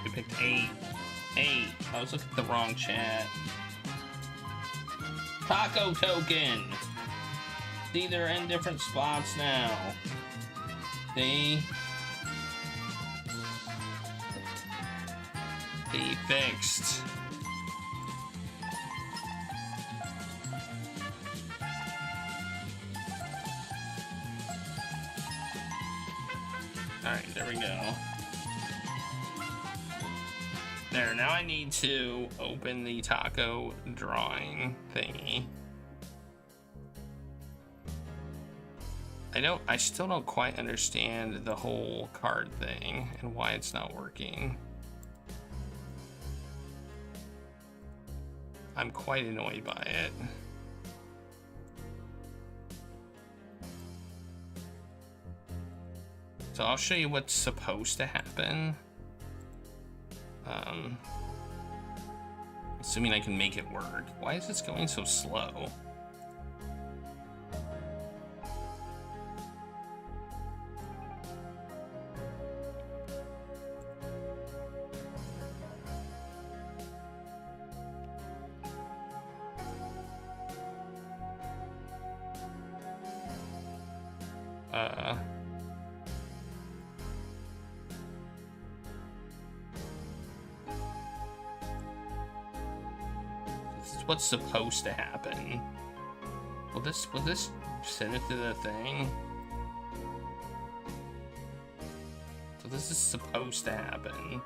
We picked 8. 8. I was looking at the wrong chat. Taco token. See, they're in different spots now. See? Be fixed. Alright, there we go. There, now I need to open the taco drawing thingy. I still don't quite understand the whole card thing and why it's not working. I'm quite annoyed by it. So I'll show you what's supposed to happen. Assuming I can make it work. Why is this going so slow? What's supposed to happen? Will this send it to the thing? So this is supposed to happen.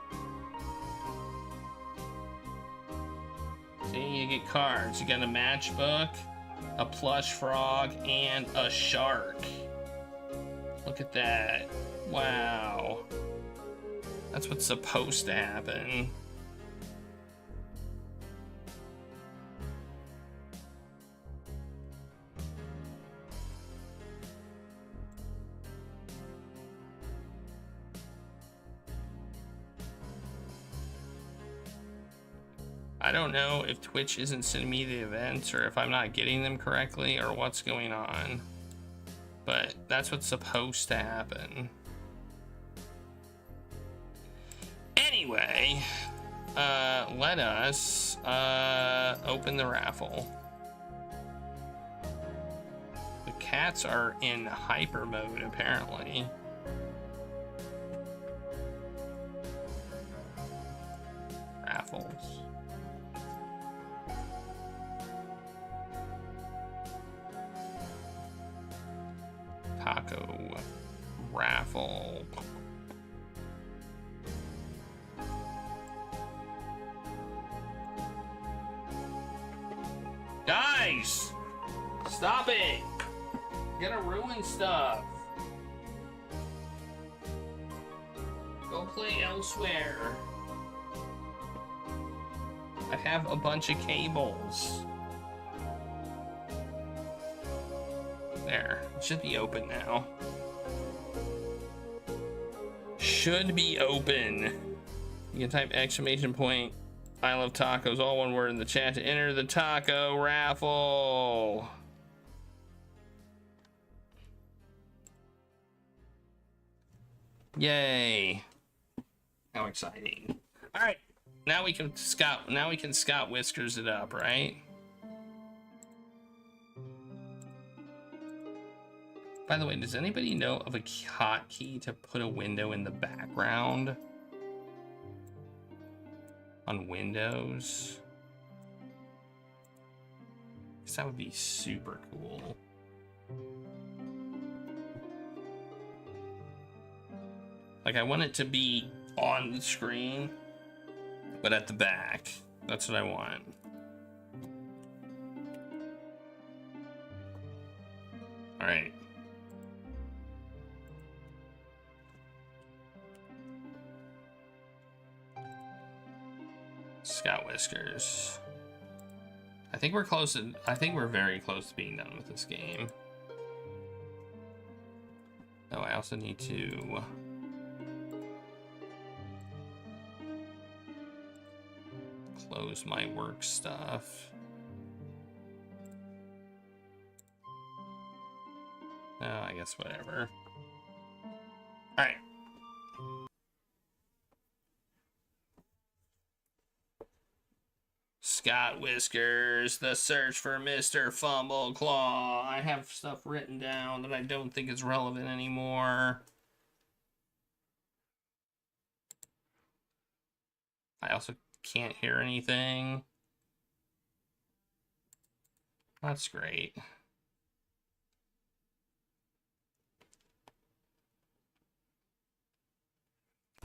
See, you get cards. You got a matchbook, a plush frog, and a shark. Look at that. Wow. That's what's supposed to happen. I don't know if Twitch isn't sending me the events or if I'm not getting them correctly or what's going on, but that's what's supposed to happen. Anyway, let us open the raffle. The cats are in hyper mode apparently. Raffles. Taco raffle. Guys, stop it. You're gonna ruin stuff. Go play elsewhere. I have a bunch of cables. There, it should be open now. Should be open. You can type exclamation point, I love tacos, all one word in the chat to enter the taco raffle. Yay. How exciting. All right, now we can Scott Whiskers it up, right? By the way, does anybody know of a hotkey to put a window in the background on Windows? Because that would be super cool. Like, I want it to be on the screen, but at the back. That's what I want. All right. Scott Whiskers. I think we're close to, I think we're very close to being done with this game. Oh, I also need to close my work stuff. Oh, I guess whatever. All right. Scott Whiskers, the search for Mr. Fumbleclaw. I have stuff written down that I don't think is relevant anymore. I also can't hear anything. That's great.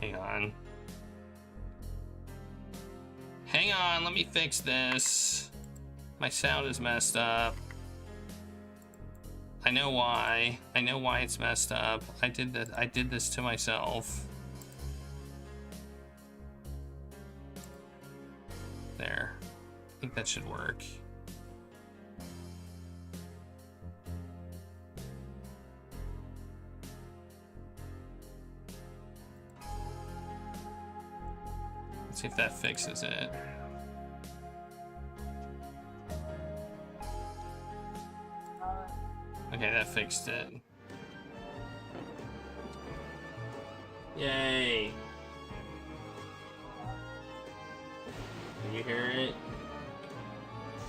Hang on. Hang on, let me fix this. My sound is messed up. I know why. I know why it's messed up. I did this to myself. There. I think that should work. Let's see if that fixes it. Okay, that fixed it. Yay! Can you hear it?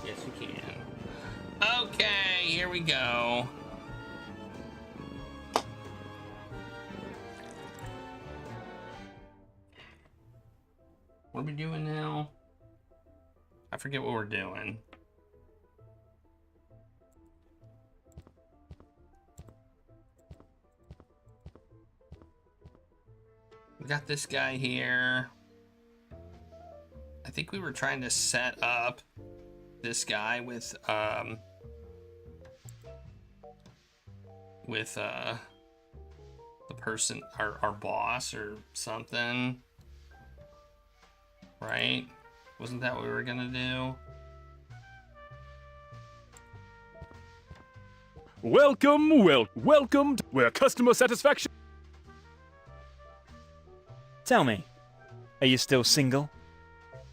Yes, you can. Okay, here we go. What are we doing now? I forget what we're doing. We got this guy here. I think we were trying to set up this guy with the person, our boss or something. Right? Wasn't that what we were gonna do? Welcome to where customer satisfaction. Tell me, are you still single?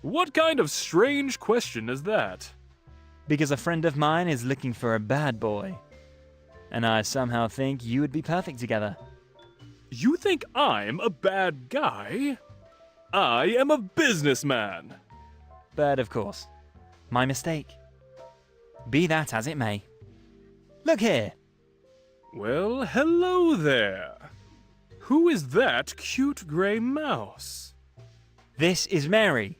What kind of strange question is that? Because a friend of mine is looking for a bad boy. And I somehow think you would be perfect together. You think I'm a bad guy? I am a businessman. But of course, my mistake. Be that as it may. Look here. Well, hello there. Who is that cute gray mouse? This is Mary.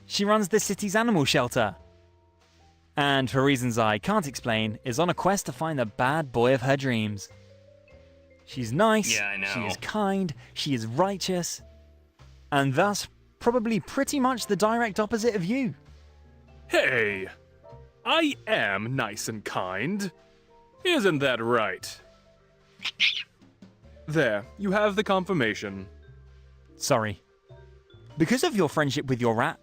She runs the city's animal shelter. And for reasons I can't explain, is on a quest to find the bad boy of her dreams. She's nice, Yeah, I know. she is kind, she is righteous, and thus probably pretty much the direct opposite of you. Hey, I am nice and kind. Isn't that right? There, you have the confirmation. Sorry. Because of your friendship with your rat,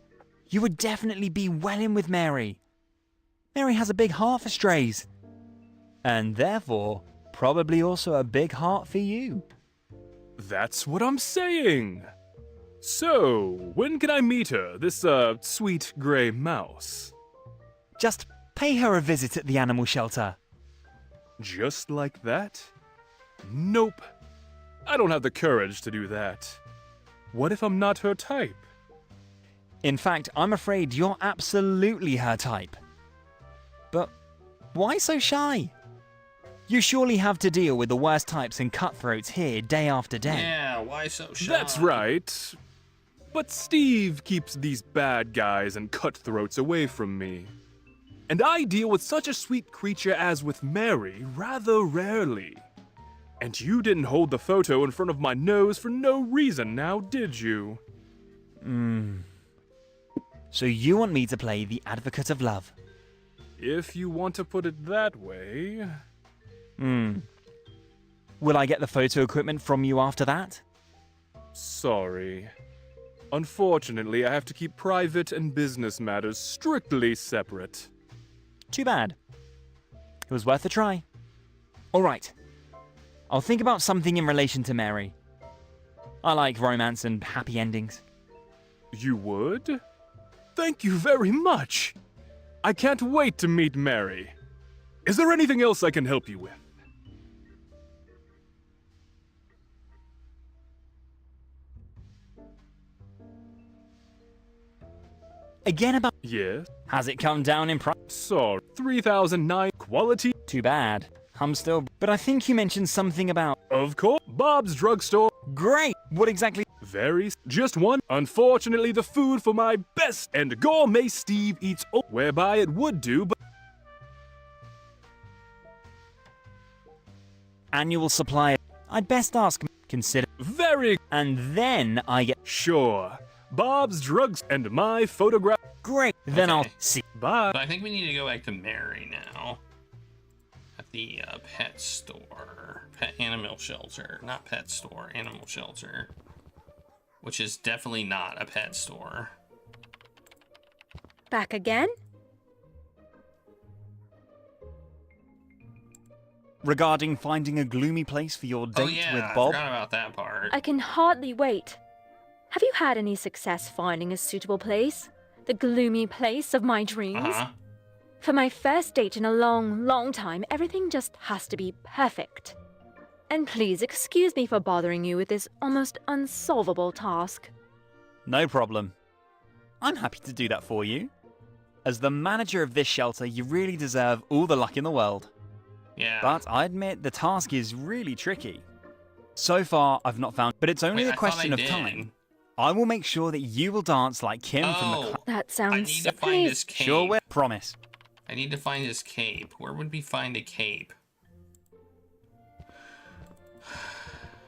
you would definitely be well in with Mary. Mary has a big heart for strays. And therefore, probably also a big heart for you. That's what I'm saying. So, when can I meet her, this, sweet gray mouse? Just pay her a visit at the animal shelter. Just like that? Nope. I don't have the courage to do that. What if I'm not her type? In fact, I'm afraid you're absolutely her type. But why so shy? You surely have to deal with the worst types and cutthroats here day after day. Yeah, why so shy? That's right. But Steve keeps these bad guys and cutthroats away from me. And I deal with such a sweet creature as with Mary rather rarely. And you didn't hold the photo in front of my nose for no reason now, did you? So you want me to play the advocate of love? If you want to put it that way. Will I get the photo equipment from you after that? Sorry. Unfortunately, I have to keep private and business matters strictly separate. Too bad. It was worth a try. All right. I'll think about something in relation to Mary. I like romance and happy endings. You would? Thank you very much. I can't wait to meet Mary. Is there anything else I can help you with? Again about... Yes. Has it come down in price? Sorry. 3009 quality. Too bad. I'm still... But I think you mentioned something about... Of course. Bob's Drugstore. Great! What exactly... Just one. Unfortunately, the food for my best and gourmet Steve eats whereby it would do, but... Annual supply... I'd best ask... Consider... Very... And then I get... Sure. Bob's Drugs and my photograph... Great! Then I'll Okay. see... Bye. So I think we need to go back to Mary now. At the pet store. Pet animal shelter. Not pet store, animal shelter. Which is definitely not a pet store. Back again? Regarding finding a gloomy place for your date Oh yeah, with I Bob... forgot about that part. I can hardly wait. Have you had any success finding a suitable place? The gloomy place of my dreams? Uh-huh. For my first date in a long, long time, everything just has to be perfect. And please excuse me for bothering you with this almost unsolvable task. No problem. I'm happy to do that for you. As the manager of this shelter, you really deserve all the luck in the world. Yeah. But I admit the task is really tricky. So far, I've not found... But it's only Wait, a I thought question I of did. time. I will make sure that you will dance like Kim from the... Oh, That I sounds need so... to find Please, his cape. Sure will. Promise. I need to find his cape. Where would we find a cape?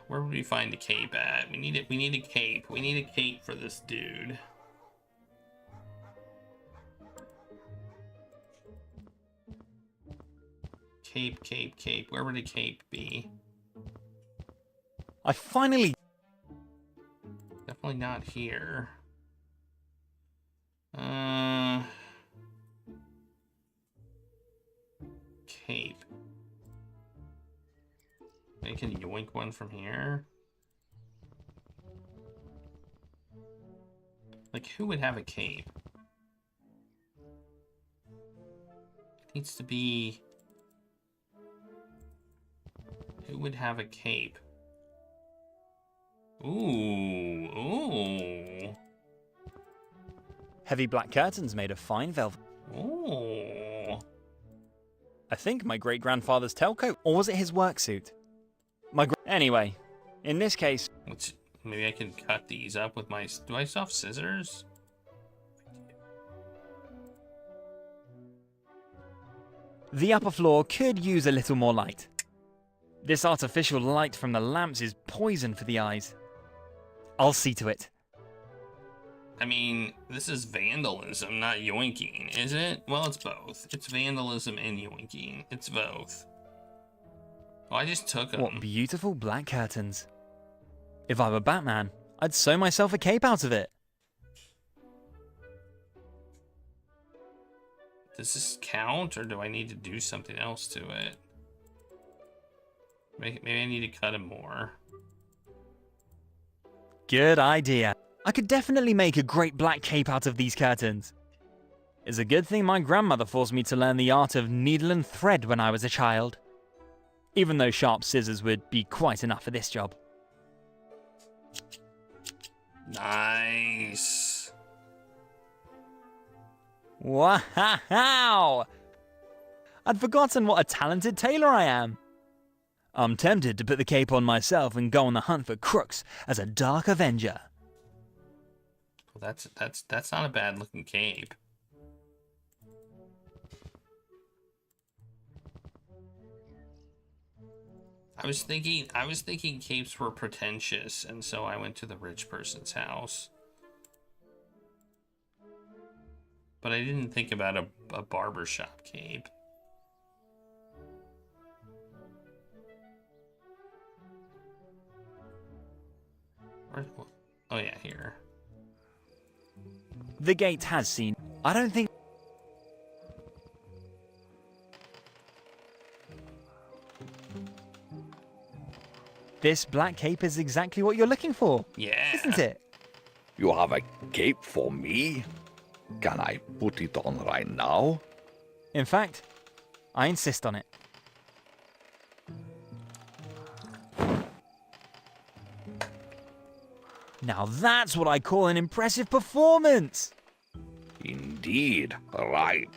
Where would we find a cape at? We need it. We need a cape. We need a cape for this dude. Cape, cape, cape. Where would a cape be? I finally... Definitely not here. Cape. I can yoink one from here. Like, who would have a cape? It needs to be... Who would have a cape? Ooh, ooh. Heavy black curtains made of fine velvet. Ooh. I think my great-grandfather's tailcoat. Or was it his work suit? Anyway, in this case... Maybe I can cut these up with my... Do I still have scissors? The upper floor could use a little more light. This artificial light from the lamps is poison for the eyes. I'll see to it. I mean, this is vandalism, not yoinking, is it? Well, it's both. It's vandalism and yoinking. It's both. Oh, I just took them. What beautiful black curtains. If I were Batman, I'd sew myself a cape out of it. Does this count, or do I need to do something else to it? Maybe I need to cut him more. Good idea. I could definitely make a great black cape out of these curtains. It's a good thing my grandmother forced me to learn the art of needle and thread when I was a child. Even though sharp scissors would be quite enough for this job. Nice. Wow! I'd forgotten what a talented tailor I am. I'm tempted to put the cape on myself and go on the hunt for crooks as a dark avenger. Well, that's not a bad looking cape. I was thinking capes were pretentious, and so I went to the rich person's house. But I didn't think about a barbershop cape. Oh yeah, here. The gate has seen. I don't think... This black cape is exactly what you're looking for, Yeah. isn't it? You have a cape for me? Can I put it on right now? In fact, I insist on it. Now that's what I call an impressive performance! indeed right.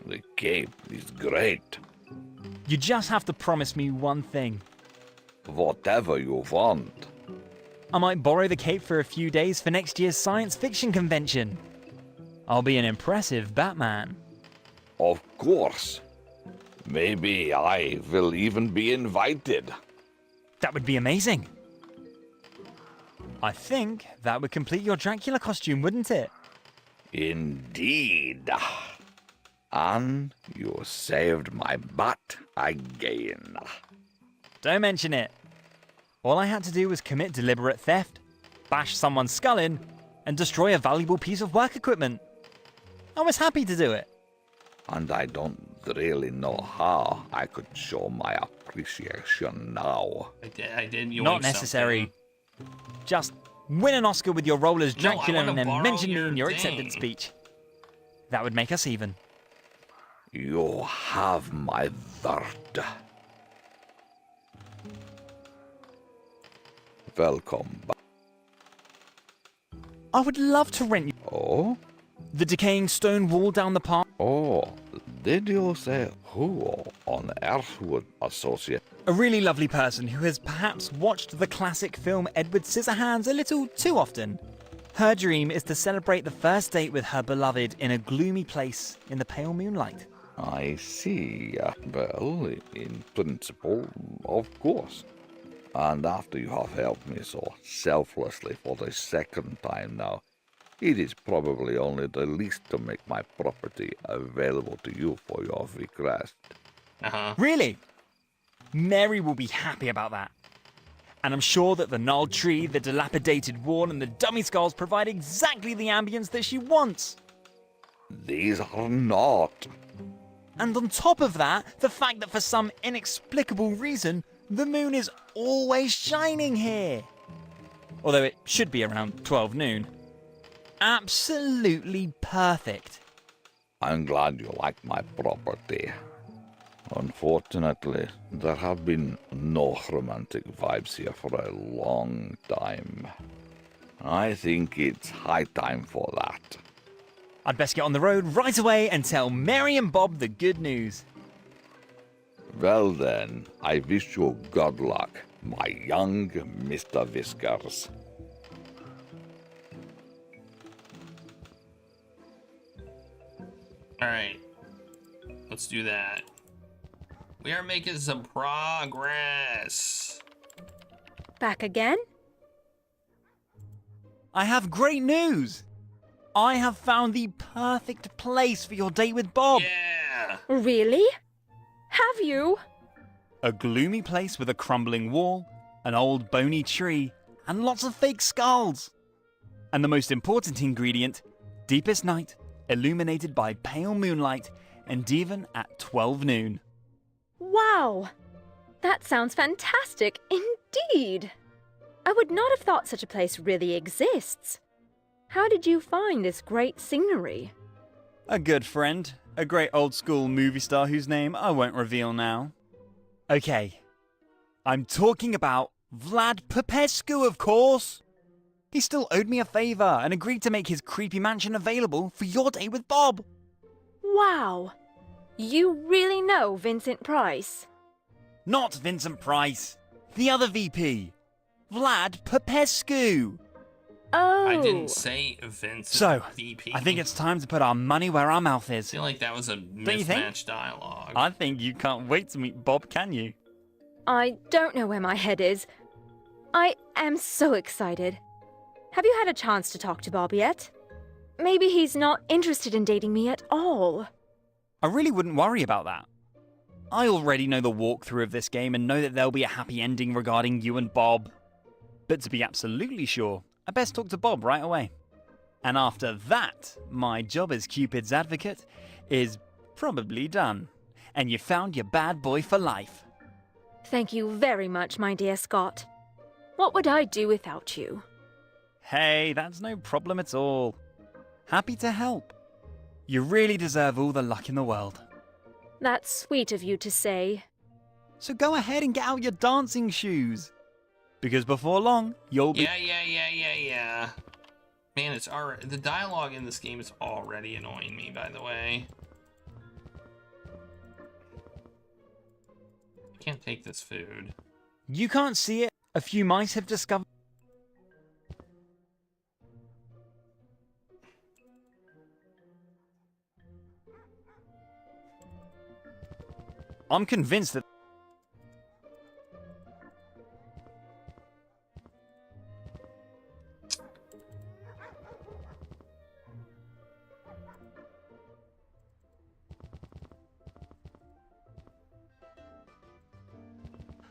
The cape is great. You just have to promise me one thing. Whatever you want. I might borrow the cape for a few days for next year's science fiction convention. I'll be an impressive Batman. Of course. Maybe I will even be invited. That would be amazing. I think that would complete your Dracula costume, wouldn't it? Indeed. And you saved my butt again. Don't mention it. All I had to do was commit deliberate theft, bash someone's skull in, and destroy a valuable piece of work equipment. I was happy to do it. And I don't really know how I could show my appreciation now. I did. You Not necessary. Just win an Oscar with your role as No, I Dracula wanna and then borrow mention me your in your thing. acceptance speech. That would make us even. You have my word. Welcome back. I would love to rent you Oh? the decaying stone wall down the park. Oh, did you say who on earth would associate? A really lovely person who has perhaps watched the classic film Edward Scissorhands a little too often. Her dream is to celebrate the first date with her beloved in a gloomy place in the pale moonlight. I see. Well, in principle, of course. And after you have helped me so selflessly for the second time now, it is probably only the least to make my property available to you for your request. Really? Mary will be happy about that. And I'm sure that the gnarled tree, the dilapidated wall, and the dummy skulls provide exactly the ambience that she wants. These are not. And on top of that, the fact that for some inexplicable reason, the moon is always shining here. Although it should be around 12 noon. Absolutely perfect. I'm glad you like my property. Unfortunately, there have been no romantic vibes here for a long time. I think it's high time for that. I'd best get on the road right away and tell Mary and Bob the good news. Well then, I wish you good luck, my young Mr. Whiskers. Alright. Let's do that. We are making some progress. Back again? I have great news. I have found the perfect place for your date with Bob. Yeah. Really? Have you? A gloomy place with a crumbling wall, an old bony tree, and lots of fake skulls. And the most important ingredient, deepest night, illuminated by pale moonlight, and even at 12 noon. Wow! That sounds fantastic indeed! I would not have thought such a place really exists. How did you find this great scenery? A good friend, a great old school movie star whose name I won't reveal now. Okay, I'm talking about Vlad Popescu, of course. He still owed me a favor and agreed to make his creepy mansion available for your date with Bob. Wow! You really know Vincent Price? Not Vincent Price, the other VP, Vlad Popescu. Oh! I didn't say Vincent So, VP. I think it's time to put our money where our mouth I is. feel like that was a you think? mismatched dialogue. I think you can't wait to meet Bob, can you? I don't know where my head is. I am so excited. Have you had a chance to talk to Bob yet? Maybe he's not interested in dating me at all. I really wouldn't worry about that. I already know the walkthrough of this game and know that there'll be a happy ending regarding you and Bob. But to be absolutely sure, I best talk to Bob right away. And after that, my job as Cupid's advocate is probably done. And you found your bad boy for life. Thank you very much, my dear Scott. What would I do without you? Hey, that's no problem at all. Happy to help. You really deserve all the luck in the world. That's sweet of you to say. So go ahead and get out your dancing shoes. Because before long, you'll be... Yeah. Man, it's already, the dialogue in this game is already annoying me, by the way. I can't take this food. You can't see it. A few mice have discovered. I'm convinced that.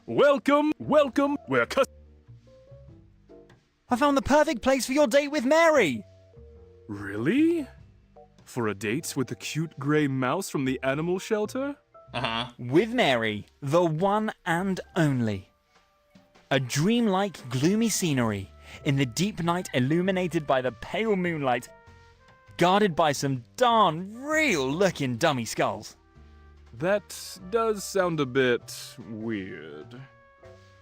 Welcome, welcome. We're I found the perfect place for your date with Mary. Really? For a date with the cute gray mouse from the animal shelter? Uh-huh. With Mary, the one and only. A dreamlike, gloomy scenery in the deep night illuminated by the pale moonlight, guarded by some darn real-looking dummy skulls. That does sound a bit weird.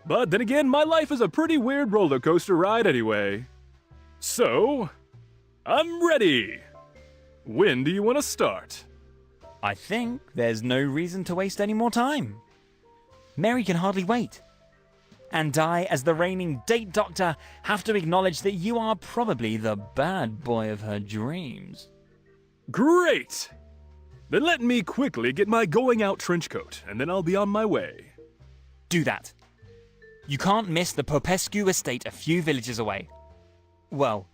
But then again, my life is a pretty weird roller coaster ride anyway. So, I'm ready. When do you want to start? I think there's no reason to waste any more time. Mary can hardly wait. And I, as the reigning date doctor, have to acknowledge that you are probably the bad boy of her dreams. Great! Then let me quickly get my going out trench coat, and then I'll be on my way. Do that. You can't miss the Popescu estate a few villages away. Well,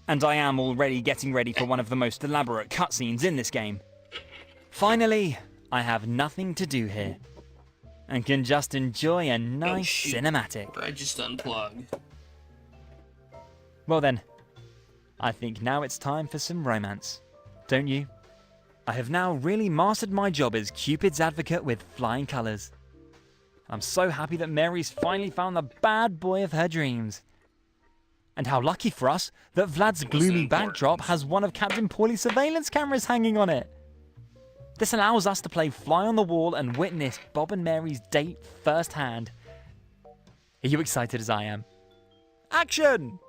and I am already getting ready for one of the most elaborate cutscenes in this game. Finally, I have nothing to do here, and can just enjoy a nice cinematic. I just unplugged. Well then, I think now it's time for some romance, don't you? I have now really mastered my job as Cupid's advocate with flying colours. I'm so happy that Mary's finally found the bad boy of her dreams. And how lucky for us that Vlad's gloomy backdrop has one of Captain Pauly's surveillance cameras hanging on it. This allows us to play fly on the wall and witness Bob and Mary's date firsthand. Are you excited as I am? Action!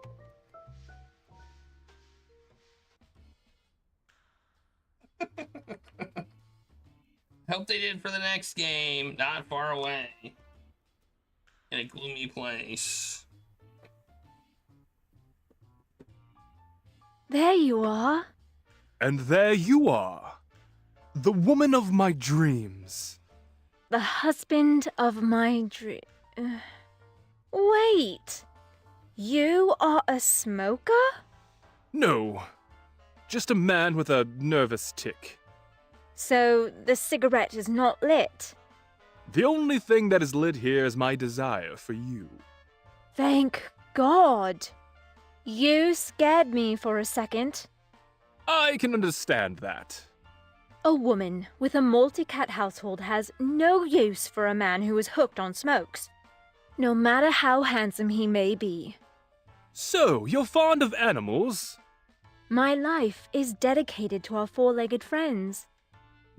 Hope they did for the next game. Not far away. In a gloomy place. There you are. And there you are. The woman of my dreams. The husband of my Wait. You are a smoker? No. Just a man with a nervous tick. So the cigarette is not lit? The only thing that is lit here is my desire for you. Thank God. You scared me for a second. I can understand that. A woman with a multi-cat household has no use for a man who is hooked on smokes, no matter how handsome he may be. So, you're fond of animals? My life is dedicated to our four-legged friends.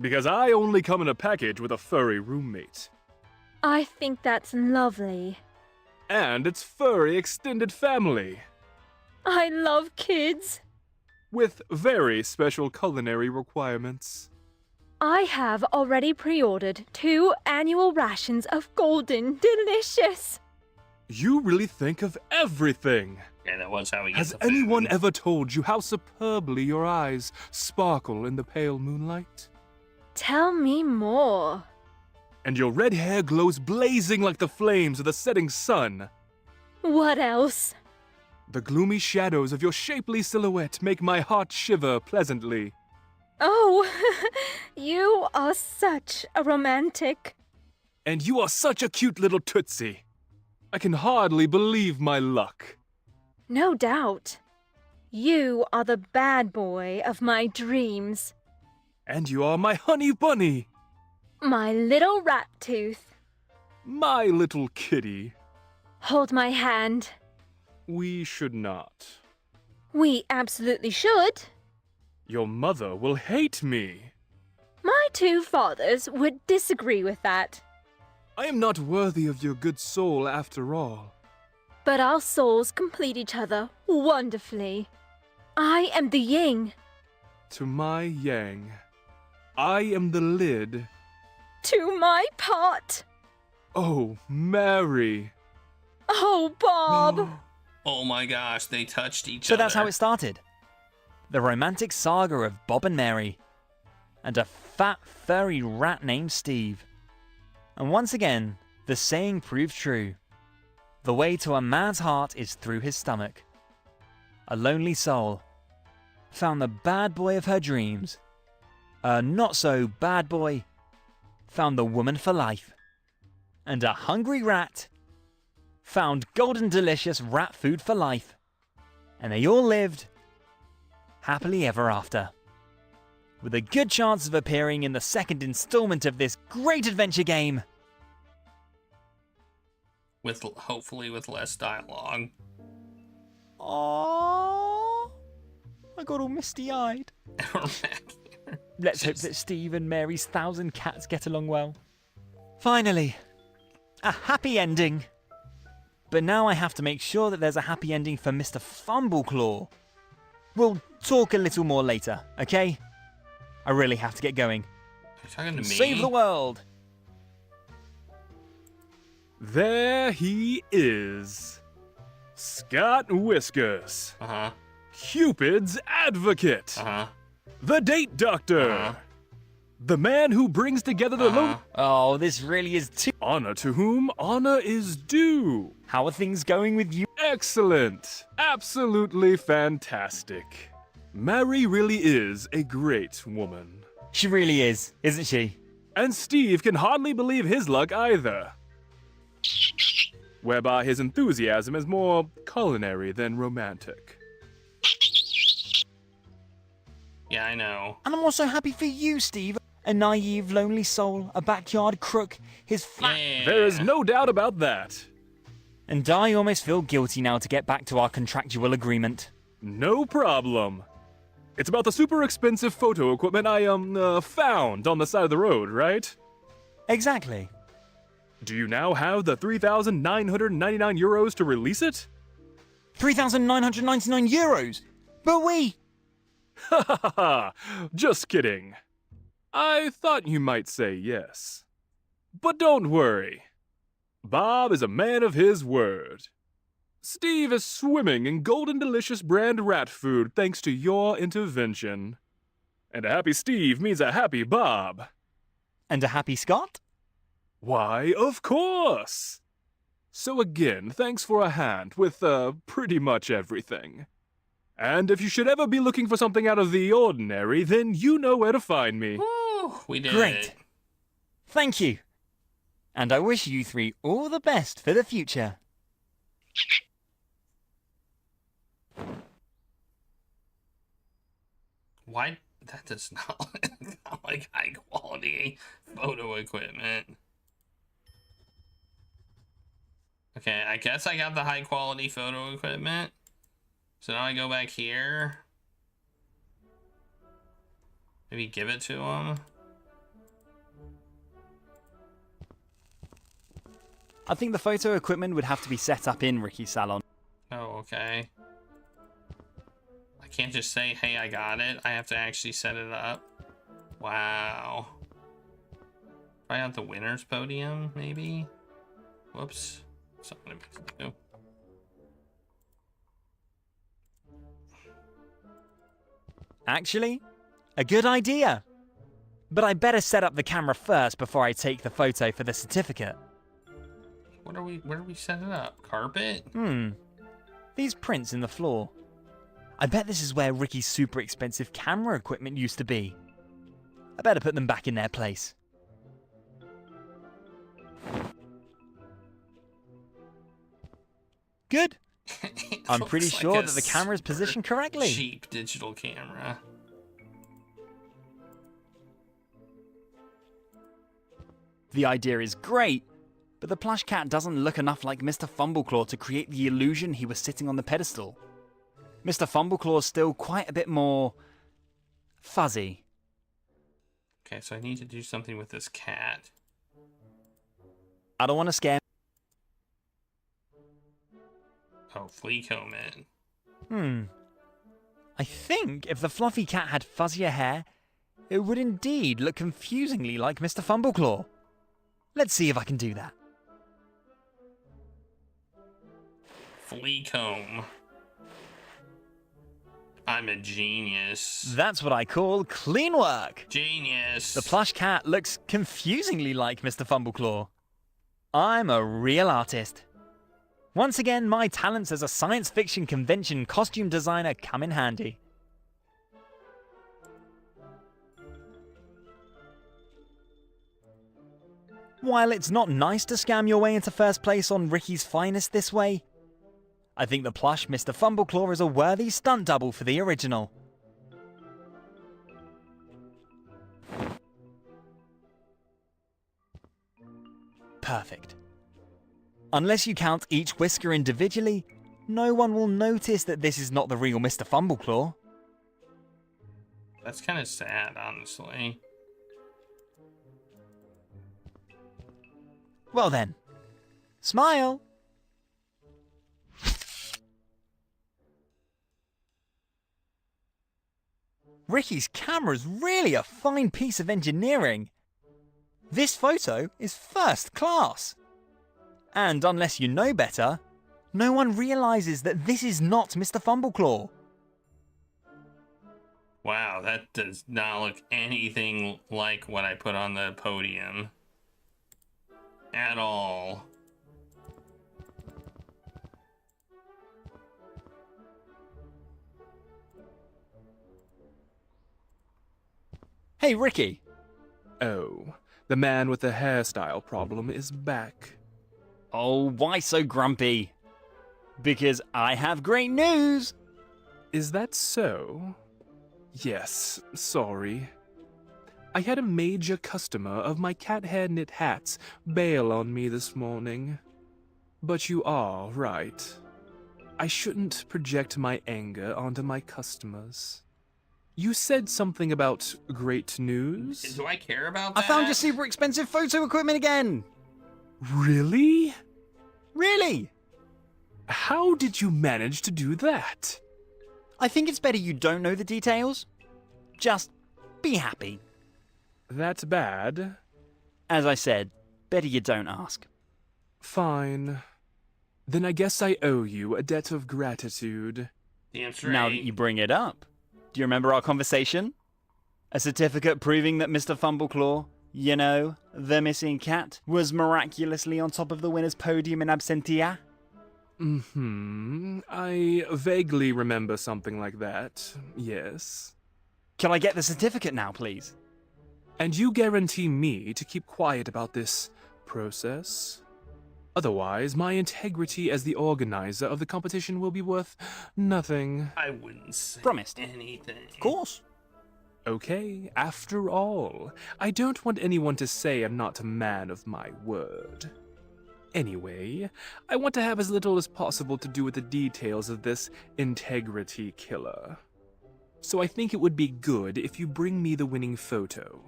Because I only come in a package with a furry roommate. I think that's lovely. And its furry extended family. I love kids. With very special culinary requirements. I have already pre-ordered 2 annual rations of golden delicious. You really think of everything. Yeah, that was how he gets Has the food. anyone ever told you how superbly your eyes sparkle in the pale moonlight? Tell me more. And your red hair glows blazing like the flames of the setting sun. What else? The gloomy shadows of your shapely silhouette make my heart shiver pleasantly. Oh, you are such a romantic. And you are such a cute little tootsie. I can hardly believe my luck. No doubt. You are the bad boy of my dreams. And you are my honey bunny. My little rat tooth. My little kitty. Hold my hand. We should not. We absolutely should. Your mother will hate me. My 2 fathers would disagree with that. I am not worthy of your good soul after all. But our souls complete each other wonderfully. I am the yin To my yang, I am the lid. to my pot. Oh, Mary. Oh, Bob. Oh my gosh, they touched each So other. that's how it started. The romantic saga of Bob and Mary, and a fat, furry rat named Steve. And once again, the saying proved true. The way to a man's heart is through his stomach. A lonely soul found the bad boy of her dreams. A not so bad boy found the woman for life. And a hungry rat found golden delicious rat food for life. And they all lived happily ever after, with a good chance of appearing in the second installment of this great adventure game. With hopefully with less dialogue. Aww, I got all misty-eyed. Let's hope that Steve and Mary's 1,000 cats get along well. Finally, a happy ending. But now I have to make sure that there's a happy ending for Mr. Fumbleclaw. We'll talk a little more later, okay? I really have to get going. Are you talking to me? Save the world! There he is. Scott Whiskers. Uh-huh. Cupid's advocate. Uh-huh. The date doctor. Uh-huh. The man who brings together the Uh-huh. Oh, this really is too... honor to whom honor is due. How are things going with you? Excellent. Absolutely fantastic. Mary really is a great woman. She really is, isn't she? And Steve can hardly believe his luck either. Whereby his enthusiasm is more culinary than romantic. Yeah, I know. And I'm also happy for you, Steve. A naive, lonely soul, a backyard crook, his fat... Yeah. There is no doubt about that. And I almost feel guilty now to get back to our contractual agreement. No problem. It's about the super expensive photo equipment I found on the side of the road, right? Exactly. Do you now have the 3,999 euros to release it? 3,999 euros! But we... Ha ha ha! Just kidding. I thought you might say yes. But don't worry. Bob is a man of his word. Steve is swimming in golden delicious brand rat food thanks to your intervention. And a happy Steve means a happy Bob. And a happy Scott? Why, of course! So again, thanks for a hand with, pretty much everything. And if you should ever be looking for something out of the ordinary, then you know where to find me. Woo, we did Great. it. Thank you. And I wish you three all the best for the future. Why? That does not look like high quality photo equipment. Okay, I guess I got the high quality photo equipment. So now I go back here. Maybe give it to him. I think the photo equipment would have to be set up in Ricky's salon. Oh, okay. I can't just say, hey, I got it. I have to actually set it up. Wow. Try out the winner's podium, maybe? Whoops. Something I meant to do. Actually, a good idea. But I better set up the camera first before I take the photo for the certificate. Where do we set it up? Carpet? These prints in the floor. I bet this is where Ricky's super expensive camera equipment used to be. I better put them back in their place. Good. I'm pretty Looks like sure a that the camera is positioned correctly. Cheap digital camera. The idea is great, but the plush cat doesn't look enough like Mr. Fumbleclaw to create the illusion he was sitting on the pedestal. Mr. Fumbleclaw is still quite a bit more fuzzy. Okay, so I need to do something with this cat. I don't want to scare. Oh, flea comb it. I think if the fluffy cat had fuzzier hair, it would indeed look confusingly like Mr. Fumbleclaw. Let's see if I can do that. Flea comb. I'm a genius. That's what I call clean work. Genius. The plush cat looks confusingly like Mr. Fumbleclaw. I'm a real artist. Once again, my talents as a science fiction convention costume designer come in handy. While it's not nice to scam your way into first place on Ricky's Finest this way, I think the plush Mr. Fumbleclaw is a worthy stunt double for the original. Perfect. Unless you count each whisker individually, no one will notice that this is not the real Mr. Fumbleclaw. That's kind of sad, honestly. Well then, smile! Ricky's camera's really a fine piece of engineering. This photo is first class. And unless you know better, no one realizes that this is not Mr. Fumbleclaw. Wow, that does not look anything like what I put on the podium. At all. Hey, Ricky. Oh, the man with the hairstyle problem is back. Oh, why so grumpy? Because I have great news! Is that so? Yes, sorry. I had a major customer of my cat hair knit hats bail on me this morning. But you are right. I shouldn't project my anger onto my customers. You said something about great news? Do I care about I that? found your super expensive photo equipment again! Really? Really? How did you manage to do that? I think it's better you don't know the details. Just be happy. That's bad. As I said, better you don't ask. Fine. Then I guess I owe you a debt of gratitude. Damn straight. Now that you bring it up, do you remember our conversation? A certificate proving that Mr. Fumbleclaw, you know, the missing cat, was miraculously on top of the winner's podium in absentia? I vaguely remember something like that, yes. Can I get the certificate now, please? And you guarantee me to keep quiet about this process? Otherwise, my integrity as the organizer of the competition will be worth nothing. I wouldn't say Promised. anything. Of course. Okay, after all, I don't want anyone to say I'm not a man of my word. Anyway, I want to have as little as possible to do with the details of this integrity killer. So I think it would be good if you bring me the winning photo.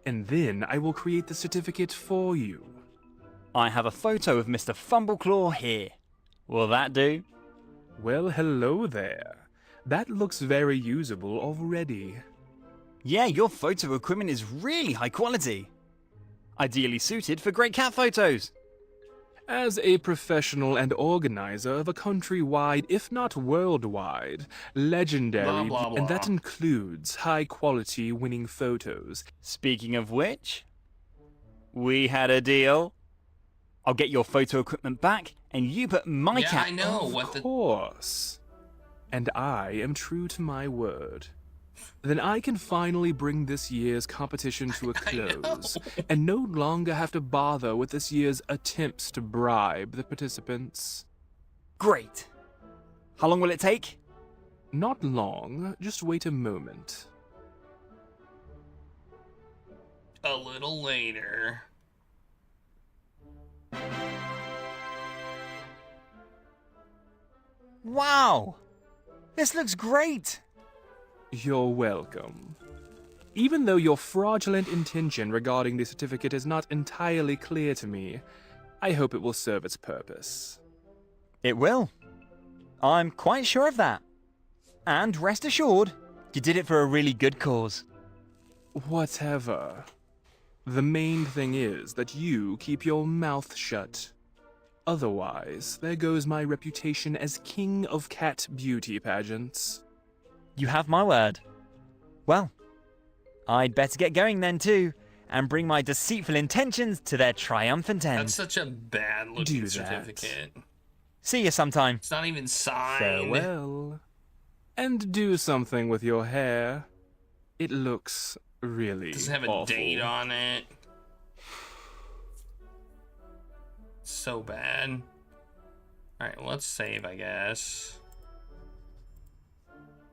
And then I will create the certificate for you. I have a photo of Mr. Fumbleclaw here. Will that do? Well, hello there. That looks very usable already. Yeah, your photo equipment is really high quality. Ideally suited for great cat photos. As a professional and organizer of a countrywide, if not worldwide, legendary, Blah, blah, blah. and that includes high-quality winning photos. Speaking of which, we had a deal. I'll get your photo equipment back, and you put my Yeah, cat... I know. Of What the... course. And I am true to my word. Then I can finally bring this year's competition to a I know. close, and no longer have to bother with this year's attempts to bribe the participants. Great. How long will it take? Not long, just wait a moment. A little later. Wow! This looks great! You're welcome. Even though your fraudulent intention regarding the certificate is not entirely clear to me, I hope it will serve its purpose. It will. I'm quite sure of that. And rest assured, you did it for a really good cause. Whatever. The main thing is that you keep your mouth shut. Otherwise, there goes my reputation as king of cat beauty pageants. You have my word. Well, I'd better get going then too, and bring my deceitful intentions to their triumphant end. That's such a bad looking Do that. certificate. See you sometime. It's not even signed. Farewell. And do something with your hair. It looks really Doesn't have a awful. date on it. So bad. Alright, well, let's save, I guess.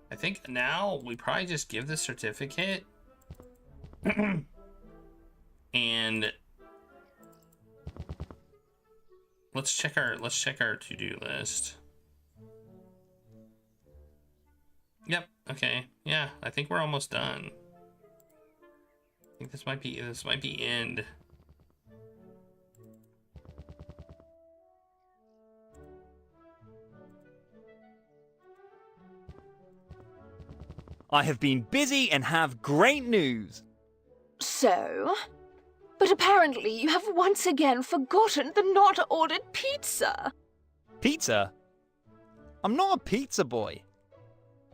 I think now we probably just give the certificate. And let's check our to-do list. Yep, okay. Yeah, I think we're almost done. I think this might be end. I have been busy and have great news. So? But apparently you have once again forgotten the not-ordered pizza. Pizza? I'm not a pizza boy.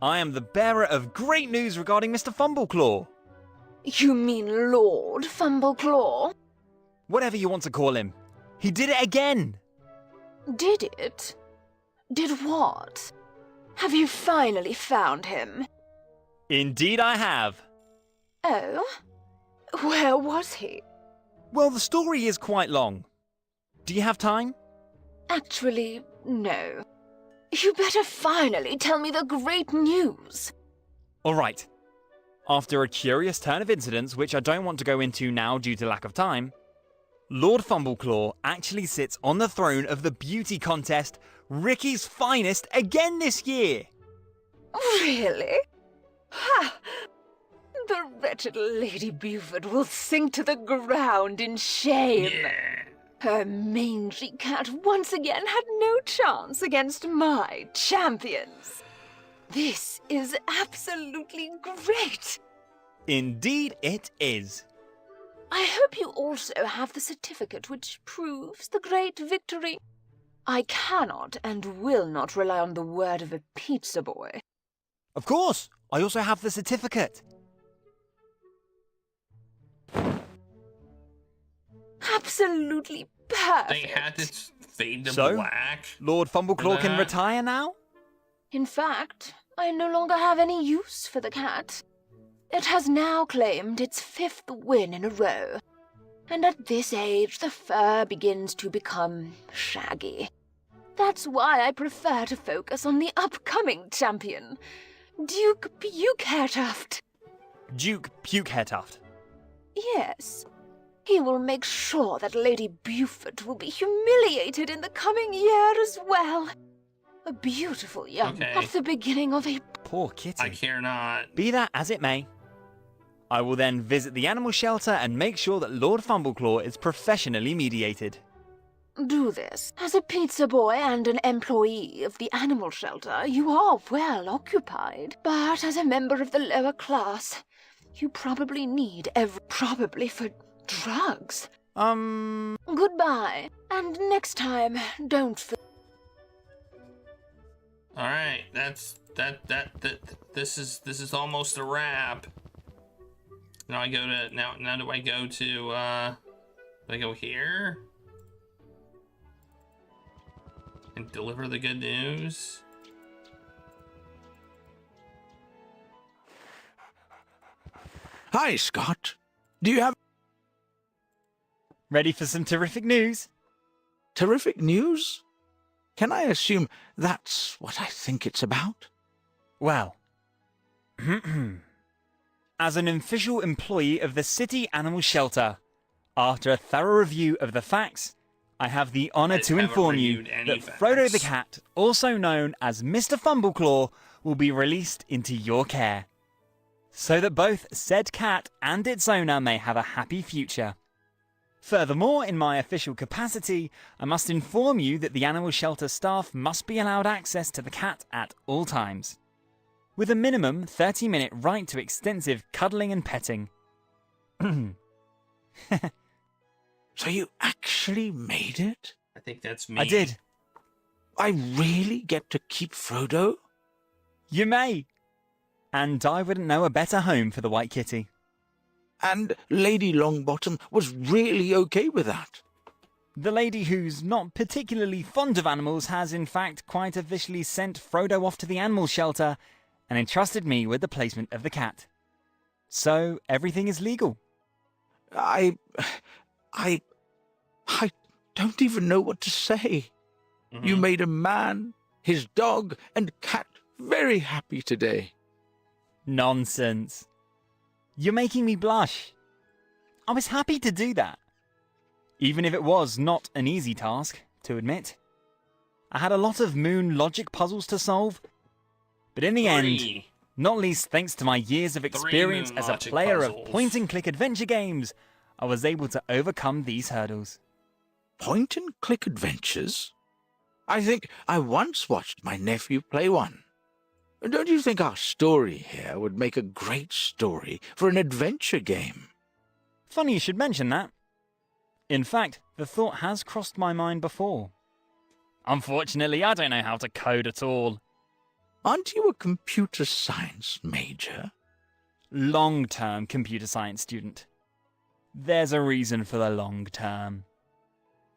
I am the bearer of great news regarding Mr. Fumbleclaw. You mean Lord Fumbleclaw? Whatever you want to call him. He did it again. Did it? Did what? Have you finally found him? Indeed I have. Oh? Where was he? Well, the story is quite long. Do you have time? Actually, no. You better finally tell me the great news. All right. After a curious turn of incidents, which I don't want to go into now due to lack of time, Lord Fumbleclaw actually sits on the throne of the beauty contest, Ricky's Finest, again this year. Really? Ha! The wretched Lady Buford will sink to the ground in shame. Yeah. Her mangy cat once again had no chance against my champions. This is absolutely great. Indeed it is. I hope you also have the certificate which proves the great victory. I cannot and will not rely on the word of a pizza boy. Of course, I also have the certificate. Absolutely perfect. They had it fade to So? black. Lord Fumbleclaw can Nah. retire now? In fact, I no longer have any use for the cat. It has now claimed its 5th win in a row. And at this age, the fur begins to become shaggy. That's why I prefer to focus on the upcoming champion, Duke Bukehairtuft. Duke Bukehairtuft. Yes. He will make sure that Lady Buford will be humiliated in the coming year as well. A beautiful young Okay. at the beginning of a... Poor kitty. I care not. Be that as it may. I will then visit the animal shelter and make sure that Lord Fumbleclaw is professionally mediated. Do this. As a pizza boy and an employee of the animal shelter, you are well occupied. But as a member of the lower class, you probably need probably for drugs. Goodbye. And next time, don't All right, this is almost a wrap. Now I go to now do I go to do I go here and deliver the good news? Hi, Scott. Do you have Ready for some terrific news? terrific news? Can I assume that's what I think it's about? Well, as an official employee of the City Animal Shelter, after a thorough review of the facts, I have the honor I to haven't inform you reviewed any that Frodo the facts. cat, also known as Mr. Fumbleclaw, will be released into your care, so that both said cat and its owner may have a happy future. Furthermore, in my official capacity, I must inform you that the animal shelter staff must be allowed access to the cat at all times, with a minimum 30-minute right to extensive cuddling and petting. So you actually made it? I think that's me. I did. I really get to keep Frodo? You may. And I wouldn't know a better home for the white kitty. And Lady Longbottom was really okay with that? The lady who's not particularly fond of animals has in fact quite officially sent Frodo off to the animal shelter and entrusted me with the placement of the cat. So everything is legal. I don't even know what to say. You made a man, his dog, and cat very happy today. Nonsense. You're making me blush. I was happy to do that. Even if it was not an easy task, to admit. I had a lot of moon logic puzzles to solve. But in the end, not least thanks to my years of experience moon as a logic player puzzles. of point-and-click adventure games, I was able to overcome these hurdles. Point-and-click adventures? I think I once watched my nephew play one. Don't you think our story here would make a great story for an adventure game? Funny you should mention that. In fact, the thought has crossed my mind before. Unfortunately, I don't know how to code at all. Aren't you a computer science major? Long-term computer science student. There's a reason for the long term.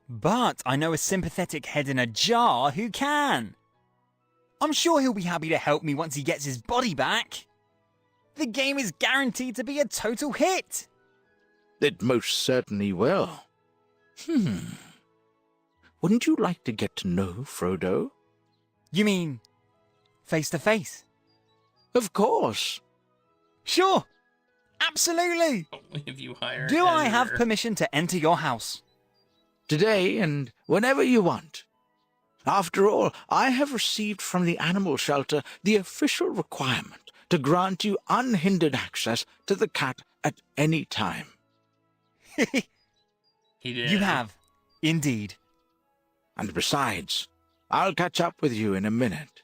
But I know a sympathetic head in a jar who can. I'm sure he'll be happy to help me once he gets his body back. The game is guaranteed to be a total hit. It most certainly will. Wouldn't you like to get to know Frodo? You mean face to face? Of course. Sure. Absolutely. If you hire Do I have editor. permission to enter your house? Today and whenever you want. After all, I have received from the animal shelter the official requirement to grant you unhindered access to the cat at any time. He did. You have, indeed. And besides, I'll catch up with you in a minute.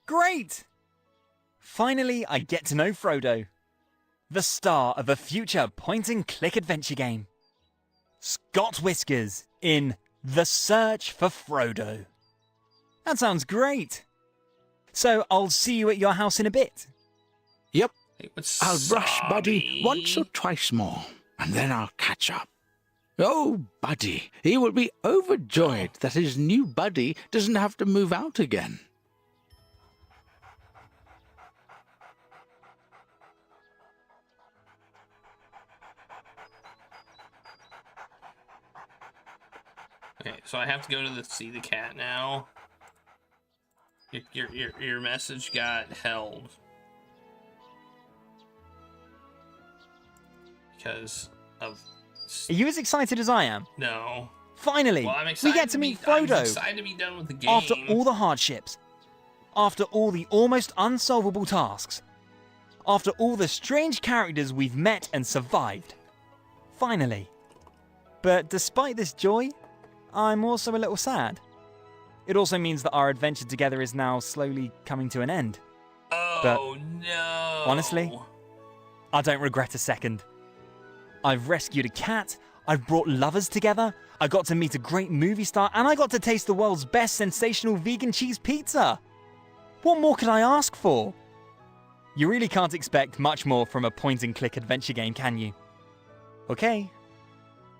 Great! Finally, I get to know Frodo, the star of a future point-and-click adventure game. Scott Whiskers in The Search for Frodo. That sounds great. So I'll see you at your house in a bit. Yep, Hey, what's I'll brush Buddy Sobby? once or twice more, and then I'll catch up. Oh, Buddy, he will be overjoyed that his new buddy doesn't have to move out again. Okay, so I have to go to see the cat now. Your message got held because of Are you as excited as I am? no. Finally, Well, I'm excited we get to meet I'm Frodo. excited to be done with the game. After all the hardships, after all the almost unsolvable tasks, after all the strange characters we've met and survived. Finally. But despite this joy, I'm also a little sad. It also means that our adventure together is now slowly coming to an end. Oh no! honestly, I don't regret a second. I've rescued a cat, I've brought lovers together, I got to meet a great movie star, and I got to taste the world's best sensational vegan cheese pizza. What more could I ask for? You really can't expect much more from a point-and-click adventure game, can you? Okay,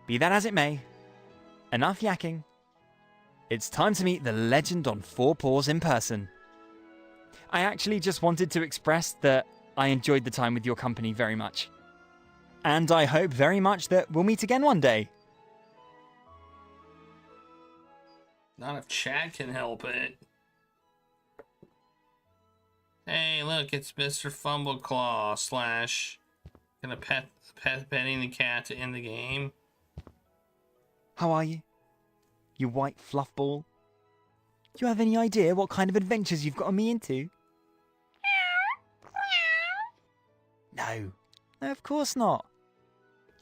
be that as it may, enough yakking. It's time to meet the legend on four paws in person. I actually just wanted to express that I enjoyed the time with your company very much. And I hope very much that we'll meet again one day. Not if Chad can help it. Hey, look, it's Mr. Fumbleclaw slash gonna petting the cat to end the game. How are you? You white fluff ball? Do you have any idea what kind of adventures you've gotten me into? No, of course not.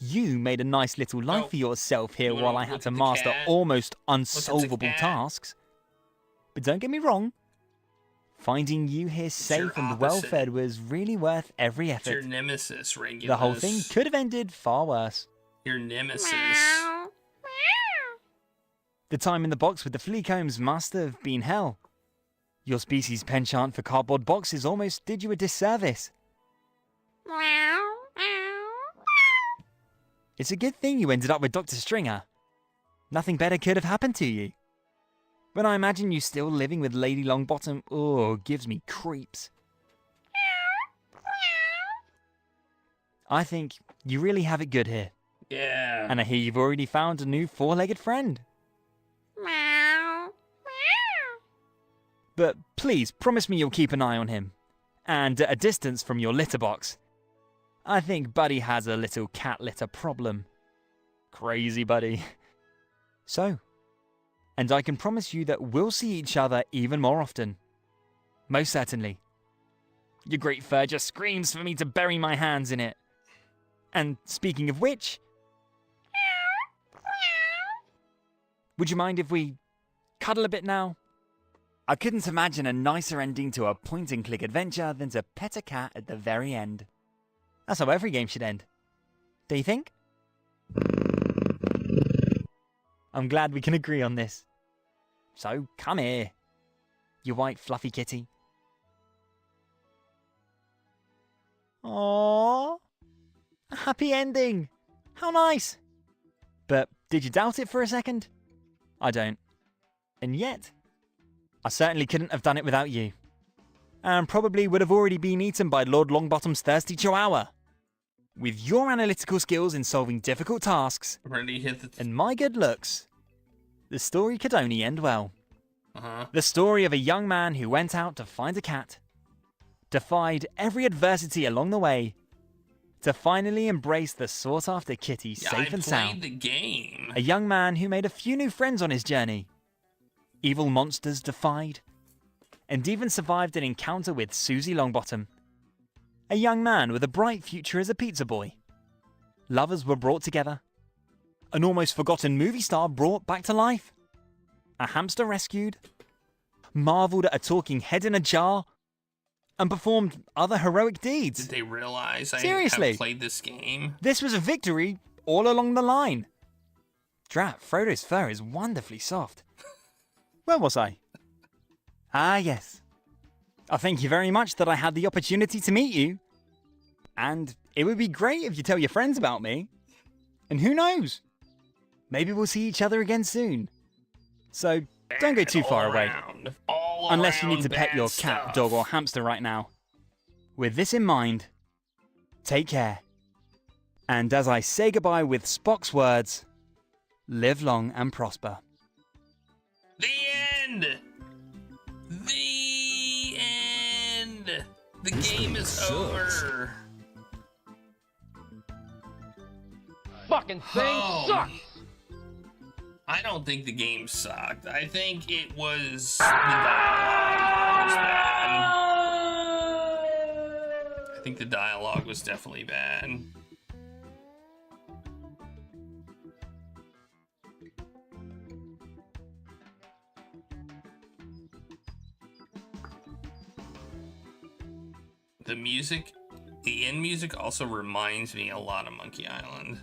You made a nice little life Oh, for yourself here you wanna while I look had at to the master cat? almost at the unsolvable cat. tasks. But don't get me wrong, finding you here your safe and opposite. well fed was really worth every It's your effort. nemesis, Regulus. The whole thing could have ended far worse. Your nemesis. The time in the box with the flea combs must have been hell. Your species' penchant for cardboard boxes almost did you a disservice. It's a good thing you ended up with Dr. Stringer. Nothing better could have happened to you. But I imagine you still living with Lady Longbottom, gives me creeps. I think you really have it good here. Yeah. And I hear you've already found a new four-legged friend. But please, promise me you'll keep an eye on him. And at a distance from your litter box. I think Buddy has a little cat litter problem. Crazy Buddy. So, and I can promise you that we'll see each other even more often. Most certainly. Your great fur just screams for me to bury my hands in it. And speaking of which, would you mind if we cuddle a bit now? I couldn't imagine a nicer ending to a point-and-click adventure than to pet a cat at the very end. That's how every game should end. Do you think? I'm glad we can agree on this. So, come here, you white fluffy kitty. Aww. A happy ending. How nice. But did you doubt it for a second? I don't. And yet, I certainly couldn't have done it without you. And probably would have already been eaten by Lord Longbottom's thirsty chihuahua. With your analytical skills in solving difficult tasks, Ready to hit the... and my good looks, the story could only end well. Uh-huh. The story of a young man who went out to find a cat, defied every adversity along the way, to finally embrace the sought-after kitty Yeah, safe I and played sound. the game. A young man who made a few new friends on his journey. Evil monsters defied, and even survived an encounter with Susie Longbottom. A young man with a bright future as a pizza boy. Lovers were brought together. An almost forgotten movie star brought back to life. A hamster rescued. Marveled at a talking head in a jar. And performed other heroic deeds. Did they realize I Seriously? have played this game? This was a victory all along the line. Drat, Frodo's fur is wonderfully soft. Where was I? Ah, yes. I thank you very much that I had the opportunity to meet you. And it would be great if you tell your friends about me. And who knows? Maybe we'll see each other again soon. So don't go too All far away. around. All Unless you need around to pet bad your stuff. cat, dog, or hamster right now. With this in mind, take care. And as I say goodbye with Spock's words, live long and prosper. The end! The end! The game is over. Fucking thing sucks! I don't think the game sucked. I think it was the dialogue was bad. I think the dialogue was definitely bad. The music, the end music also reminds me a lot of Monkey Island.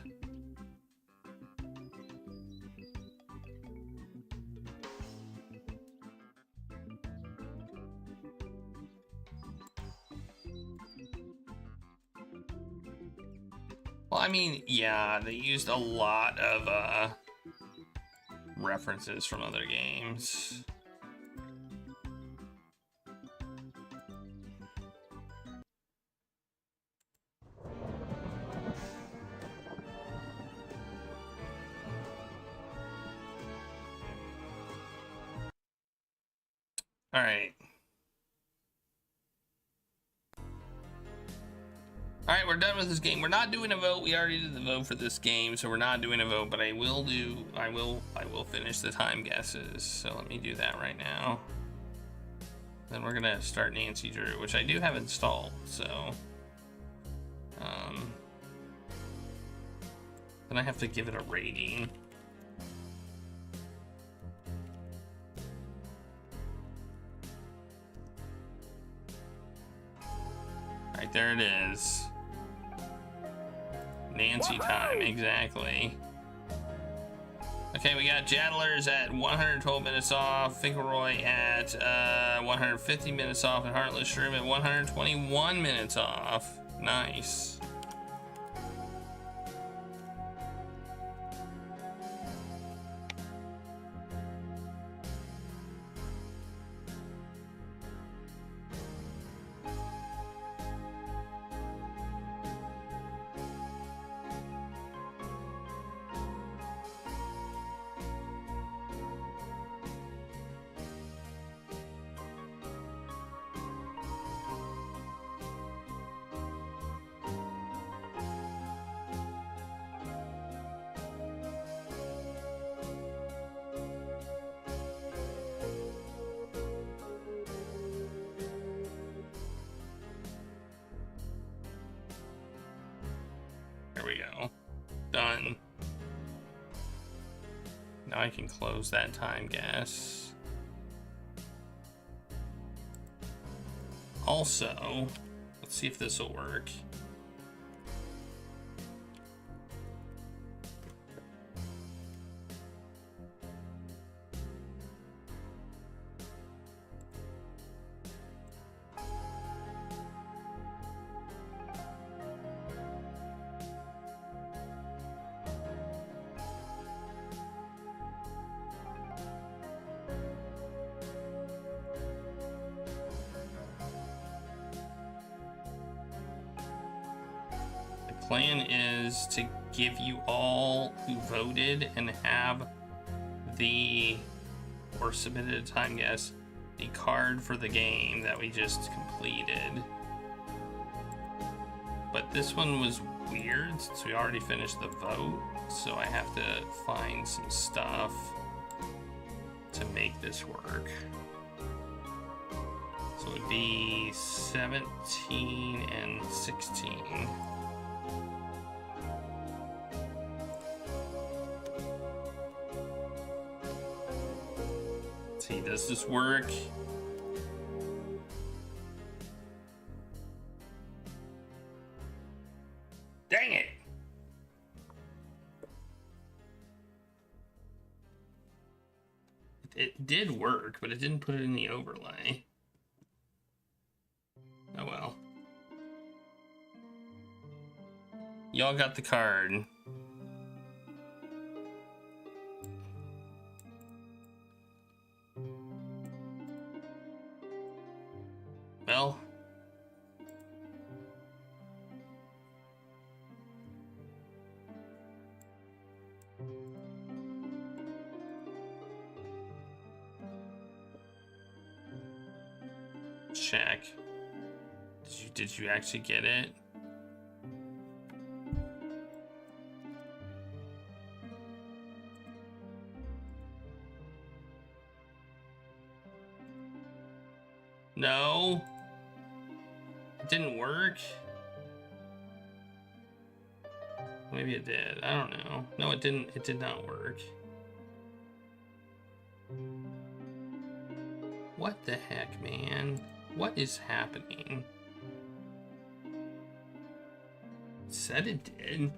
Well, I mean, yeah, they used a lot of references from other games. All right. All right, we're done with this game. We're not doing a vote. We already did the vote for this game, so we're not doing a vote, but I will finish the time guesses. So let me do that right now. Then we're gonna start Nancy Drew, which I do have installed, so Then I have to give it a rating. Right, there it is. Nancy time, exactly. Okay, we got Jaddlers at 112 minutes off, Finkelroy at 150 minutes off, and Heartless Shroom at 121 minutes off. Nice. There we go. Done. Now I can close that time guess. Also, let's see if this will work. Plan is to give you all who voted and have or submitted a time guess, the card for the game that we just completed. But this one was weird since we already finished the vote, so I have to find some stuff to make this work. So it would be 17 and 16. See, does this work? Dang it! It did work, but it didn't put it in the overlay. Oh well. Y'all got the card. Well, check. Did you actually get it? No. It didn't work. Maybe it did. I don't know. No, it didn't. It did not work. What the heck, man? What is happening? It said it did. It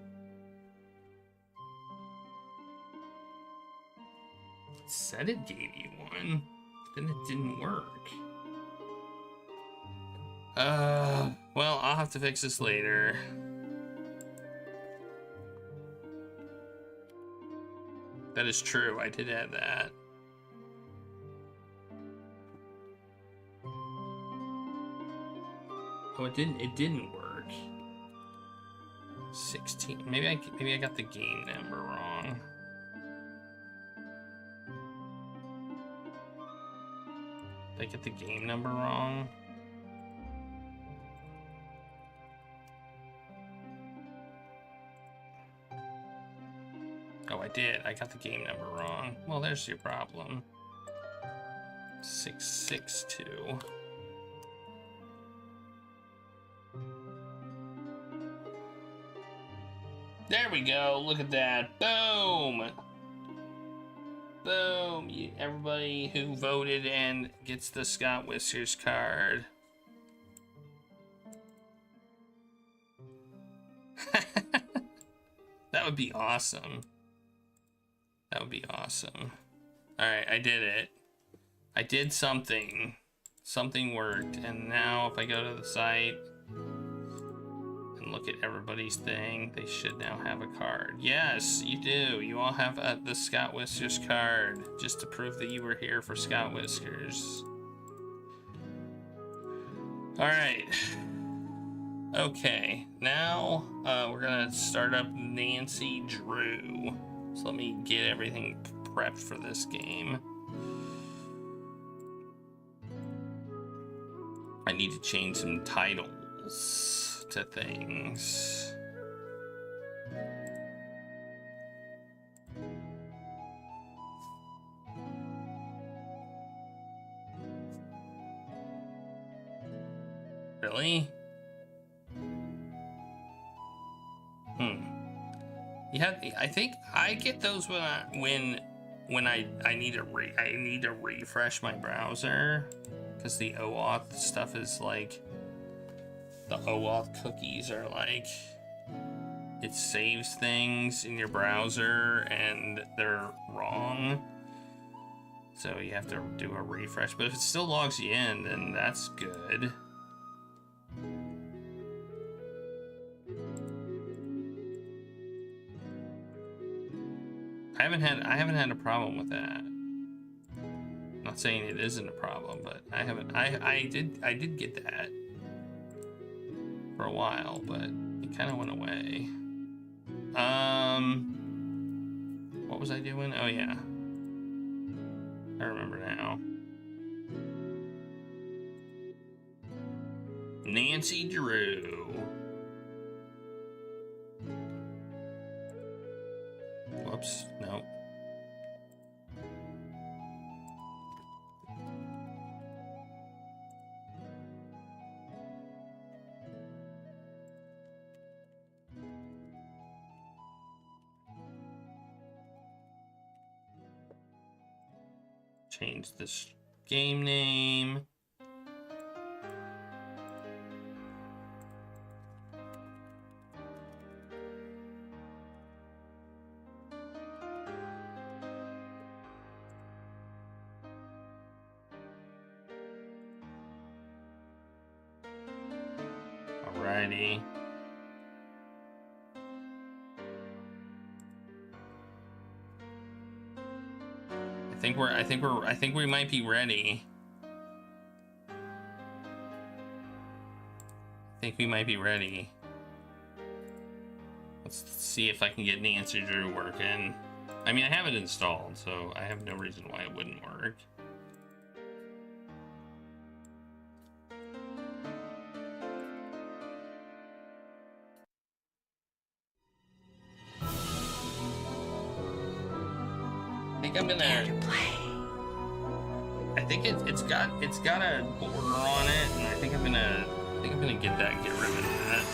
said it gave you one. Then it didn't work. Well, I'll have to fix this later. That is true, I did add that. Oh, it didn't work. 16. Maybe I got the game number wrong. Did I get the game number wrong? Oh, I did. I got the game number wrong. Well, there's your problem. 662. There we go. Look at that. Boom. Boom. Everybody who voted and gets the Scott Whiskers card. That would be awesome. That would be awesome. Alright, I did it. I did something. Something worked. And now if I go to the site and look at everybody's thing, they should now have a card. Yes, you do. You all have the Scott Whiskers card, just to prove that you were here for Scott Whiskers. Alright. Okay, now we're gonna start up Nancy Drew. So let me get everything prepped for this game. I need to change some titles to things. Really? Yeah, I think I get those when I need to refresh my browser, because the OAuth stuff is like, the OAuth cookies are like, it saves things in your browser and they're wrong, so you have to do a refresh. But if it still logs you in, then that's good. I haven't had a problem with that. I'm not saying it isn't a problem, but I did get that for a while, but it kind of went away. What was I doing? Oh yeah, I remember now. Nancy Drew. Whoops, nope. Change this game name. Alrighty. I think we might be ready. I think we might be ready. Let's see if I can get Nancy Drew working. I mean, I have it installed, so I have no reason why it wouldn't work. I think I'm gonna I think it's got a border on it, and I think I'm gonna get rid of that.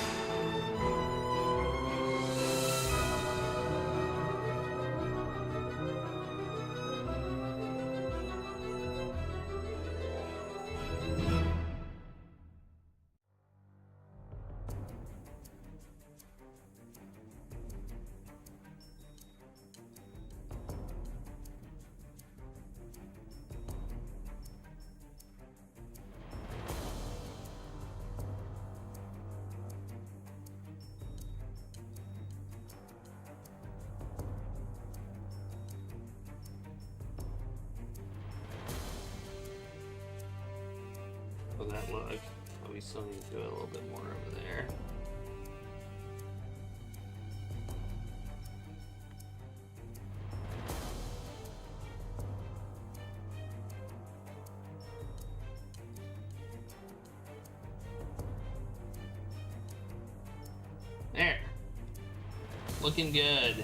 That look. Oh, we still need to do a little bit more over there. There. Looking good.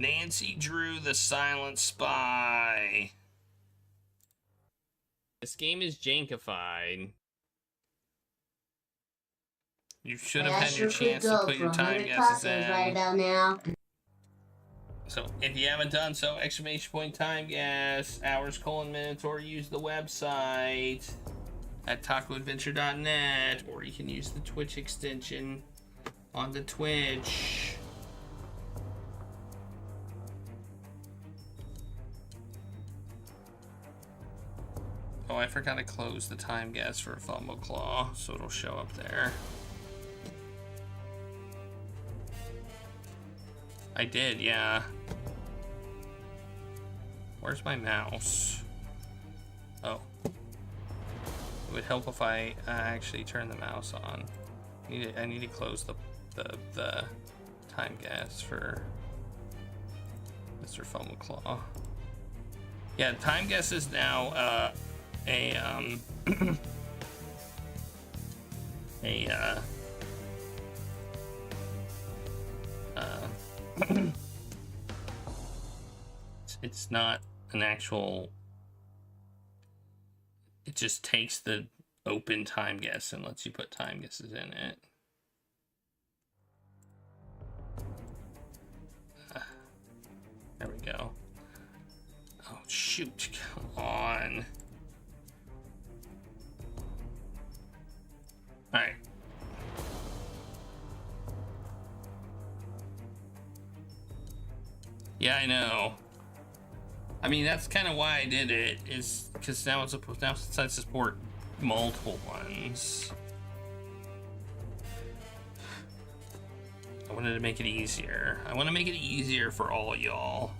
Nancy Drew, the Silent Spy. This game is jankified. You should have had your chance to put your time guesses in. Right about now. So if you haven't done so, exclamation point time guess, hours, minutes, or use the website at tacoadventure.net, or you can use the Twitch extension on the Twitch. Oh, I forgot to close the time guess for Fumbleclaw, so it'll show up there. I did, yeah. Where's my mouse? Oh. It would help if I actually turn the mouse on. I need to close the time guess for Mr. Fumbleclaw. Yeah, time guess is now it's not an actual, it just takes the open time guess and lets you put time guesses in it. There we go. Oh shoot, come on. Alright. Yeah, I know. I mean, that's kind of why I did it, is because now since I support multiple ones, I wanted to make it easier. I want to make it easier for all y'all.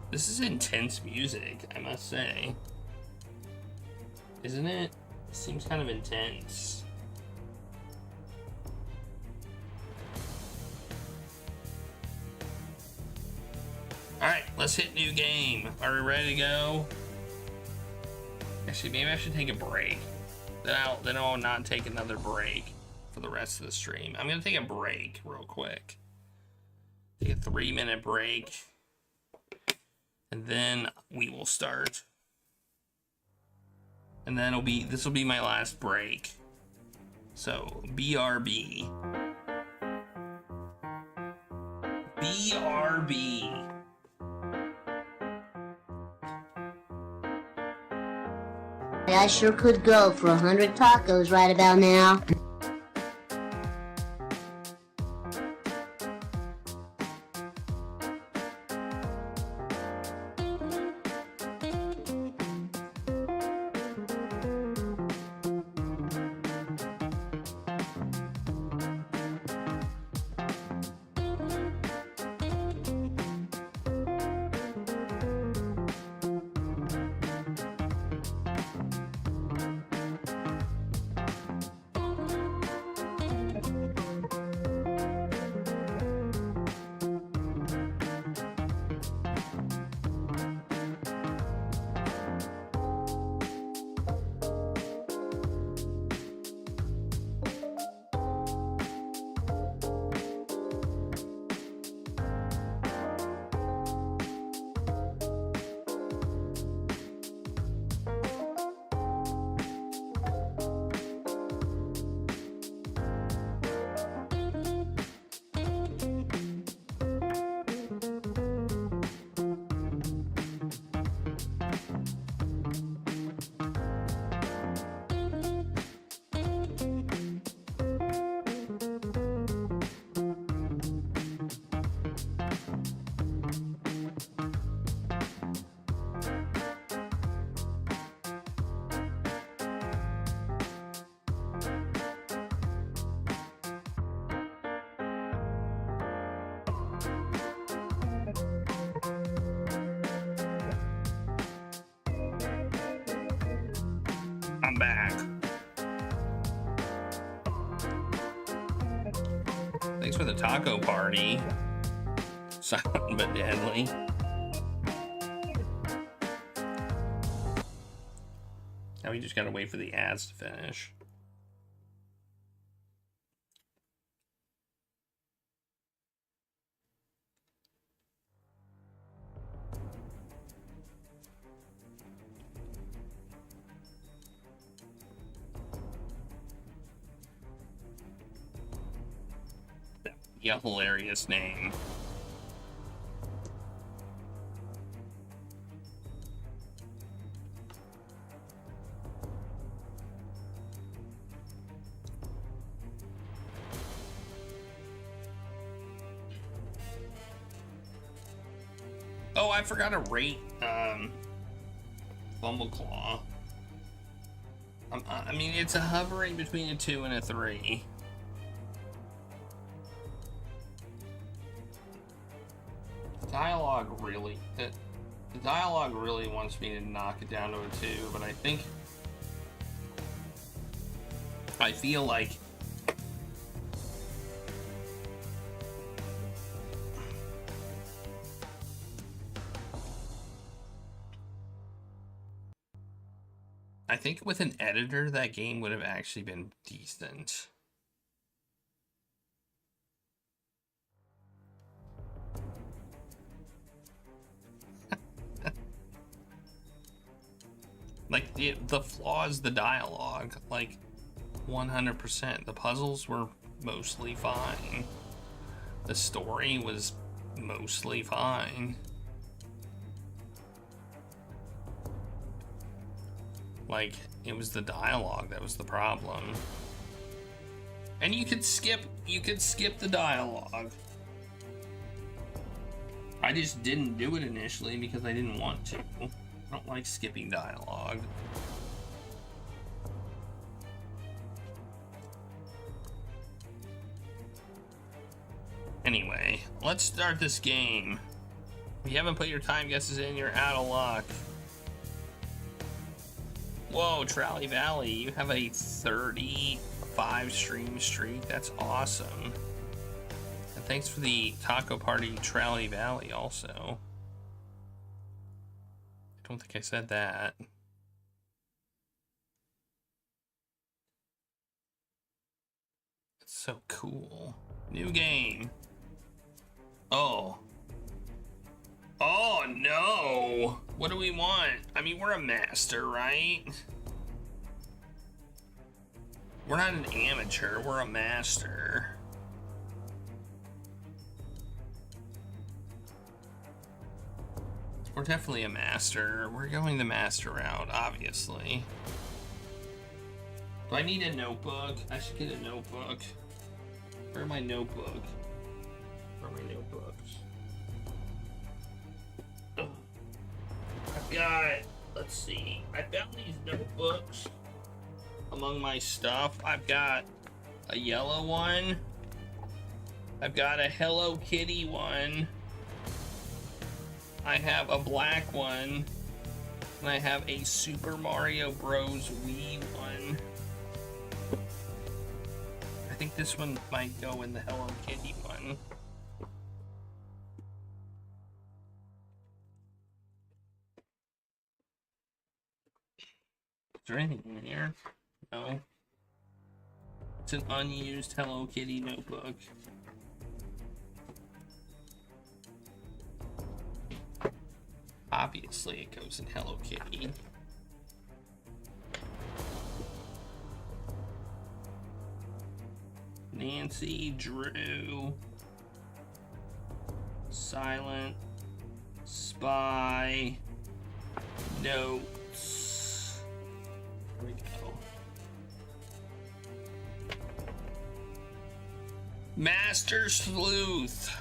This is intense music, I must say. Isn't it? It seems kind of intense. Alright, let's hit new game. Are we ready to go? Actually, maybe I should take a break. Then I'll not take another break for the rest of the stream. I'm gonna take a break real quick. Take a 3-minute break. And then we will start. And then this will be my last break. So, BRB. BRB. I sure could go for 100 tacos right about now. I'm back. Thanks for the taco party. Silent but deadly. Now we just gotta wait for the ads to finish. be a hilarious name. Oh, I forgot to rate Fumbleclaw. I mean, it's a hovering between a 2 and a 3. The dialogue really wants me to knock it down to a 2, but I feel like with an editor, that game would have actually been decent. Like, the flaw is the dialogue, like, 100%. The puzzles were mostly fine. The story was mostly fine. Like, it was the dialogue that was the problem. And you could skip the dialogue. I just didn't do it initially because I didn't want to. I don't like skipping dialogue. Anyway, let's start this game. If you haven't put your time guesses in, you're out of luck. Whoa, Trally Valley, you have a 35 stream streak. That's awesome. And thanks for the taco party, Trally Valley, also. I don't think I said that. It's so cool. New game. Oh. Oh, no. What do we want? I mean, we're a master, right? We're not an amateur, we're a master. We're definitely a master. We're going the master route, obviously. Do I need a notebook? I should get a notebook. Where are my notebook? Where are my notebooks? I've got, let's see, I found these notebooks among my stuff. I've got a yellow one. I've got a Hello Kitty one. I have a black one. And I have a Super Mario Bros. Wii one. I think this one might go in the Hello Kitty one. Is there anything in here? No. It's an unused Hello Kitty notebook. Obviously, it goes in Hello Kitty. Nancy, Drew, Silent, Spy, Notes. There we go. Master Sleuth.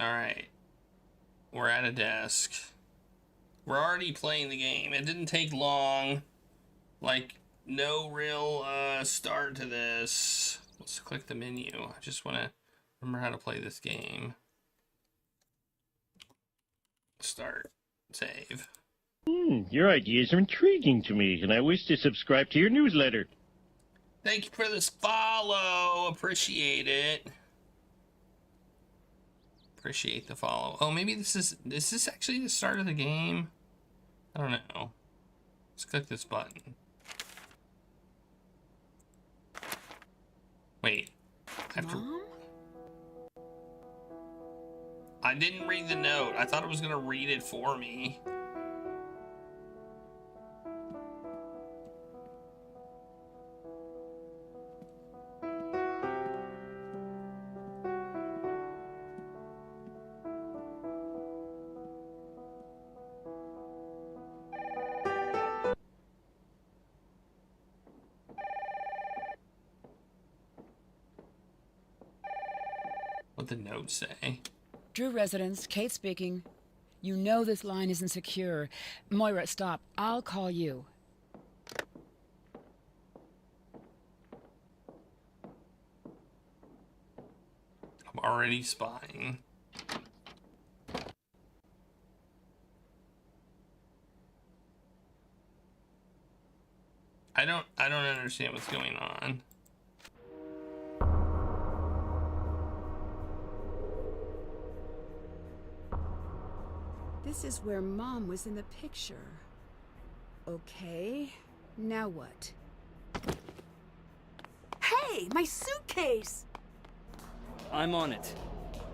Alright. We're at a desk. We're already playing the game. It didn't take long. Like, no real start to this. Let's click the menu. I just want to remember how to play this game. Start. Save. Your ideas are intriguing to me, and I wish to subscribe to your newsletter. Thank you for this follow. Appreciate it. Appreciate the follow. Oh, maybe is this actually the start of the game? I don't know. Let's click this button. Wait. Mom? I didn't read the note. I thought it was gonna read it for me. what the notes say. Drew residence, Kate speaking. You know this line isn't secure. Moira, stop. I'll call you. I'm already spying. I don't understand what's going on. This is where Mom was in the picture. Okay, now what? Hey, my suitcase! I'm on it.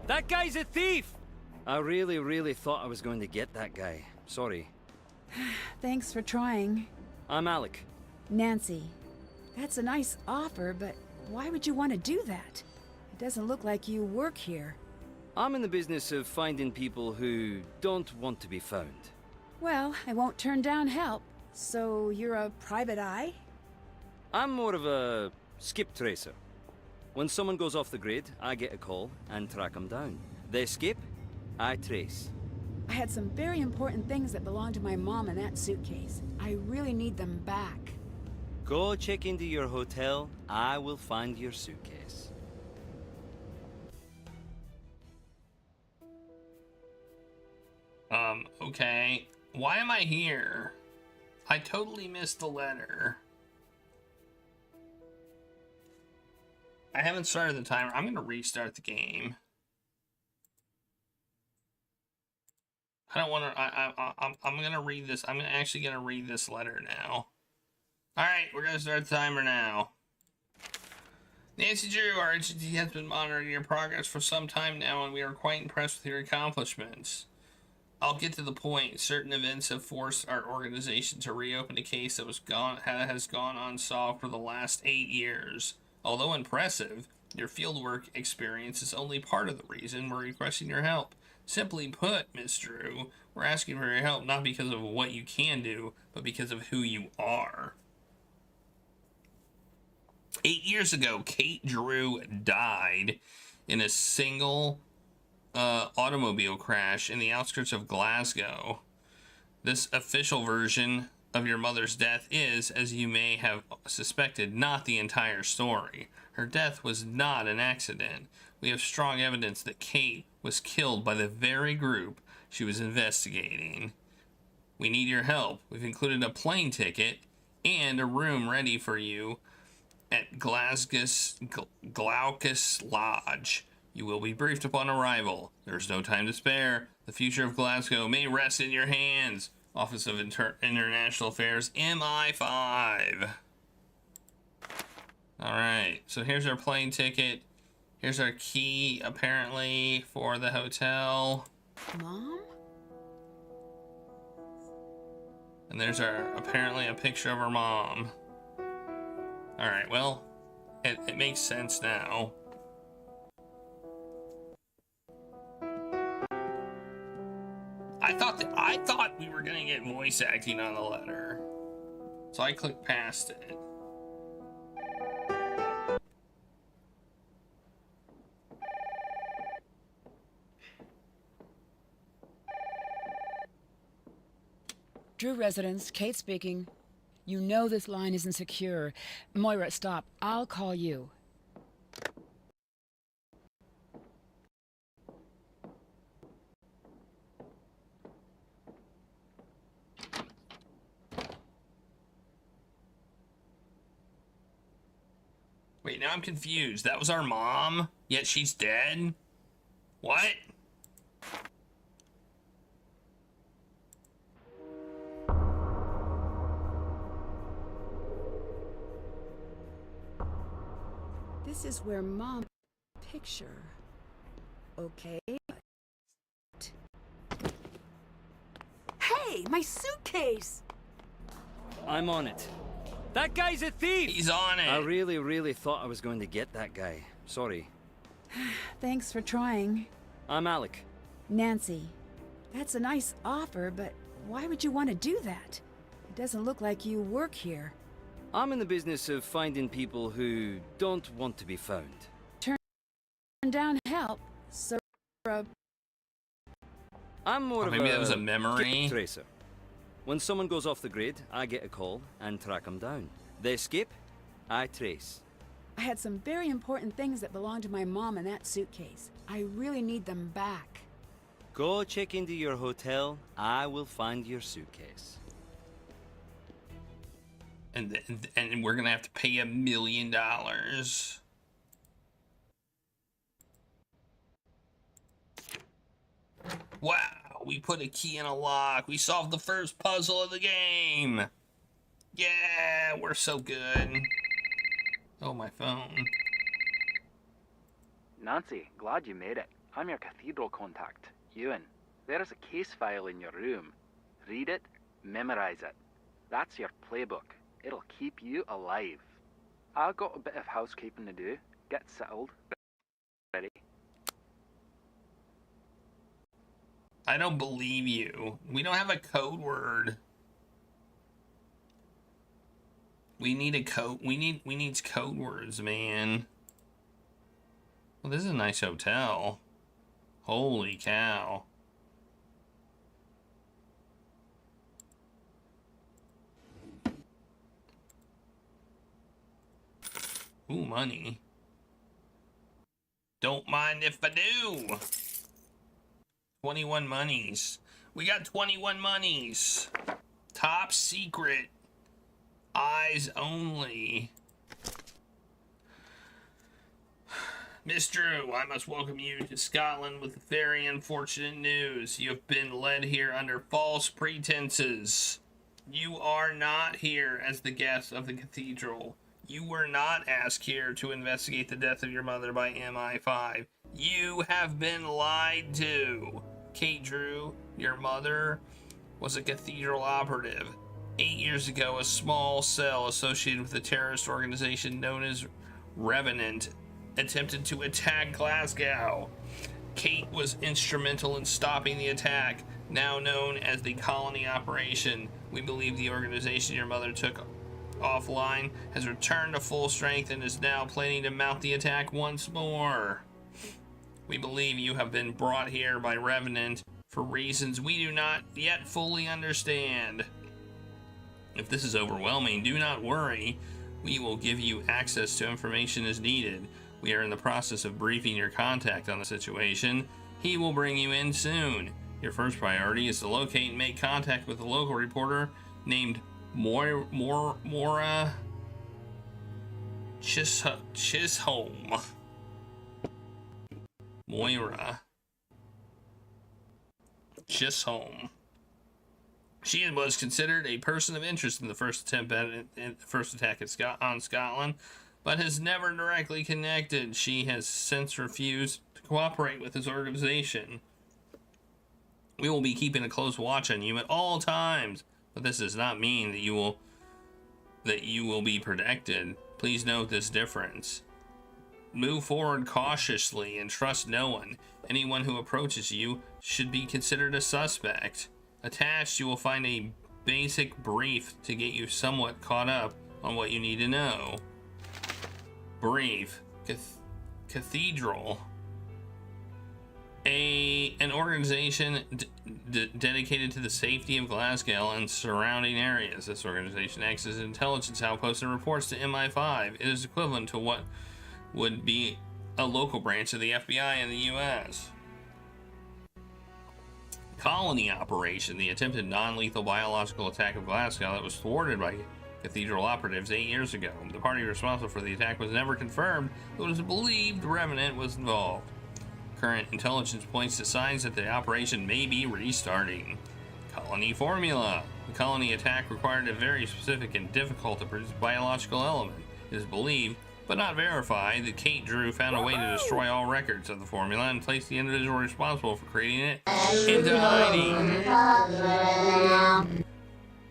That guy's a thief! I really thought I was going to get that guy. Sorry. Thanks for trying. I'm Alec. Nancy, that's a nice offer, but why would you want to do that? It doesn't look like you work here. I'm in the business of finding people who don't want to be found. Well, I won't turn down help. So you're a private eye? I'm more of a skip tracer. When someone goes off the grid, I get a call and track them down. They skip, I trace. I had some very important things that belonged to my mom in that suitcase. I really need them back. Go check into your hotel, I will find your suitcase. Okay. Why am I here? I totally missed the letter. I haven't started the timer. I'm gonna restart the game. I don't want to. I'm gonna read this. I'm actually gonna read this letter now. All right, we're gonna start the timer now. Nancy Drew, our agency has been monitoring your progress for some time now, and we are quite impressed with your accomplishments. I'll get to the point. Certain events have forced our organization to reopen a case that has gone unsolved for the last 8 years. Although impressive, your fieldwork experience is only part of the reason we're requesting your help. Simply put, Miss Drew, we're asking for your help not because of what you can do, but because of who you are. 8 years ago, Kate Drew died in a single automobile crash in the outskirts of Glasgow. This official version of your mother's death is, as you may have suspected, not the entire story. Her death was not an accident. We have strong evidence that Kate was killed by the very group she was investigating. We need your help. We've included a plane ticket and a room ready for you at Glaucus Lodge. You will be briefed upon arrival. There is no time to spare. The future of Glasgow may rest in your hands. Office of International Affairs, MI5. Alright, so here's our plane ticket. Here's our key, apparently, for the hotel. Mom? And there's apparently a picture of her mom. Alright, well, it makes sense now. I thought we were gonna get voice acting on the letter, so I clicked past it. Drew residence, Kate speaking. You know this line isn't secure. Moira, stop. I'll call you. Wait, now I'm confused. That was our mom, yet she's dead? What? This is where Mom picture. Okay. Hey, my suitcase! I'm on it. That guy's a thief! He's on it. I really thought I was going to get that guy. Sorry. Thanks for trying. I'm Alec. Nancy, that's a nice offer, but why would you want to do that? It doesn't look like you work here. I'm in the business of finding people who don't want to be found. Turn down help. So, uh, I'm more of maybe a that was a memory. skip tracer. When someone goes off the grid, I get a call and track them down. They skip, I trace. I had some very important things that belonged to my mom in that suitcase. I really need them back. Go check into your hotel. I will find your suitcase. And we're gonna have to pay $1 million. Wow, we put a key in a lock. We solved the first puzzle of the game. Yeah, we're so good. Oh, my phone. Nancy, glad you made it. I'm your cathedral contact, Ewan. There is a case file in your room. Read it, memorize it. That's your playbook. It'll keep you alive. I've got a bit of housekeeping to do. Get settled. Ready? I don't believe you. We don't have a code word. We need a code. We need code words, man. Well, this is a nice hotel. Holy cow. Ooh, money. Don't mind if I do. 21 monies. We got 21 monies. Top secret. Eyes only. Miss Drew, I must welcome you to Scotland with very unfortunate news. You have been led here under false pretenses. You are not here as the guest of the cathedral. You were not asked here to investigate the death of your mother by MI5. You have been lied to. Kate Drew, your mother, was a cathedral operative. 8 years ago, a small cell associated with a terrorist organization known as Revenant attempted to attack Glasgow. Kate was instrumental in stopping the attack, now known as the Colony Operation. We believe the organization your mother took offline has returned to full strength and is now planning to mount the attack once more. We believe you have been brought here by Revenant for reasons we do not yet fully understand. If this is overwhelming, do not worry. We will give you access to information as needed. We are in the process of briefing your contact on the situation. He will bring you in soon. Your first priority is to locate and make contact with a local reporter named Moira Chisholm. Moira Chisholm. She was considered a person of interest in the first attack on Scotland, but has never directly connected. She has since refused to cooperate with his organization. We will be keeping a close watch on you at all times, but this does not mean that you will be protected. Please note this difference. Move forward cautiously and trust no one. Anyone who approaches you should be considered a suspect. Attached, you will find a basic brief to get you somewhat caught up on what you need to know. Brief. Cathedral. An organization dedicated to the safety of Glasgow and surrounding areas. This organization acts as an intelligence outpost and reports to MI5. It is equivalent to what would be a local branch of the FBI in the US. Colony Operation, the attempted non-lethal biological attack of Glasgow that was thwarted by cathedral operatives 8 years ago. The party responsible for the attack was never confirmed, but it was believed the Revenant was involved. Current intelligence points to signs that the operation may be restarting. Colony Formula. The colony attack required a very specific and difficult to produce biological element. It is believed, but not verified, that Kate Drew found a way to destroy all records of the formula and place the individual responsible for creating it into hiding.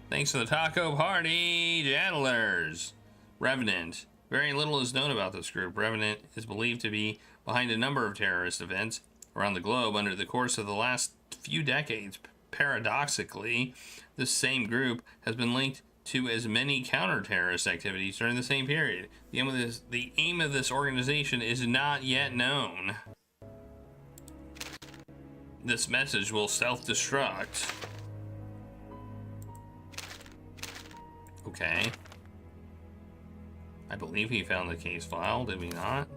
Thanks to the taco party, Jadlers. Revenant. Very little is known about this group. Revenant is believed to be behind a number of terrorist events around the globe under the course of the last few decades. Paradoxically, this same group has been linked to as many counter-terrorist activities during the same period. The aim of this organization is not yet known. this message will self-destruct. Okay. I believe he found the case file, did we not?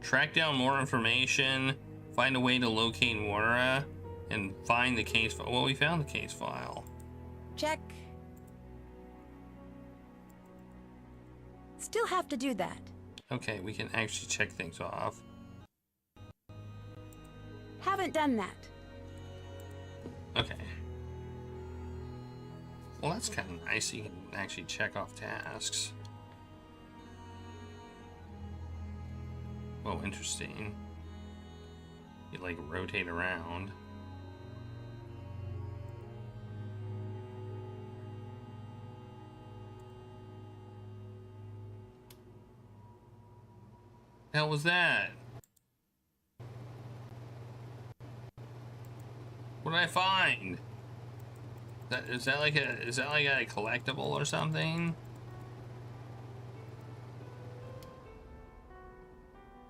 Track down more information, find a way to locate Moira, and find the case file. Well, we found the case file. Check. Still have to do that. Okay, we can actually check things off. Haven't done that. Okay. Well, that's kind of nice. You can actually check off tasks. Oh, interesting. You like rotate around. The hell was that? What did I find? Is that like a collectible or something?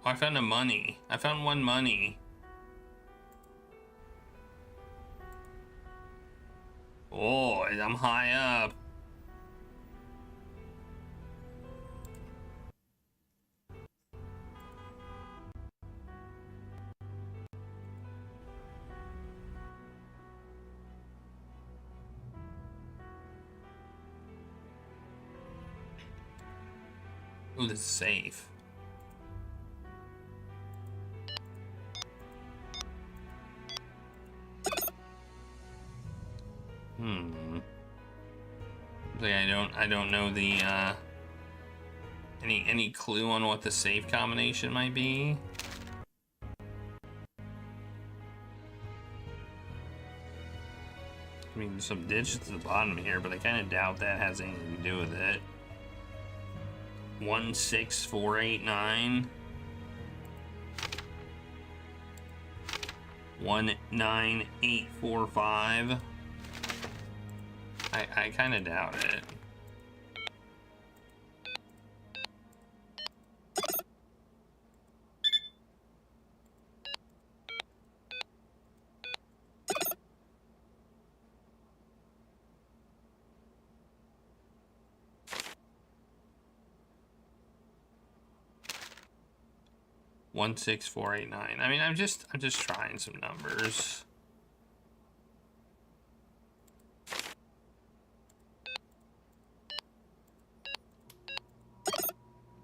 Oh, I found a money. I found one money. Oh, I'm high up. Ooh, this is safe. Like I don't know the any clue on what the safe combination might be. I mean, there's some digits at the bottom here, but I kind of doubt that has anything to do with it. 16489. 19845. I kind of doubt it. One 16489. I mean, I'm just trying some numbers.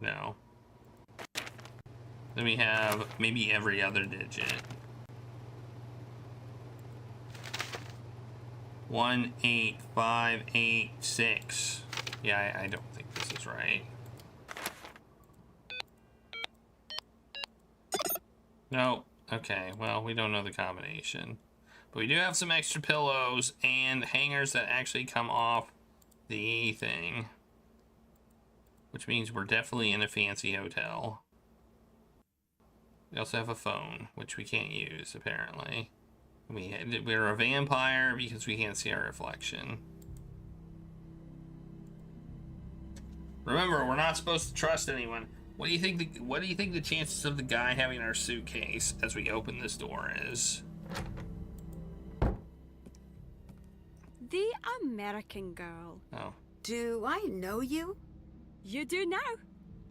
No. Then we have maybe every other digit. 18586. Yeah, I don't think this is right. No. Okay, well, we don't know the combination. But we do have some extra pillows and hangers that actually come off the thing. Which means we're definitely in a fancy hotel. We also have a phone, which we can't use, apparently. We're a vampire because we can't see our reflection. Remember, we're not supposed to trust anyone. What do you think the chances of the guy having our suitcase as we open this door is? The American girl. Oh. Do I know you? You do now.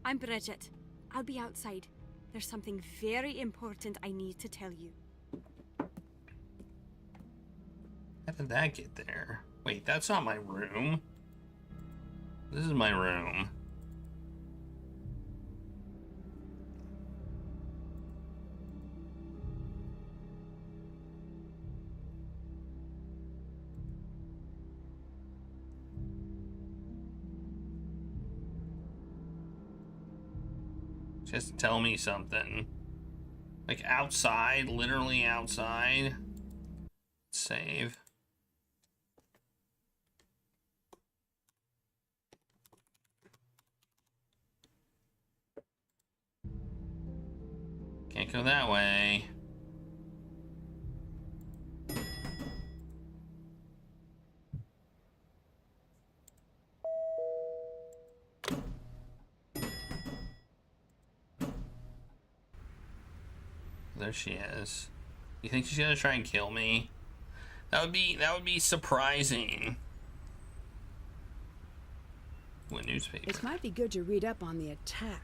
I'm Bridget. I'll be outside. There's something very important I need to tell you. How did that get there? Wait, that's not my room. This is my room. Just tell me something. Like outside, literally outside. Save. Can't go that way. there she is. You think she's gonna try and kill me? That would be surprising. What newspaper? It might be good to read up on the attack.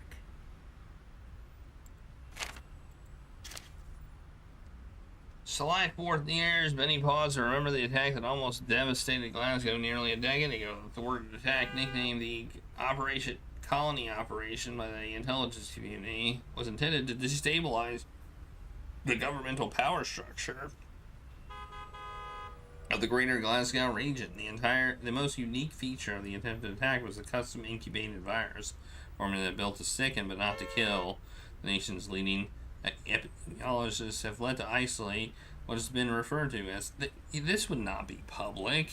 July 4th years, Benny paused to remember the attack that almost devastated Glasgow nearly a decade ago. The word attack, nicknamed the Operation Colony Operation by the intelligence community, was intended to destabilize the governmental power structure of the greater Glasgow region. The most unique feature of the attempted attack was the custom incubated virus, formula that built to sicken but not to kill. The nation's leading epidemiologists have led to isolate what has been referred to as this would not be public.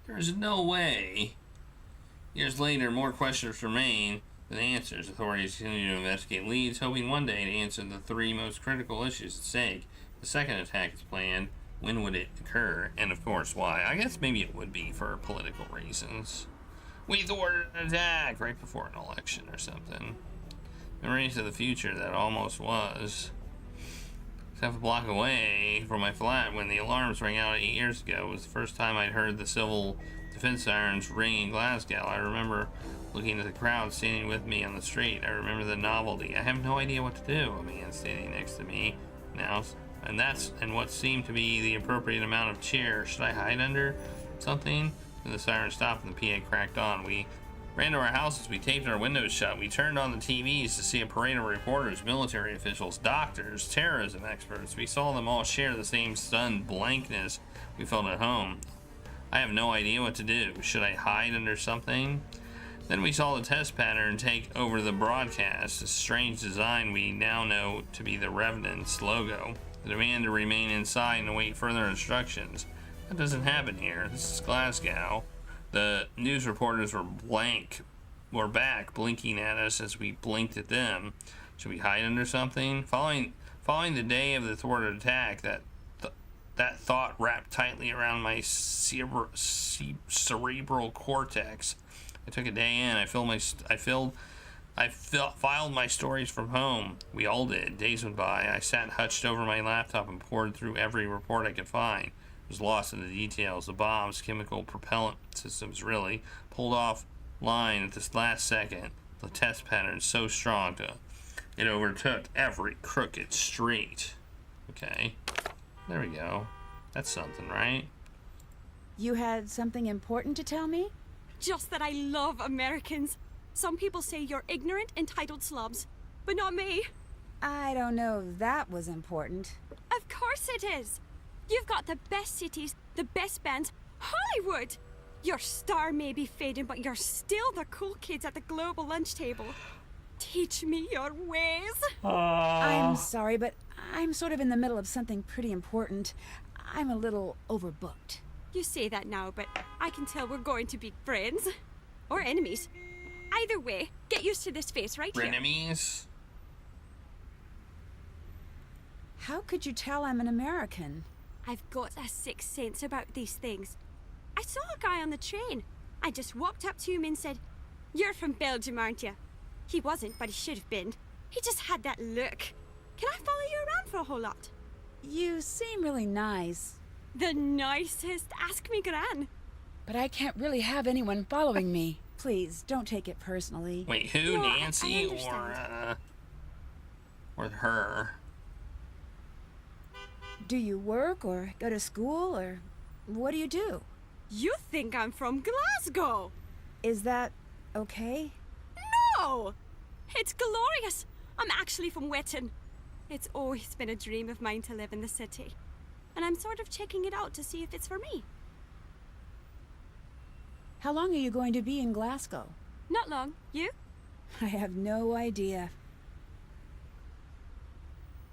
There's no way. Years later, more questions remain than answers. Authorities continue to investigate leads, hoping one day to answer the three most critical issues at stake. The second attack is planned. When would it occur? And of course, why? I guess maybe it would be for political reasons. We thwarted an attack right before an election or something. Memories of the future that almost was. Half a block away from my flat when the alarms rang out 8 years ago was the first time I'd heard the civil defense sirens ring in Glasgow. I remember looking at the crowd standing with me on the street. I remember the novelty. I have no idea what to do. A man standing next to me now, and what seemed to be the appropriate amount of cheer. Should I hide under something? And the siren stopped and the PA cracked on. We ran to our houses, we taped our windows shut, we turned on the TVs to see a parade of reporters, military officials, doctors, terrorism experts. We saw them all share the same stunned blankness we felt at home. I have no idea what to do. Should I hide under something? Then we saw the test pattern take over the broadcast, a strange design we now know to be the Revenant's logo. The demand to remain inside and await further instructions. That doesn't happen here. This is Glasgow. The news reporters were back, blinking at us as we blinked at them. Should we hide under something? Following the day of the thwarted attack, that thought wrapped tightly around my cerebral cortex. I took a day in. I filed my stories from home. We all did. Days went by. I sat hutched over my laptop and poured through every report I could find. Was lost in the details. The bombs, chemical propellant systems, really pulled off line at this last second. The test pattern so strong it overtook every crooked street. Okay, there we go. That's something, right? You had something important to tell me? Just that I love Americans. Some people say you're ignorant, entitled slobs, but not me. I don't know if that was important. Of course it is. You've got the best cities, the best bands, Hollywood! Your star may be fading, but you're still the cool kids at the global lunch table. Teach me your ways. I'm sorry, but I'm sort of in the middle of something pretty important. I'm a little overbooked. You say that now, but I can tell we're going to be friends. Or enemies. Either way, get used to this face right here. Enemies? How could you tell I'm an American? I've got a sixth sense about these things. I saw a guy on the train. I just walked up to him and said, "You're from Belgium, aren't you?" He wasn't, but he should have been. He just had that look. Can I follow you around for a whole lot? You seem really nice. The nicest? Ask me, Gran. But I can't really have anyone following me. Please, don't take it personally. Wait, who? No, Nancy or her? Do you work or go to school or what do you do? You think I'm from Glasgow? Is that okay? No! It's glorious. I'm actually from Wetton. It's always been a dream of mine to live in the city. And I'm sort of checking it out to see if it's for me. How long are you going to be in Glasgow? Not long. You? I have no idea.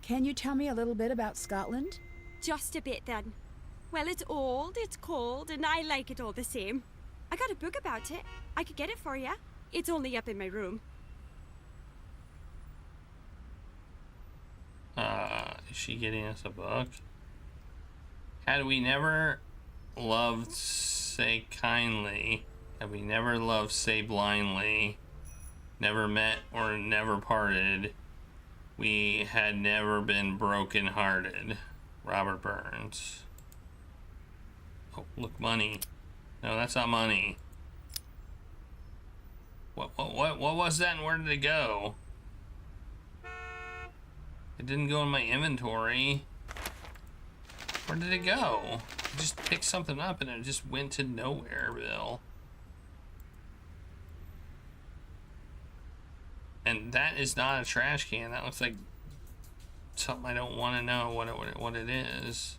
Can you tell me a little bit about Scotland? Just a bit then. Well, it's old, it's cold, and I like it all the same. I got a book about it. I could get it for you. It's only up in my room. Is she getting us a book? Had we never loved, say kindly. Had we never loved, say blindly. Never met or never parted. We had never been broken-hearted. Robert Burns. Oh, look, money. No, that's not money. What was that and where did it go? It didn't go in my inventory. Where did it go? I just picked something up and it just went to nowhere, Bill. And that is not a trash can. That looks like something I don't want to know what it is.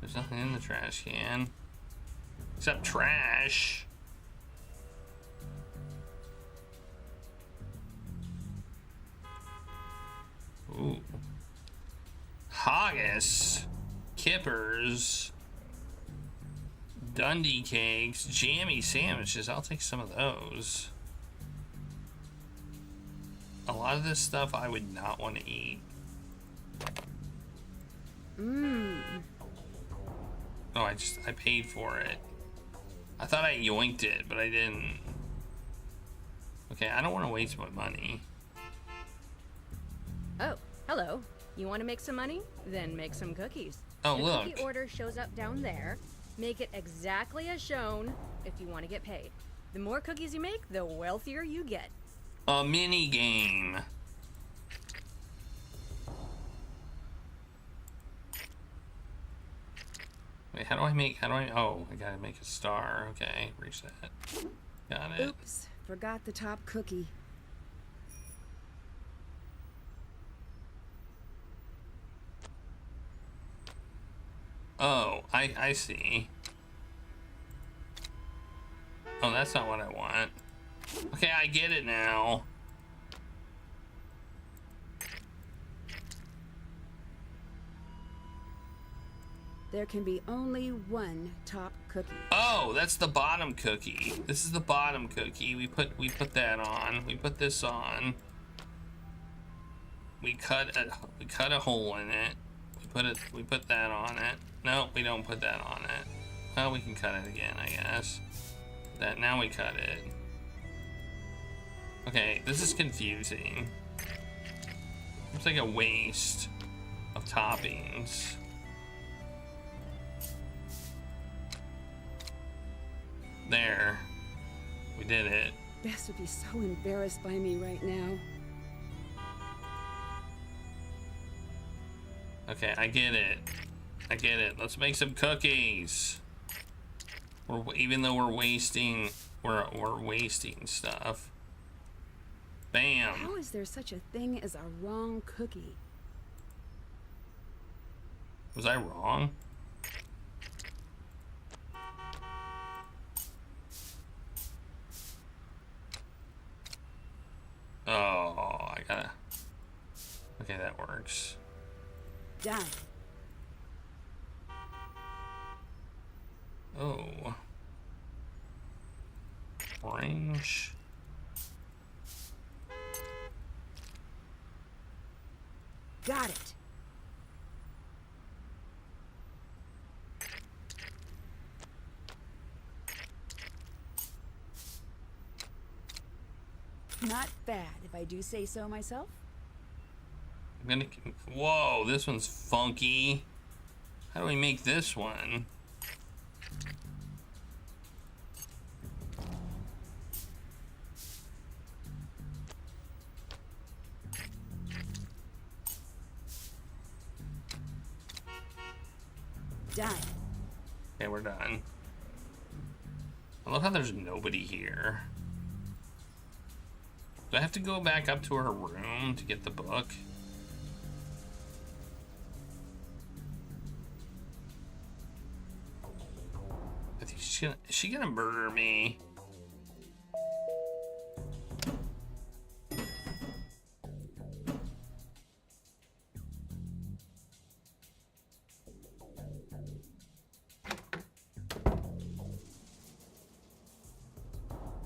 There's nothing in the trash can. Except trash. Ooh. Haggis. Kippers. Dundee cakes. Jammy sandwiches. I'll take some of those. A lot of this stuff I would not want to eat. Oh, I paid for it. I thought I yoinked it, but I didn't. Okay, I don't want to waste my money. Oh, hello. You want to make some money? Then make some cookies. Oh, the look. Cookie order shows up down there. Make it exactly as shown if you want to get paid. The more cookies you make, the wealthier you get. A mini game. Wait, how do I, oh, I gotta make a star. Okay, reach that. Got it. Oops, forgot the top cookie. Oh, I see. Oh, that's not what I want. Okay, I get it now. There can be only one top cookie. Oh, that's the bottom cookie. This is the bottom cookie. We put that on. We put this on. We cut a hole in it. We put that on it. No, we don't put that on it. Well, we can cut it again, I guess. Now we cut it. Okay, this is confusing. It's like a waste of toppings. There. We did it. Bess would be so embarrassed by me right now. Okay, I get it. I get it. Let's make some cookies. Even though we're wasting stuff. Bam. How is there such a thing as a wrong cookie? Was I wrong? Oh, I gotta. Okay, that works. Done. Oh. Orange. Got it. Not bad, if I do say so myself. I'm gonna. Whoa, this one's funky. How do we make this one? Done. Okay, we're done. I love how there's nobody here. Do I have to go back up to her room to get the book? I think is she gonna murder me?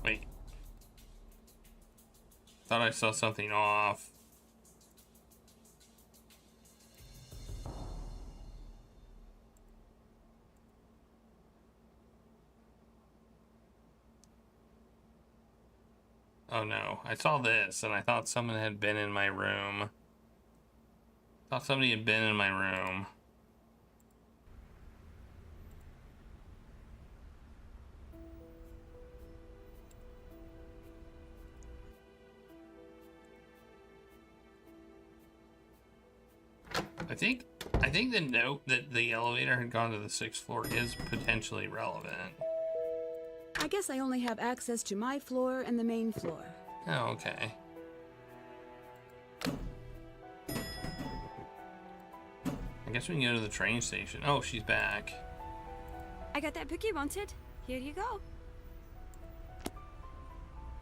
Wait. Thought I saw something off. Oh no, I saw this and I thought someone had been in my room. Thought somebody had been in my room. I think the note that the elevator had gone to the 6th floor is potentially relevant. I guess I only have access to my floor and the main floor. Oh, okay. I guess we can go to the train station. Oh, she's back. I got that book you wanted. Here you go.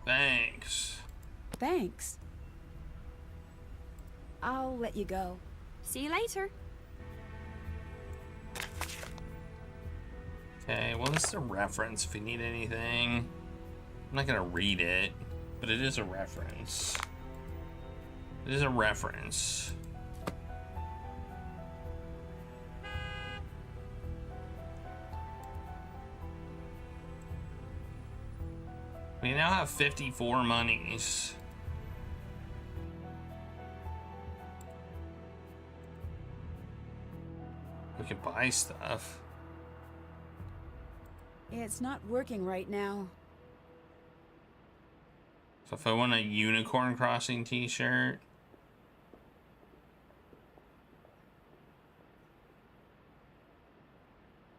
Thanks. Thanks. I'll let you go. See you later. Okay, well, this is a reference if you need anything. I'm not gonna read it, but it is a reference. It is a reference. We now have 54 monies. We can buy stuff. It's not working right now. So if I want a Unicorn Crossing t-shirt.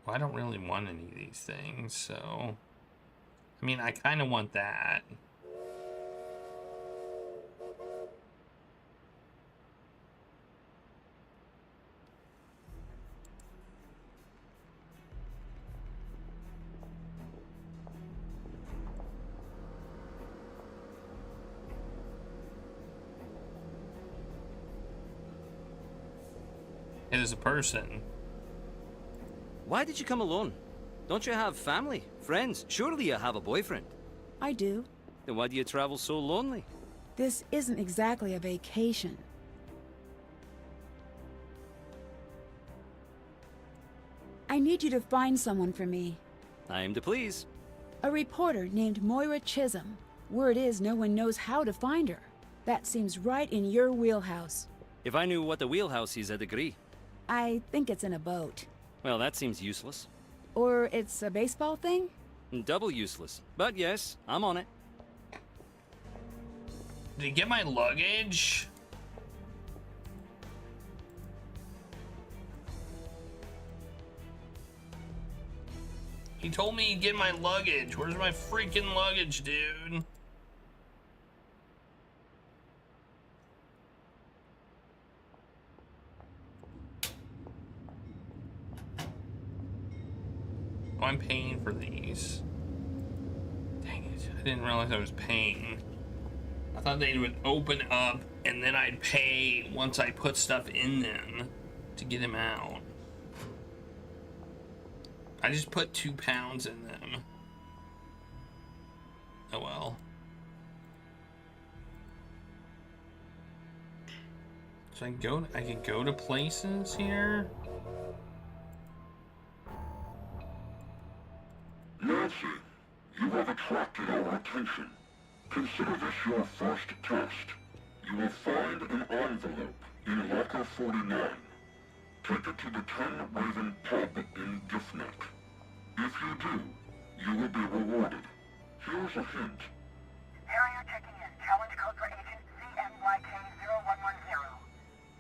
Well, I don't really want any of these things, so... I mean, I kind of want that. It is a person. Why did you come alone? Don't you have family, friends? Surely you have a boyfriend. I do. Then why do you travel so lonely? This isn't exactly a vacation. I need you to find someone for me. I am to please. A reporter named Moira Chisholm. Word is no one knows how to find her. That seems right in your wheelhouse. If I knew what the wheelhouse is, I'd agree. I think it's in a boat. Well, that seems useless. Or it's a baseball thing? Double useless. But yes, I'm on it. Did he get my luggage? He told me he'd get my luggage. Where's my freaking luggage, dude? Oh, I'm paying for these. Dang it. I didn't realize I was paying. I thought they would open up and then I'd pay once I put stuff in them to get them out. I just put 2 pounds in them. Oh well. So I can go to places here. Nancy, you have attracted our attention. Consider this your first test. You will find an envelope in locker 49. Take it to the 10 Raven pub in Giffneck. If you do, you will be rewarded. Here's a hint. Harrier checking in. Challenge code for agent CMYK0110.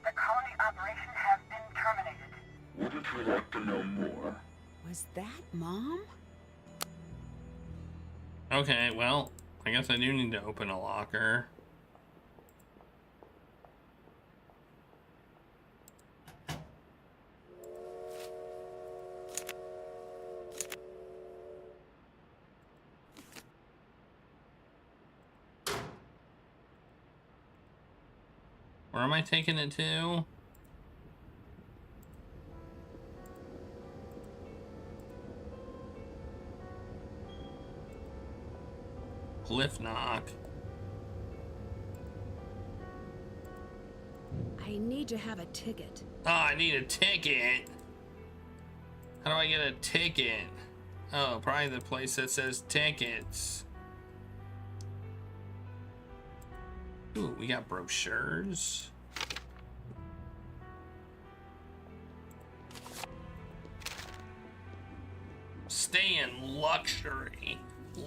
The colony operation has been terminated. Wouldn't you like to know more? Was that Mom? Okay, well, I guess I do need to open a locker. Where am I taking it to? Cliff knock. I need to have a ticket. Oh, I need a ticket. How do I get a ticket? Oh, probably the place that says tickets. Ooh, we got brochures. Stay in luxury.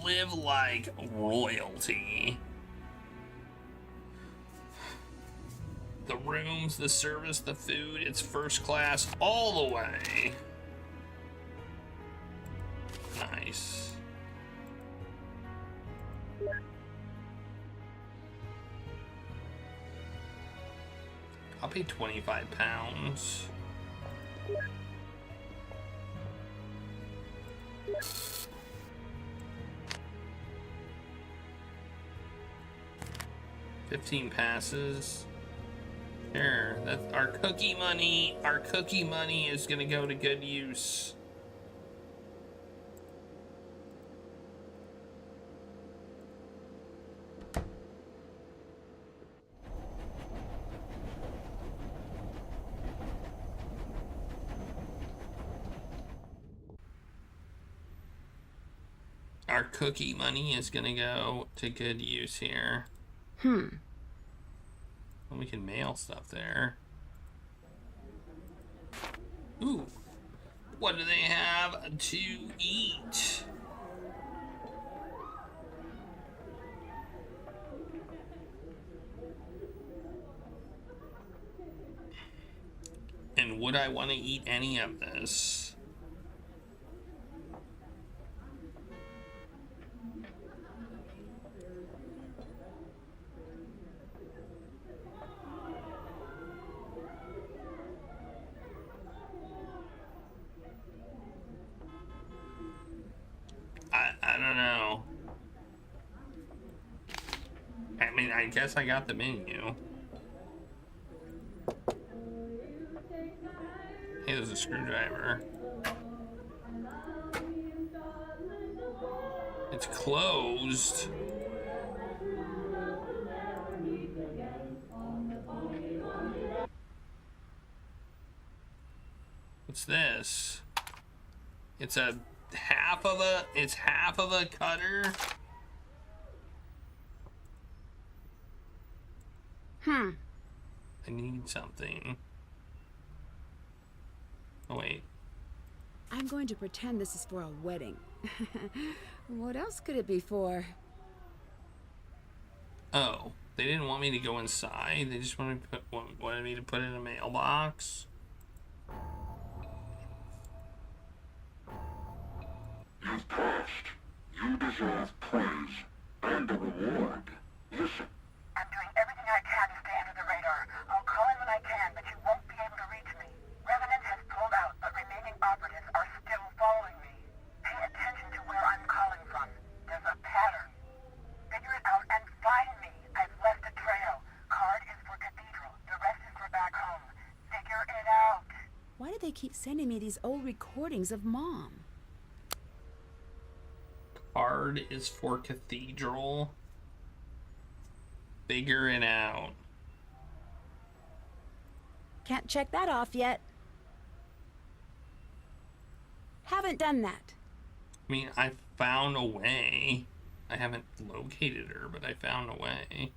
Live like royalty. The rooms, the service, the food, it's first class all the way. Nice. I'll pay 25 pounds. $15 passes. Sure, that's our cookie money. Our cookie money is gonna go to good use. Our cookie money is gonna go to good use here. We can mail stuff there. Ooh. What do they have to eat? And would I want to eat any of this? I don't know. I mean, I guess I got the menu. Hey, there's a screwdriver. It's closed. What's this? It's half of a cutter. I need something. Oh wait. I'm going to pretend this is for a wedding. What else could it be for? Oh, they didn't want me to go inside. They just wanted me to put it in a mailbox. You've passed. You deserve praise and a reward. Listen. I'm doing everything I can to stay under the radar. I'll call in when I can, but you won't be able to reach me. Revenant has pulled out, but remaining operatives are still following me. Pay attention to where I'm calling from. There's a pattern. Figure it out and find me. I've left a trail. Card is for Cathedral. The rest is for back home. Figure it out. Why do they keep sending me these old recordings of Mom? Card is for Cathedral. Figure it out. Can't check that off yet. Haven't done that. I mean, I found a way. I haven't located her, but I found a way.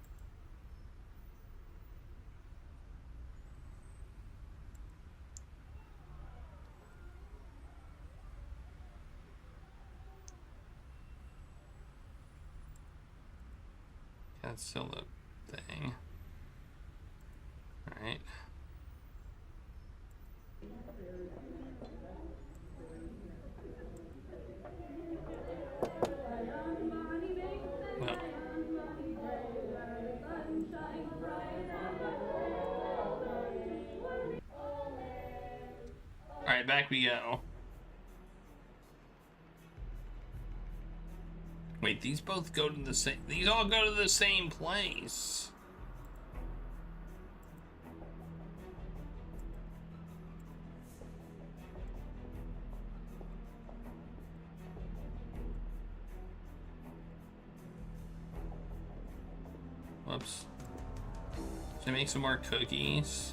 That's still the thing. All right. Well. All right, back we go. Wait, these both go to the same... These all go to the same place. Whoops. Should I make some more cookies?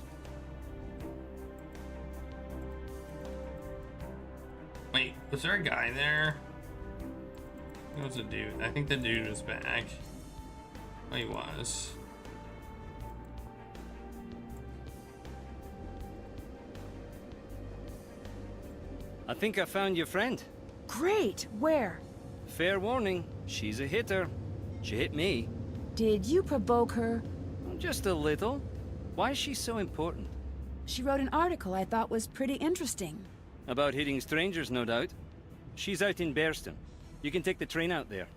Wait, was there a guy there? It was a dude. I think the dude was back. Oh, he was. I think I found your friend. Great! Where? Fair warning, she's a hitter. She hit me. Did you provoke her? Just a little. Why is she so important? She wrote an article I thought was pretty interesting. About hitting strangers, no doubt. She's out in Bearston. You can take the train out there.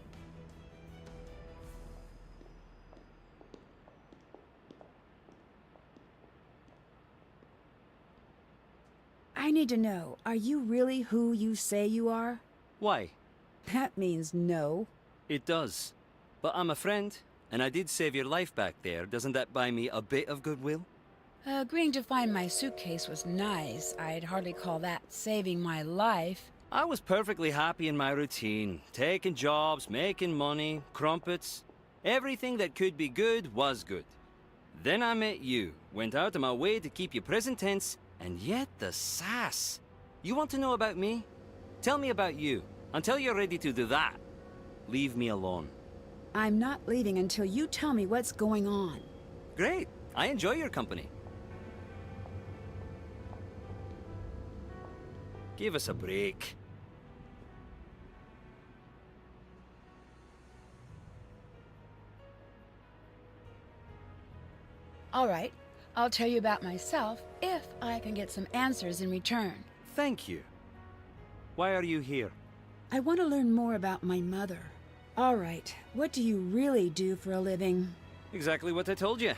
I need to know, are you really who you say you are? Why? That means no. It does. But I'm a friend, and I did save your life back there. Doesn't that buy me a bit of goodwill? Agreeing to find my suitcase was nice. I'd hardly call that saving my life. I was perfectly happy in my routine. Taking jobs, making money, crumpets. Everything that could be good was good. Then I met you. Went out of my way to keep you present tense, and yet the sass. You want to know about me? Tell me about you. Until you're ready to do that, leave me alone. I'm not leaving until you tell me what's going on. Great. I enjoy your company. Give us a break. All right, I'll tell you about myself if I can get some answers in return. Thank you. Why are you here? I want to learn more about my mother. All right, what do you really do for a living? Exactly what I told you.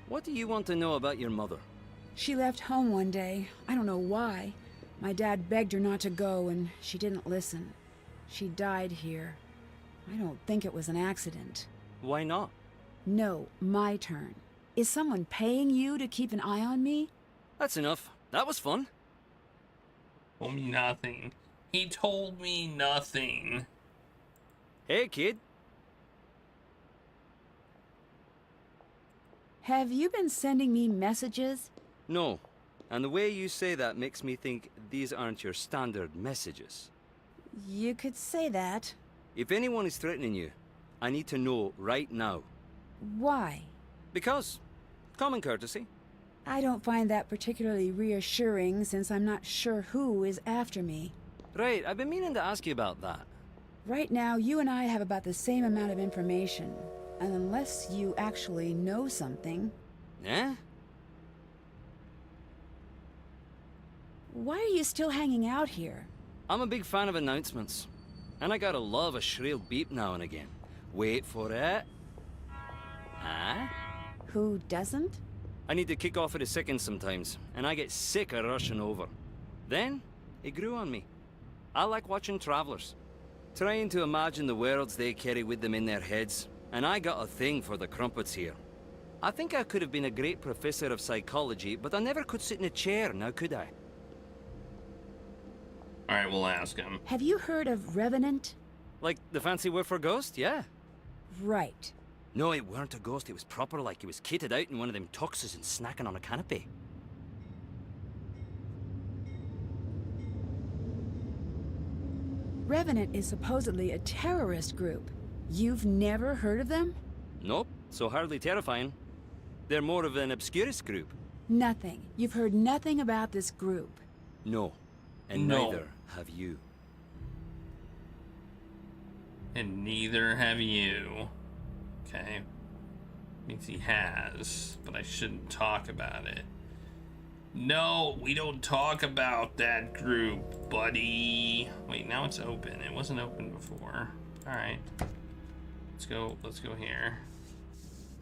What do you want to know about your mother? She left home one day. I don't know why. My dad begged her not to go, and she didn't listen. She died here. I don't think it was an accident. Why not? No, my turn. Is someone paying you to keep an eye on me? That's enough. That was fun. Told me nothing. He told me nothing. Hey, kid. Have you been sending me messages? No. And the way you say that makes me think these aren't your standard messages. You could say that. If anyone is threatening you, I need to know right now. Why? Because. Common courtesy. I don't find that particularly reassuring since I'm not sure who is after me. Right, I've been meaning to ask you about that. Right now, you and I have about the same amount of information. And unless you actually know something... Eh? Why are you still hanging out here? I'm a big fan of announcements. And I gotta love a shrill beep now and again. Wait for it. Huh? Who doesn't? I need to kick off at a second sometimes, and I get sick of rushing over. Then, it grew on me. I like watching travelers. Trying to imagine the worlds they carry with them in their heads. And I got a thing for the crumpets here. I think I could have been a great professor of psychology, but I never could sit in a chair, now could I? Alright, we'll ask him. Have you heard of Revenant? Like the fancy word for ghost, yeah. Right. No, it weren't a ghost, it was proper like he was kitted out in one of them tuxes and snacking on a canopy. Revenant is supposedly a terrorist group. You've never heard of them? Nope, so hardly terrifying. They're more of an obscurist group. Nothing. You've heard nothing about this group. No. And No. neither have you. And neither have you. Okay. Means he has, but I shouldn't talk about it. No, we don't talk about that group, buddy. Wait, now it's open. It wasn't open before. Alright. Let's go here.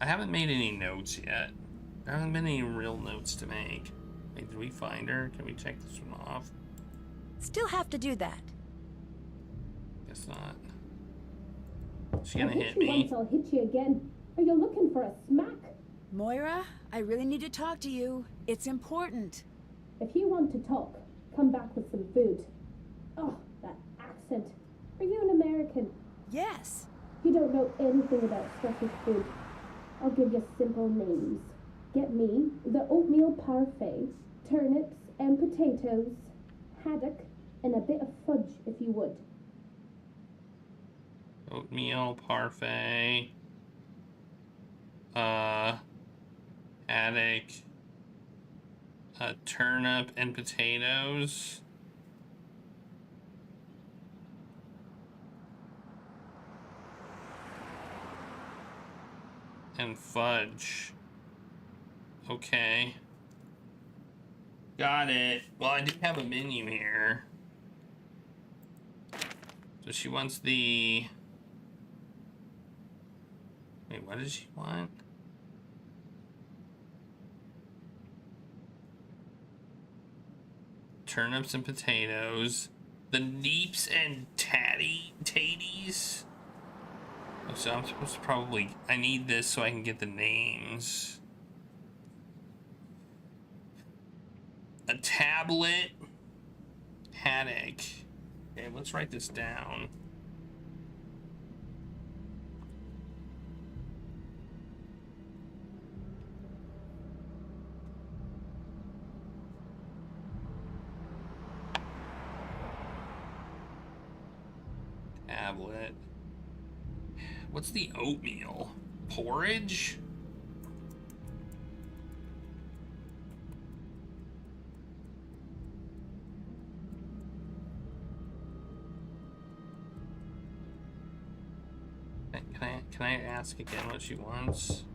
I haven't made any notes yet. There haven't been any real notes to make. Wait, did we find her? Can we check this one off? Still have to do that. Guess not. She's gonna hit me. Once I'll hit you again. Are you looking for a smack? Moira, I really need to talk to you. It's important. If you want to talk, come back with some food. Oh, that accent. Are you an American? Yes. You don't know anything about Scottish food. I'll give you simple names. Get me the oatmeal parfait, turnips and potatoes, haddock, and a bit of fudge if you would. Oatmeal parfait. Haddock. Turnip and potatoes. and fudge. Okay. Got it. Well, I do have a menu here. So she wants the... Wait, what does she want? Turnips and potatoes. The neeps and taties. Oh, so I'm supposed to probably... I need this so I can get the names. A tablet. Haddock. Okay, let's write this down. Tablet. What's the oatmeal? Porridge? Can I ask again what she wants?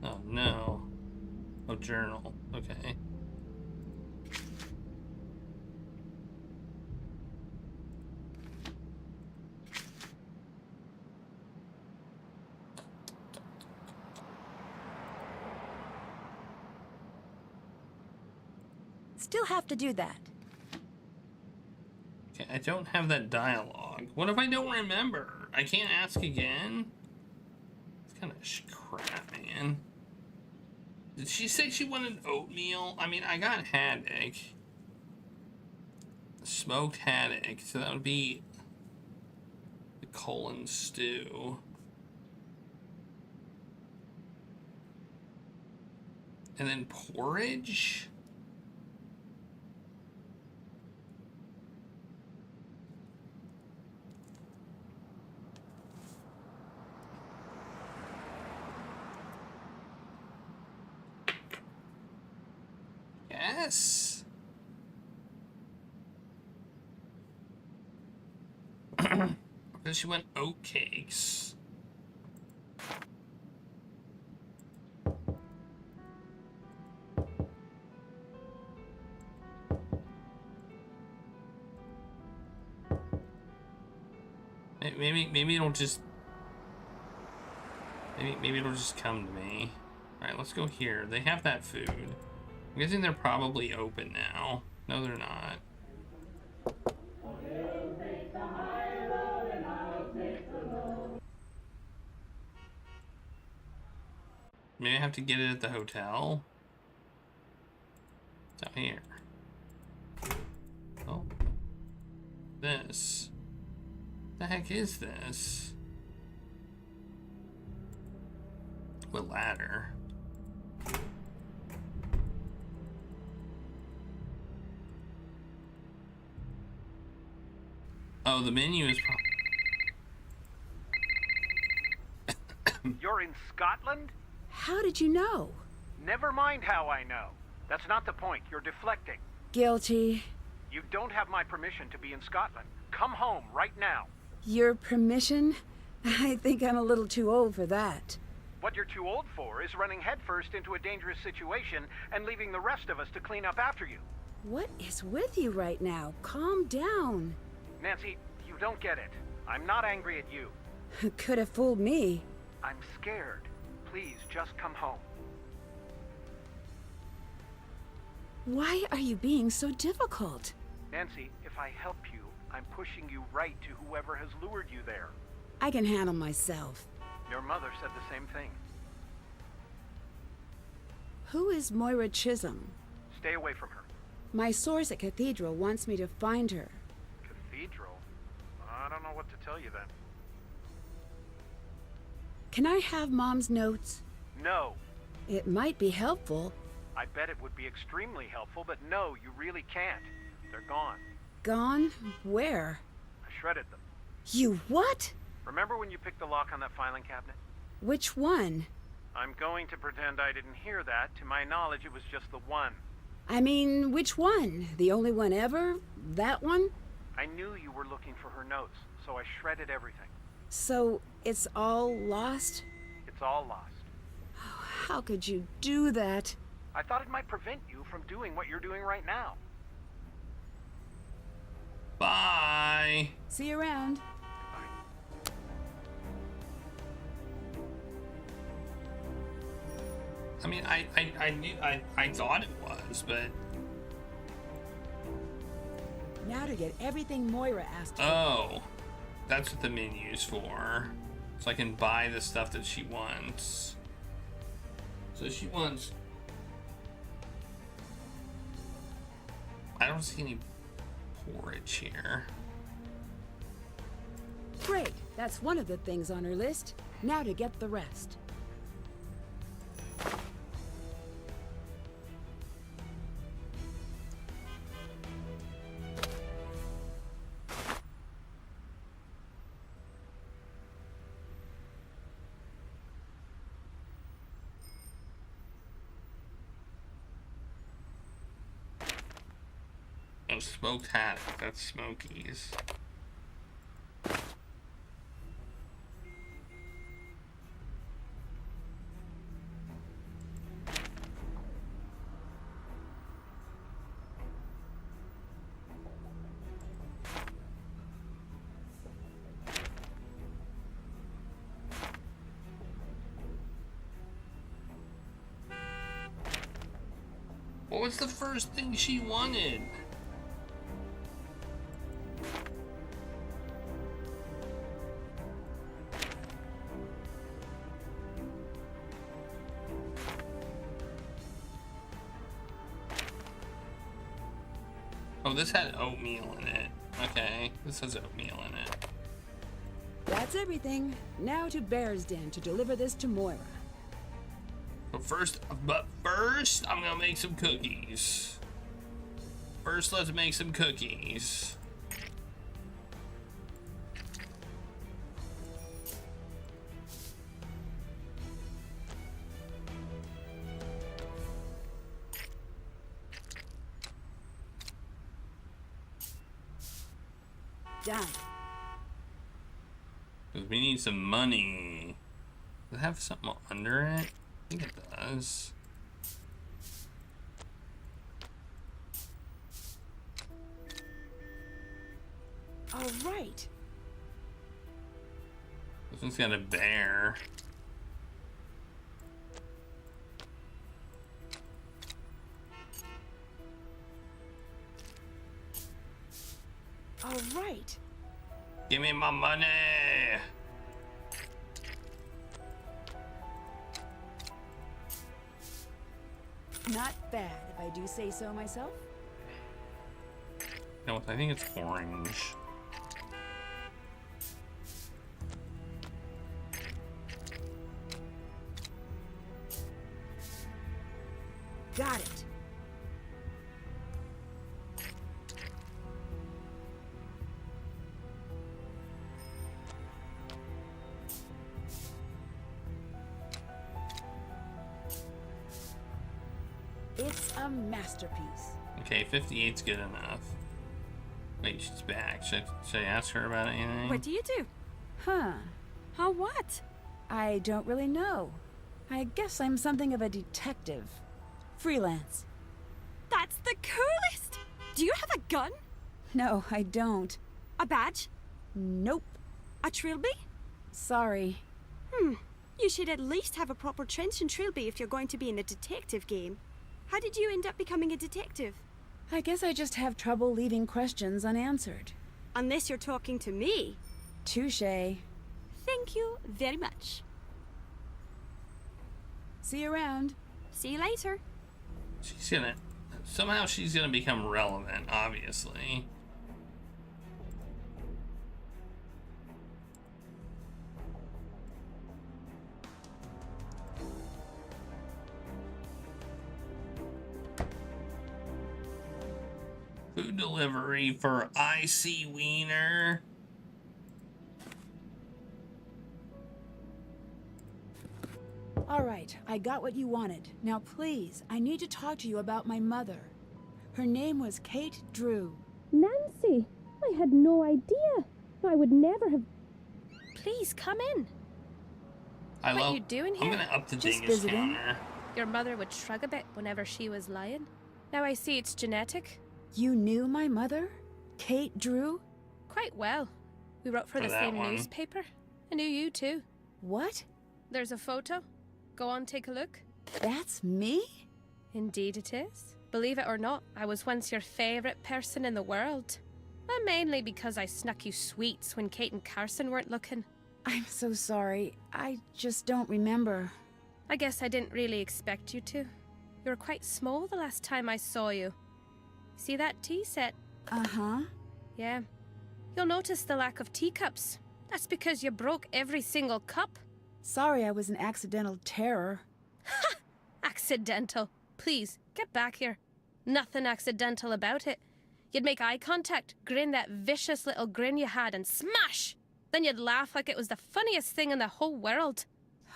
Oh no. Oh, journal. Okay. Still have to do that. Okay, I don't have that dialogue. What if I don't remember? I can't ask again? It's kind of crap, man. Did she say she wanted oatmeal? I mean, I got haddock. Smoked haddock. So that would be the colon stew. And then porridge? Yes. Because she went oatcakes. Maybe it'll just maybe it'll just come to me. All right, let's go here. They have that food. I'm guessing they're probably open now. No, they're not. Maybe I have to get it at the hotel. It's out here. Oh. This. What the heck is this? What ladder? Oh, the menu is You're in Scotland? How did you know? Never mind how I know. That's not the point. You're deflecting. Guilty. You don't have my permission to be in Scotland. Come home right now. Your permission? I think I'm a little too old for that. What you're too old for is running headfirst into a dangerous situation and leaving the rest of us to clean up after you. What is with you right now? Calm down. Nancy, you don't get it. I'm not angry at you. Could have fooled me. I'm scared. Please, just come home. Why are you being so difficult? Nancy, if I help you, I'm pushing you right to whoever has lured you there. I can handle myself. Your mother said the same thing. Who is Moira Chisholm? Stay away from her. My source at Cathedral wants me to find her. Cathedral? I don't know what to tell you then. Can I have Mom's notes? No. It might be helpful. I bet it would be extremely helpful, but no, you really can't. They're gone. Gone? Where? I shredded them. You what? Remember when you picked the lock on that filing cabinet? Which one? I'm going to pretend I didn't hear that. To my knowledge, it was just the one. I mean, which one? The only one ever? That one? I knew you were looking for her notes, so I shredded everything. So, it's all lost? It's all lost. How could you do that? I thought it might prevent you from doing what you're doing right now. Bye. See you around. I mean, I thought it was, but... Now to get everything Moira asked for. Oh, that's what the menu's for. So I can buy the stuff that she wants. So she wants... I don't see any porridge here. Great, that's one of the things on her list. Now to get the rest. Oh, smoked haddock. That's Smokies. What was the first thing she wanted? Oh, this had oatmeal in it. Okay, this has oatmeal in it. That's everything. Now to Bear's Den to deliver this to Moira. But first, I'm gonna make some cookies. First, let's make some cookies. Done. Because we need some money. Does it have something under it? I think it does. All right. This one's got a bear. All right. Give me my money. Not bad, if I do say so myself. No, I think it's orange. Got it. It's a masterpiece. Okay, 58's good enough. Wait, she's back. Should I ask her about anything? What do you do? Huh. Huh, what? I don't really know. I guess I'm something of a detective. Freelance. That's the coolest! Do you have a gun? No, I don't. A badge? Nope. A trilby? Sorry. You should at least have a proper trench and trilby if you're going to be in a detective game. How did you end up becoming a detective? I guess I just have trouble leaving questions unanswered. Unless you're talking to me. Touché. Thank you very much. See you around. See you later. Somehow she's gonna become relevant, obviously. Food delivery for Icy Wiener. All right, I got what you wanted. Now please, I need to talk to you about my mother. Her name was Kate Drew. Nancy, I had no idea. I would never have... Please, come in. I What love, you doing I'm here? gonna up the Just dingus visiting. counter. Your mother would shrug a bit whenever she was lying. Now I see it's genetic. You knew my mother? Kate Drew? Quite well. We wrote for the that same one. newspaper. I knew you too. What? There's a photo. Go on, take a look. That's me? Indeed it is. Believe it or not, I was once your favourite person in the world. But mainly because I snuck you sweets when Kate and Carson weren't looking. I'm so sorry. I just don't remember. I guess I didn't really expect you to. You were quite small the last time I saw you. See that tea set? Uh-huh. Yeah. You'll notice the lack of teacups. That's because you broke every single cup. Sorry I was an accidental terror. Ha! Accidental. Please, get back here. Nothing accidental about it. You'd make eye contact, grin that vicious little grin you had, and smash! Then you'd laugh like it was the funniest thing in the whole world.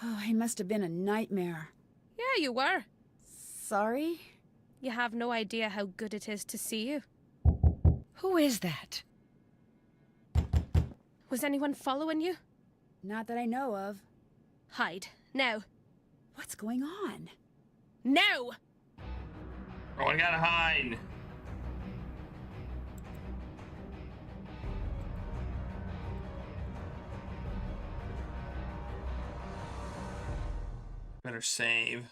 Oh, I must have been a nightmare. Yeah, you were. Sorry? You have no idea how good it is to see you. Who is that? Was anyone following you? Not that I know of. Hide. Now. What's going on? Now! Oh, I gotta hide. Better save.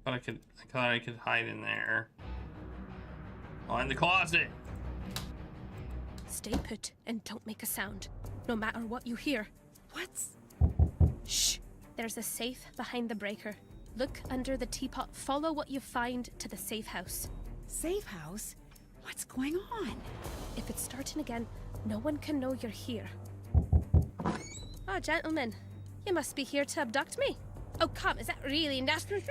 I thought I could hide in there. Oh, in the closet. Stay put and don't make a sound, no matter what you hear. What's... Shh! There's a safe behind the breaker. Look under the teapot. Follow what you find to the safe house. Safe house? What's going on? If it's starting again, no one can know you're here. Oh, gentlemen, you must be here to abduct me. Oh, come, is that really nasty?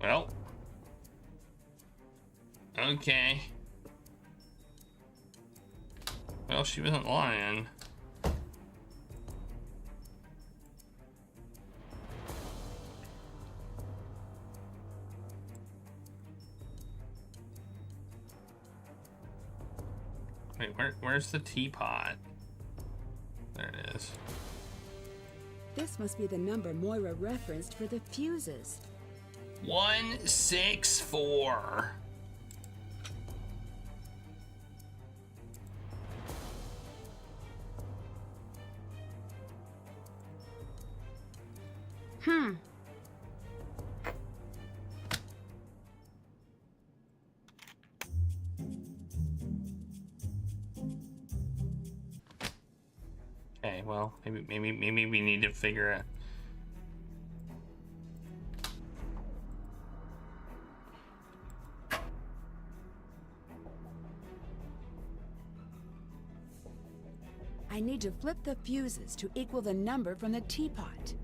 Well. Okay. Well, she wasn't lying. Wait, where's the teapot? There it is. This must be the number Moira referenced for the fuses. 164. Okay, well, maybe we need to figure it. I need to flip the fuses to equal the number from the teapot.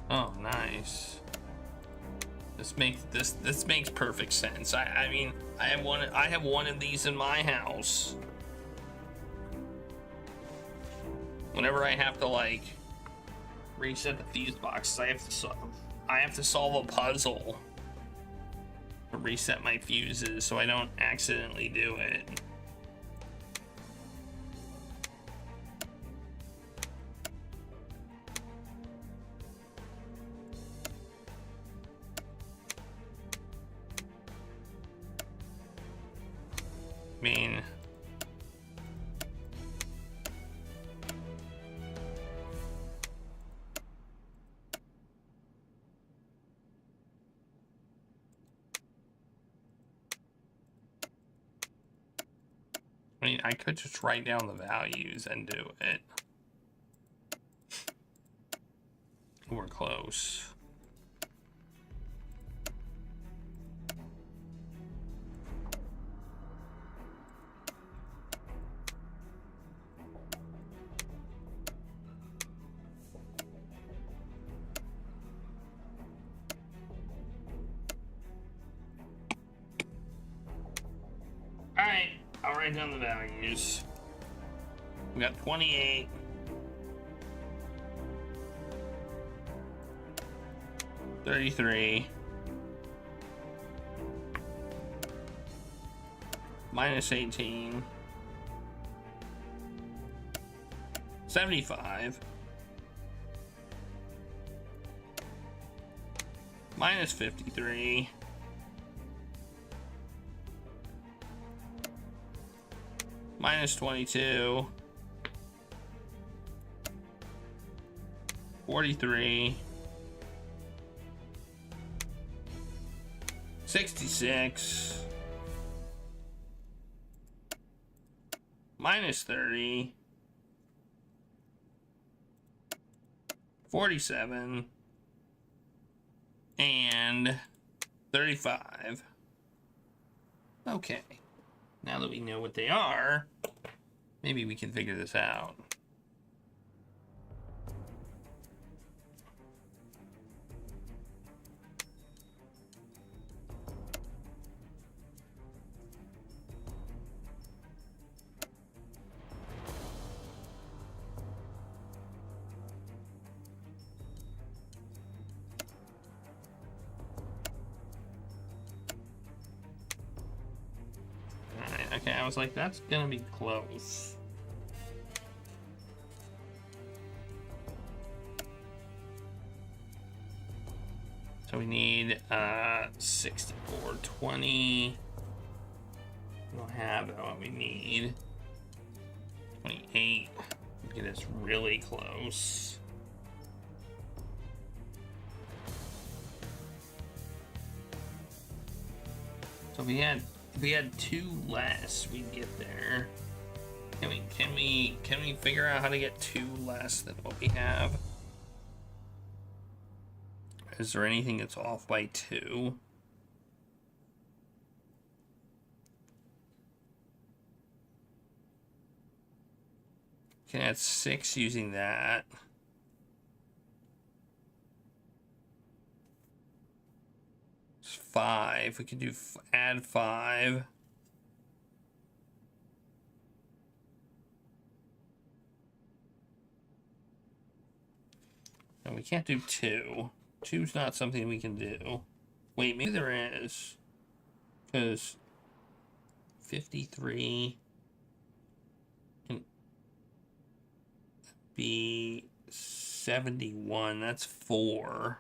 Oh, nice. This makes perfect sense. I mean, I have one of these in my house. Whenever I have to like reset the fuse boxes, I have to solve a puzzle to reset my fuses so I don't accidentally do it. I mean, I could just write down the values and do it. We're close. I'll write down the values. We got 28. $33. Minus 18. 75. Minus 53. Minus 22. 43. 66. Minus 30. 47. And 35. Okay. Now that we know what they are, maybe we can figure this out. Okay, I was like, that's gonna be close. So we need 6420. We don't have what we need. 28. Okay, that's really close. So if we had 2 less, we'd get there. Can we figure out how to get 2 less than what we have? Is there anything that's off by 2? Can add 6 using that. It's 5. We can do add 5. And we can't do 2. 2's not something we can do. Wait, maybe there is. Because 53 can be 71. That's 4.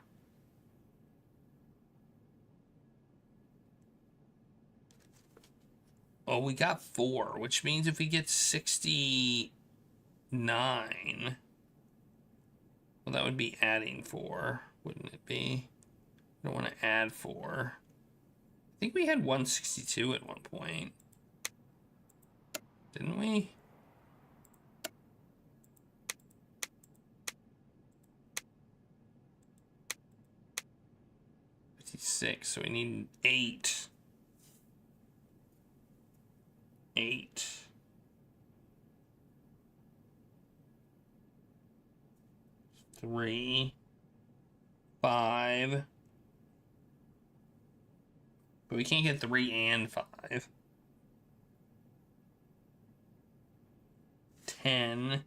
Oh, we got 4, which means if we get 69, well, that would be adding 4, wouldn't it be? I don't want to add 4. I think we had 162 at one point. Didn't we? $56, so we need 8. 8. 3. 5. But we can't get 3 and 5. 10.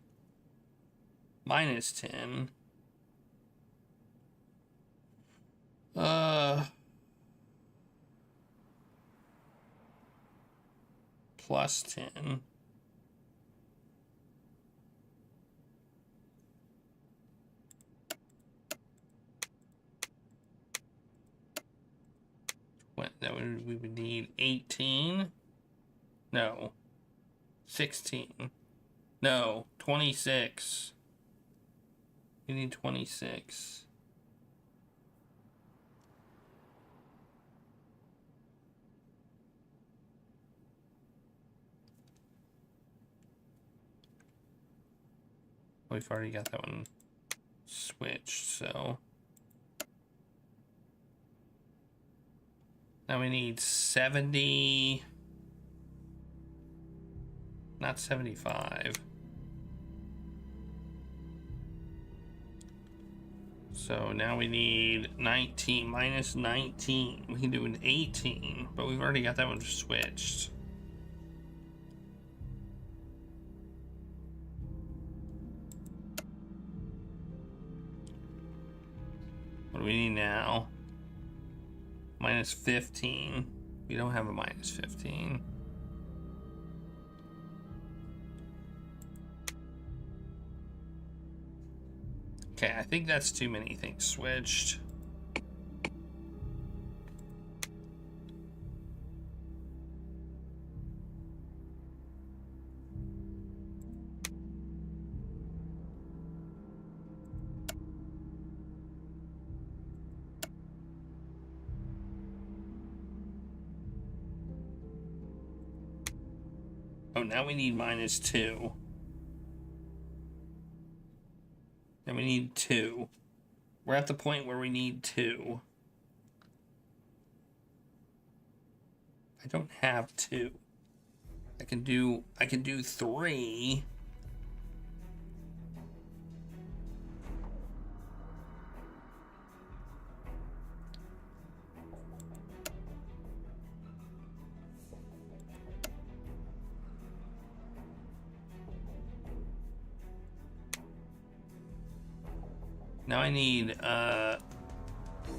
Minus 10. Plus 10. What, that would, we would need 18? No. 16. No, 26. We need 26. We've already got that one switched, so now we need 70, not 75. So now we need 19 minus 19. We can do an 18, but we've already got that one switched. do we need now? Minus 15. We don't have a minus 15. Okay, I think that's too many things switched. Oh, now we need minus 2. Now we need 2. We're at the point where we need 2. I don't have 2. I can do 3. Now I need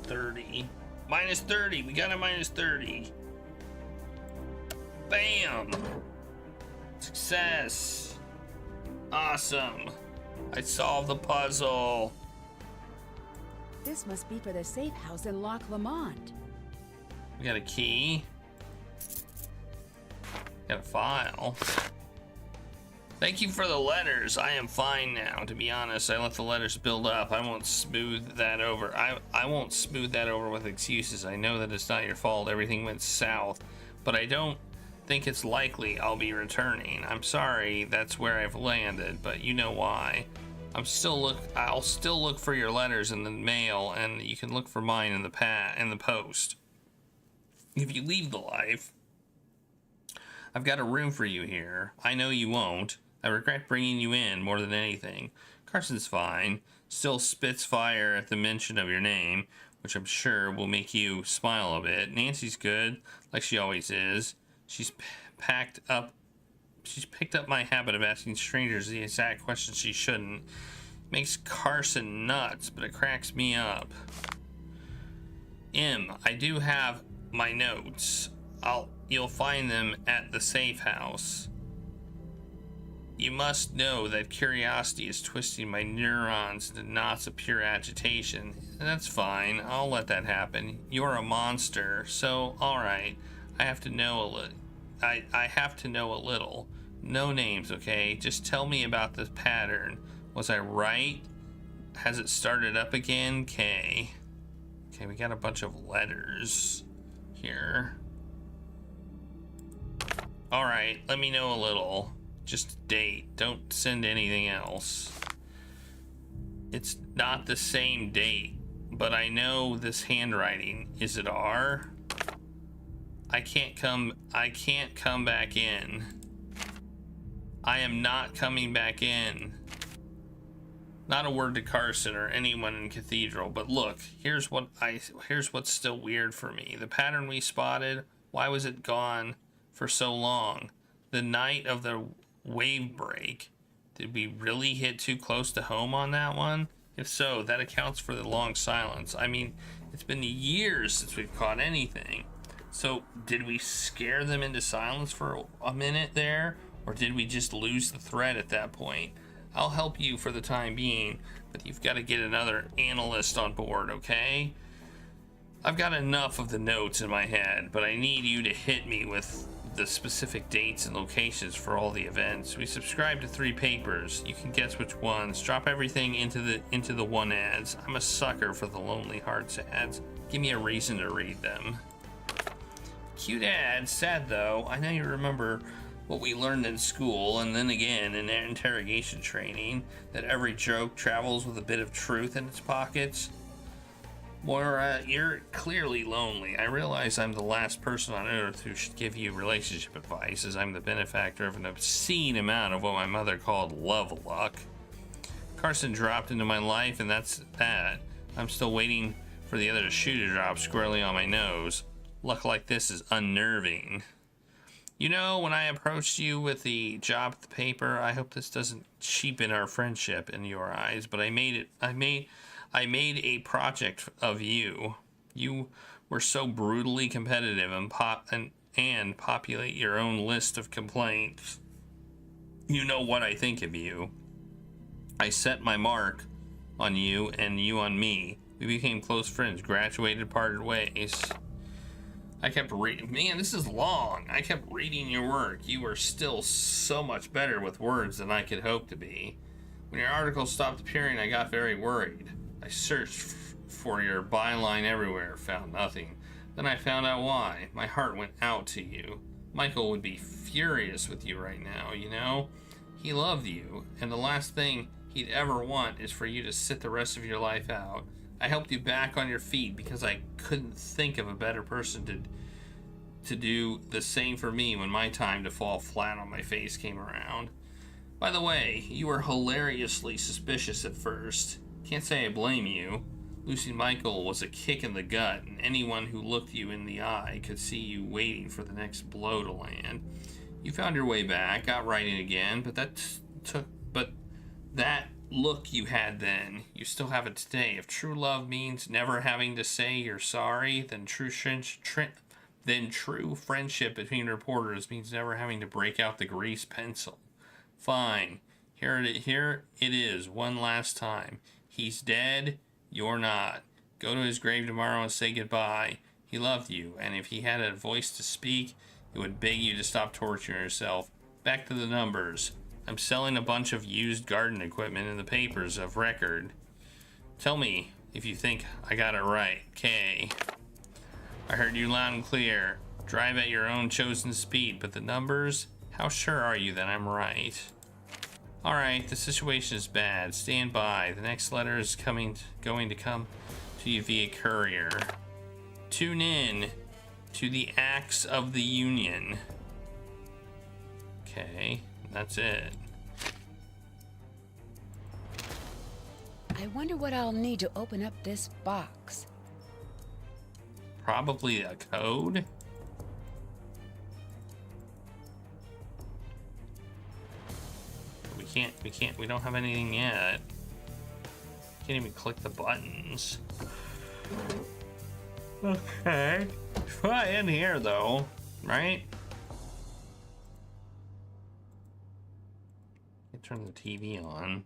30. Minus 30. We got a minus 30. Bam! Success. Awesome. I solved the puzzle. This must be for the safe house in Loch Lomond. We got a key. Got a file. Thank you for the letters. I am fine now. To be honest, I let the letters build up. I won't smooth that over. I won't smooth that over with excuses. I know that it's not your fault. Everything went south. But I don't think it's likely I'll be returning. I'm sorry that's where I've landed, but you know why. I'll still look for your letters in the mail, and you can look for mine in the post. If you leave the life, I've got a room for you here. I know you won't. I regret bringing you in more than anything. Carson's fine. Still spits fire at the mention of your name, which I'm sure will make you smile a bit. Nancy's good, like she always is. She's picked up my habit of asking strangers the exact questions she shouldn't. Makes Carson nuts, but it cracks me up. I do have my notes. You'll find them at the safe house. You must know that curiosity is twisting my neurons into knots of pure agitation. And that's fine. I'll let that happen. You're a monster, so alright. I have to know a little. I have to know a little. No names, okay? Just tell me about the pattern. Was I right? Has it started up again? Okay, we got a bunch of letters here. Alright, let me know a little. Just a date. Don't send anything else. It's not the same date, but I know this handwriting. Is it R? I can't come back in. I am not coming back in. Not a word to Carson or anyone in Cathedral, but look, here's what's still weird for me. The pattern we spotted, why was it gone for so long? The night of the wave break, did we really hit too close to home on that one? If so, that accounts for the long silence. I mean, it's been years since we've caught anything. So, did we scare them into silence for a minute there? Or did we just lose the thread at that point? I'll help you for the time being, but you've got to get another analyst on board, okay? I've got enough of the notes in my head, but I need you to hit me with the specific dates and locations for all the events. We subscribe to 3 papers. You can guess which ones. Drop everything into the one ads. I'm a sucker for the Lonely Hearts ads. Give me a reason to read them. Cute ads, sad though. I know you remember what we learned in school, and then again in interrogation training, that every joke travels with a bit of truth in its pockets. Moira, you're clearly lonely. I realize I'm the last person on earth who should give you relationship advice, as I'm the benefactor of an obscene amount of what my mother called love luck. Carson dropped into my life, and that's that. I'm still waiting for the other shoe to drop squarely on my nose. Luck like this is unnerving. You know, when I approached you with the job at the paper, I hope this doesn't cheapen our friendship in your eyes, but I I made a project of you. You were so brutally competitive and populate your own list of complaints. You know what I think of you. I set my mark on you and you on me. We became close friends, graduated, parted ways. I kept reading. Man, this is long. I kept reading your work. You were still so much better with words than I could hope to be. When your articles stopped appearing, I got very worried. I searched for your byline everywhere, found nothing. Then I found out why. My heart went out to you. Michael would be furious with you right now, you know? He loved you, and the last thing he'd ever want is for you to sit the rest of your life out. I helped you back on your feet because I couldn't think of a better person to do the same for me when my time to fall flat on my face came around. By the way, you were hilariously suspicious at first. Can't say I blame you. Losing Michael was a kick in the gut, and anyone who looked you in the eye could see you waiting for the next blow to land. You found your way back, got writing again, but that look you had then, you still have it today. If true love means never having to say you're sorry, then true friendship between reporters means never having to break out the grease pencil. Fine. Here it is, one last time. He's dead, you're not. Go to his grave tomorrow and say goodbye. He loved you, and if he had a voice to speak, he would beg you to stop torturing yourself. Back to the numbers. I'm selling a bunch of used garden equipment in the papers of record. Tell me if you think I got it right. K. I heard you loud and clear. Drive at your own chosen speed, but the numbers? How sure are you that I'm right? Alright, the situation is bad. Stand by. The next letter is going to come to you via courier. Tune in to the Acts of the Union. Okay, that's it. I wonder what I'll need to open up this box. Probably a code? We don't have anything yet. Can't even click the buttons. Okay. Try in here though, right? Turn the TV on.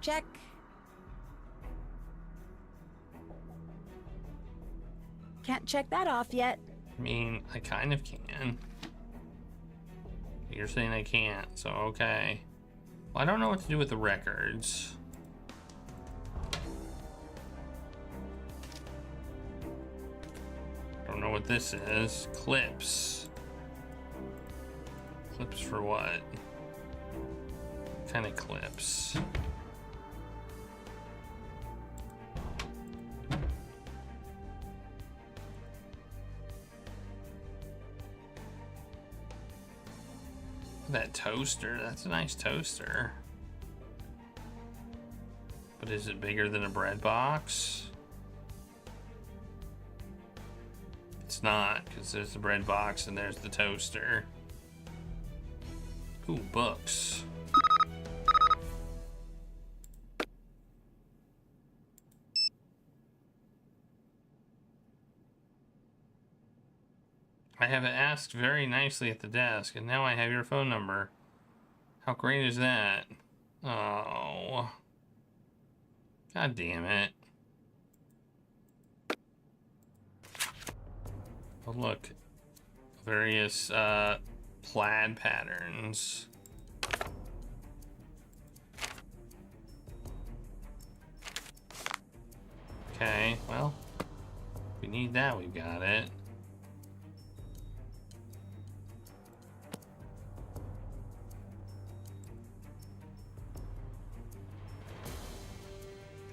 Check. Can't check that off yet. I mean, I kind of can. You're saying I can't, so okay. Well, I don't know what to do with the records. Don't know what this is. Clips. Clips for what? What kind of clips? That toaster, that's a nice toaster. But is it bigger than a bread box? It's not, because there's the bread box and there's the toaster. Ooh, books. I have asked very nicely at the desk, and now I have your phone number. How great is that? Oh. God damn it. Oh, look. Various, plaid patterns. Okay, well, if we need that, we've got it.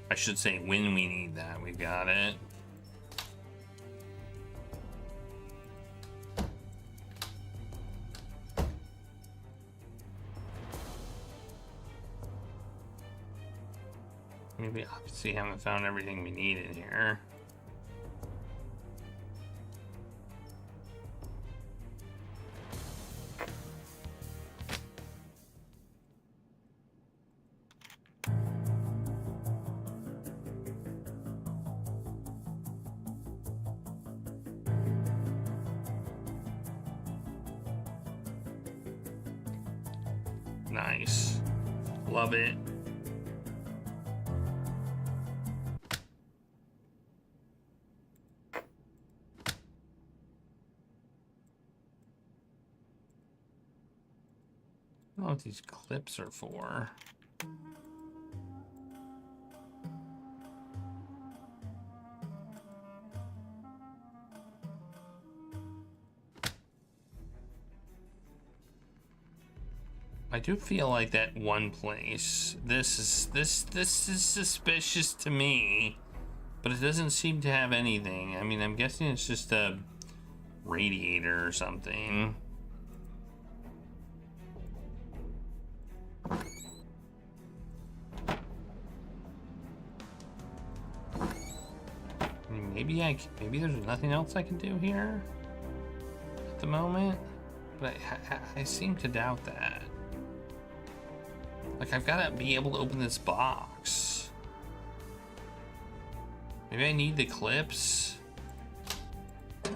I should say when we need that, we've got it. Maybe obviously haven't found everything we need in here. Nice. Love it. I don't know what these clips are for. I do feel like that one place. This is suspicious to me, but it doesn't seem to have anything. I mean, I'm guessing it's just a radiator or something. I mean, maybe there's nothing else I can do here at the moment, but I seem to doubt that. Like, I've got to be able to open this box. Maybe I need the clips. I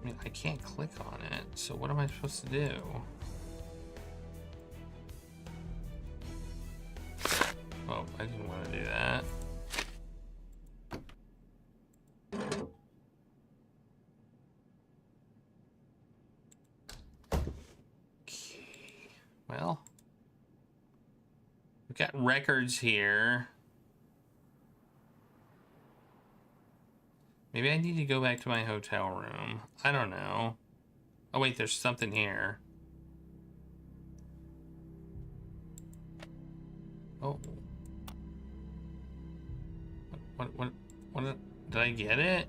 mean, I can't click on it, so what am I supposed to do? Oh, I didn't want to do that. Okay. Well, we've got records here. Maybe I need to go back to my hotel room. I don't know. Oh wait, there's something here. Oh. What, did I get it?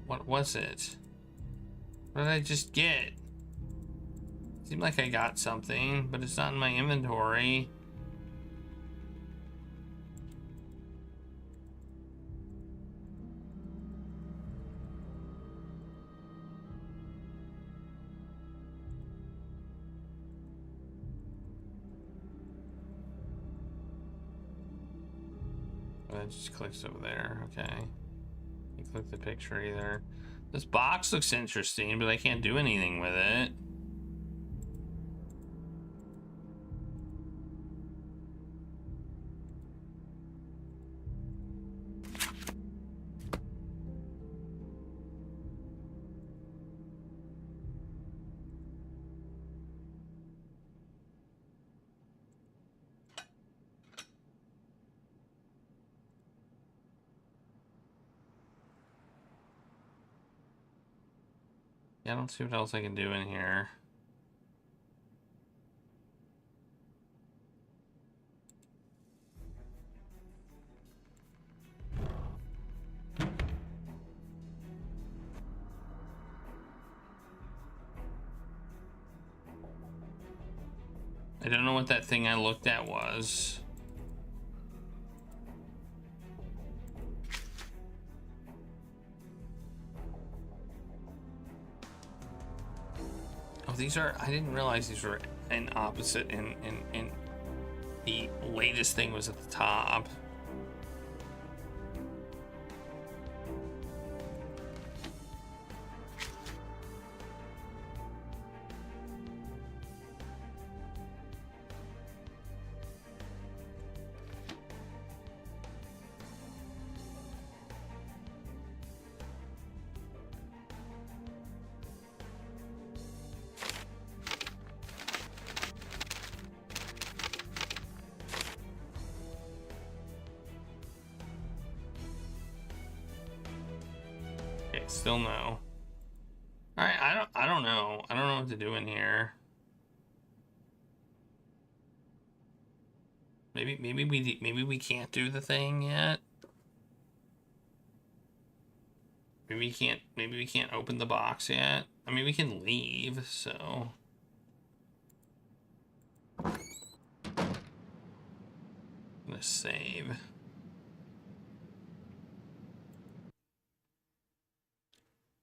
What was it? What did I just get? Seemed like I got something, but it's not in my inventory. It just clicks over there. Okay. You click the picture either. This box looks interesting, but I can't do anything with it. Yeah, I don't see what else I can do in here. I don't know what that thing I looked at was. these are, I didn't realize these were an opposite in the latest thing was at the top. Still no. All right, I don't know. I don't know what to do in here. Maybe we can't do the thing yet. Maybe we can't open the box yet. I mean, we can leave, so. I'm gonna save.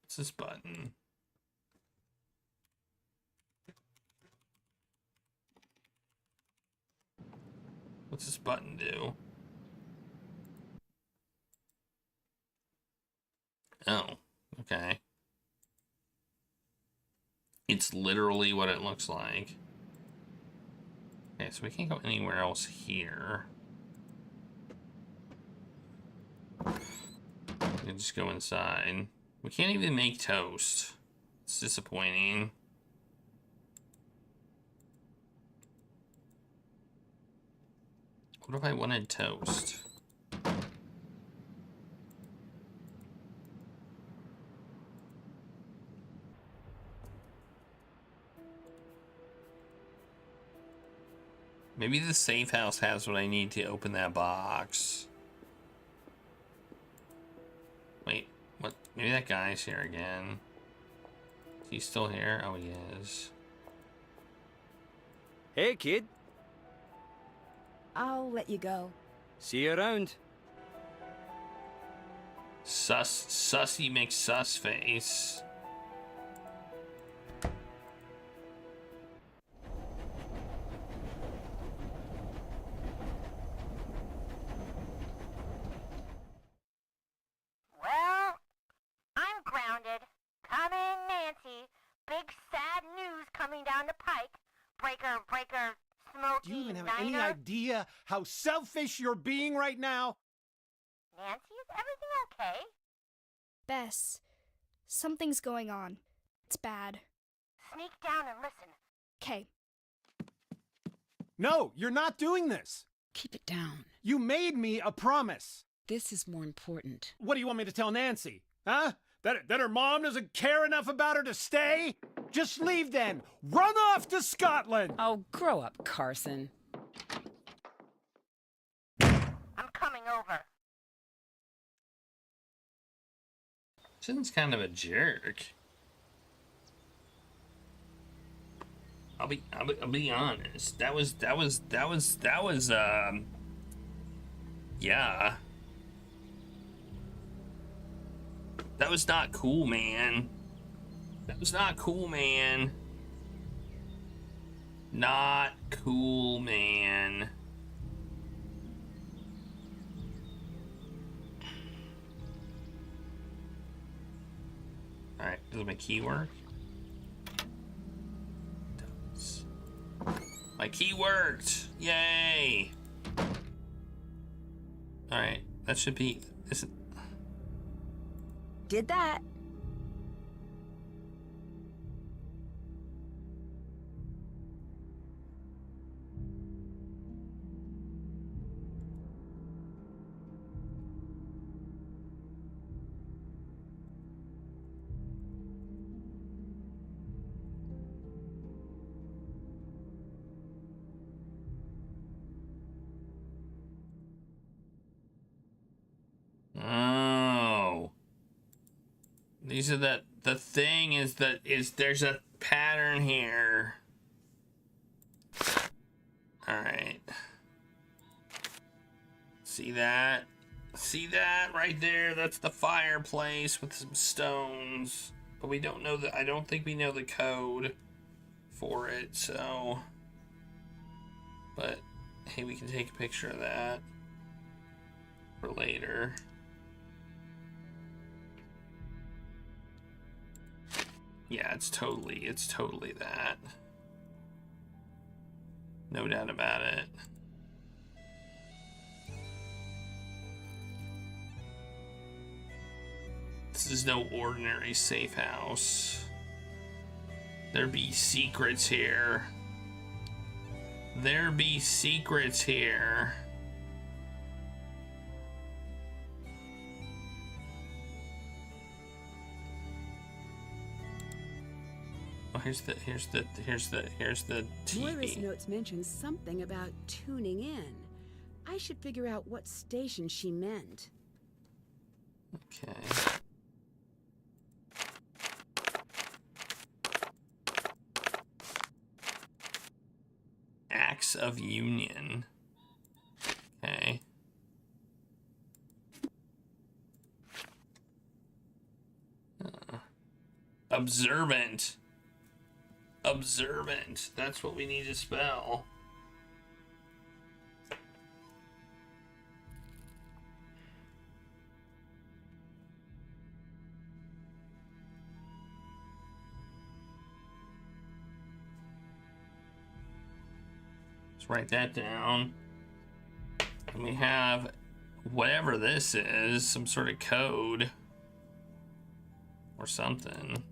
What's this button? What's this button do? Oh, okay. It's literally what it looks like. Okay, so we can't go anywhere else here. We can just go inside. We can't even make toast. It's disappointing. What if I wanted toast? Maybe the safe house has what I need to open that box. Wait, what? Maybe that guy's here again. Is he still here? Oh, he is. Hey, kid. I'll let you go. See you around. Sussy McSuss face. Well, I'm grounded. Come in, Nancy. Big sad news coming down the pike. Breaker, Smokey, Do you even have Niner. any idea how selfish you're being right now? Nancy, is everything okay? Bess, something's going on. It's bad. Sneak down and listen. 'Kay. No, you're not doing this. Keep it down. You made me a promise. This is more important. What do you want me to tell Nancy? Huh? That her mom doesn't care enough about her to stay? Just leave then. Run off to Scotland. Oh, grow up, Carson. I'm coming over. Sin's kind of a jerk. I'll be honest. That was yeah. That was not cool, man. That was not cool, man. Not cool, man. Alright, does my key work? It does. My key worked! Yay! Alright, that should be... Did that. Oh. These are the thing is there's a pattern here. Alright. See that? See that right there? That's the fireplace with some stones. But we don't know I don't think we know the code. for it, so. But hey, we can take a picture of that for later. Yeah, it's totally that. No doubt about it. This is no ordinary safe house. There be secrets here. There be secrets here. Oh, here's the TV. Moira's notes mention something about tuning in. I should figure out what station she meant. Okay. Acts of Union. Okay. Observant. Observant. That's what we need to spell. Let's write that down. And we have whatever this is, some sort of code or something.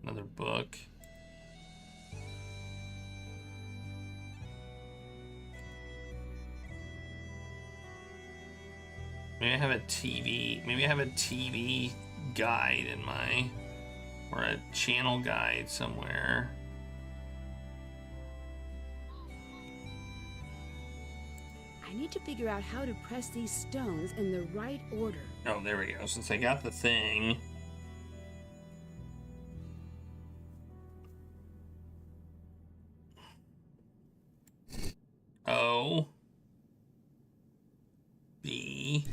Another book. Maybe I have a TV. Maybe I have a TV guide in my, or a channel guide somewhere. I need to figure out how to press these stones in the right order. Oh, there we go. Since I got the thing. O. B.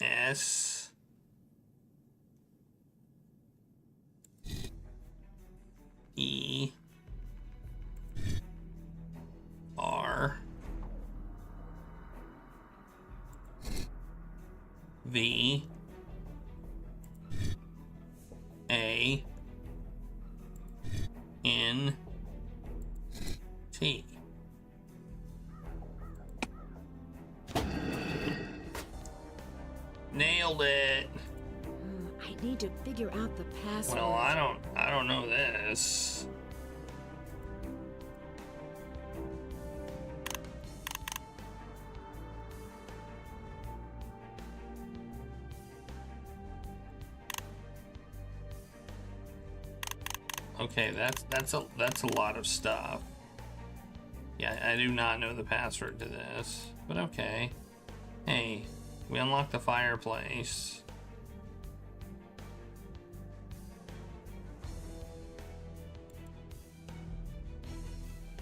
S. E. R. V. A. N. T. Nailed it. I need to figure out the password. Well, I don't know this. Okay, that's a lot of stuff. Yeah, I do not know the password to this, but okay. Hey, we unlocked the fireplace.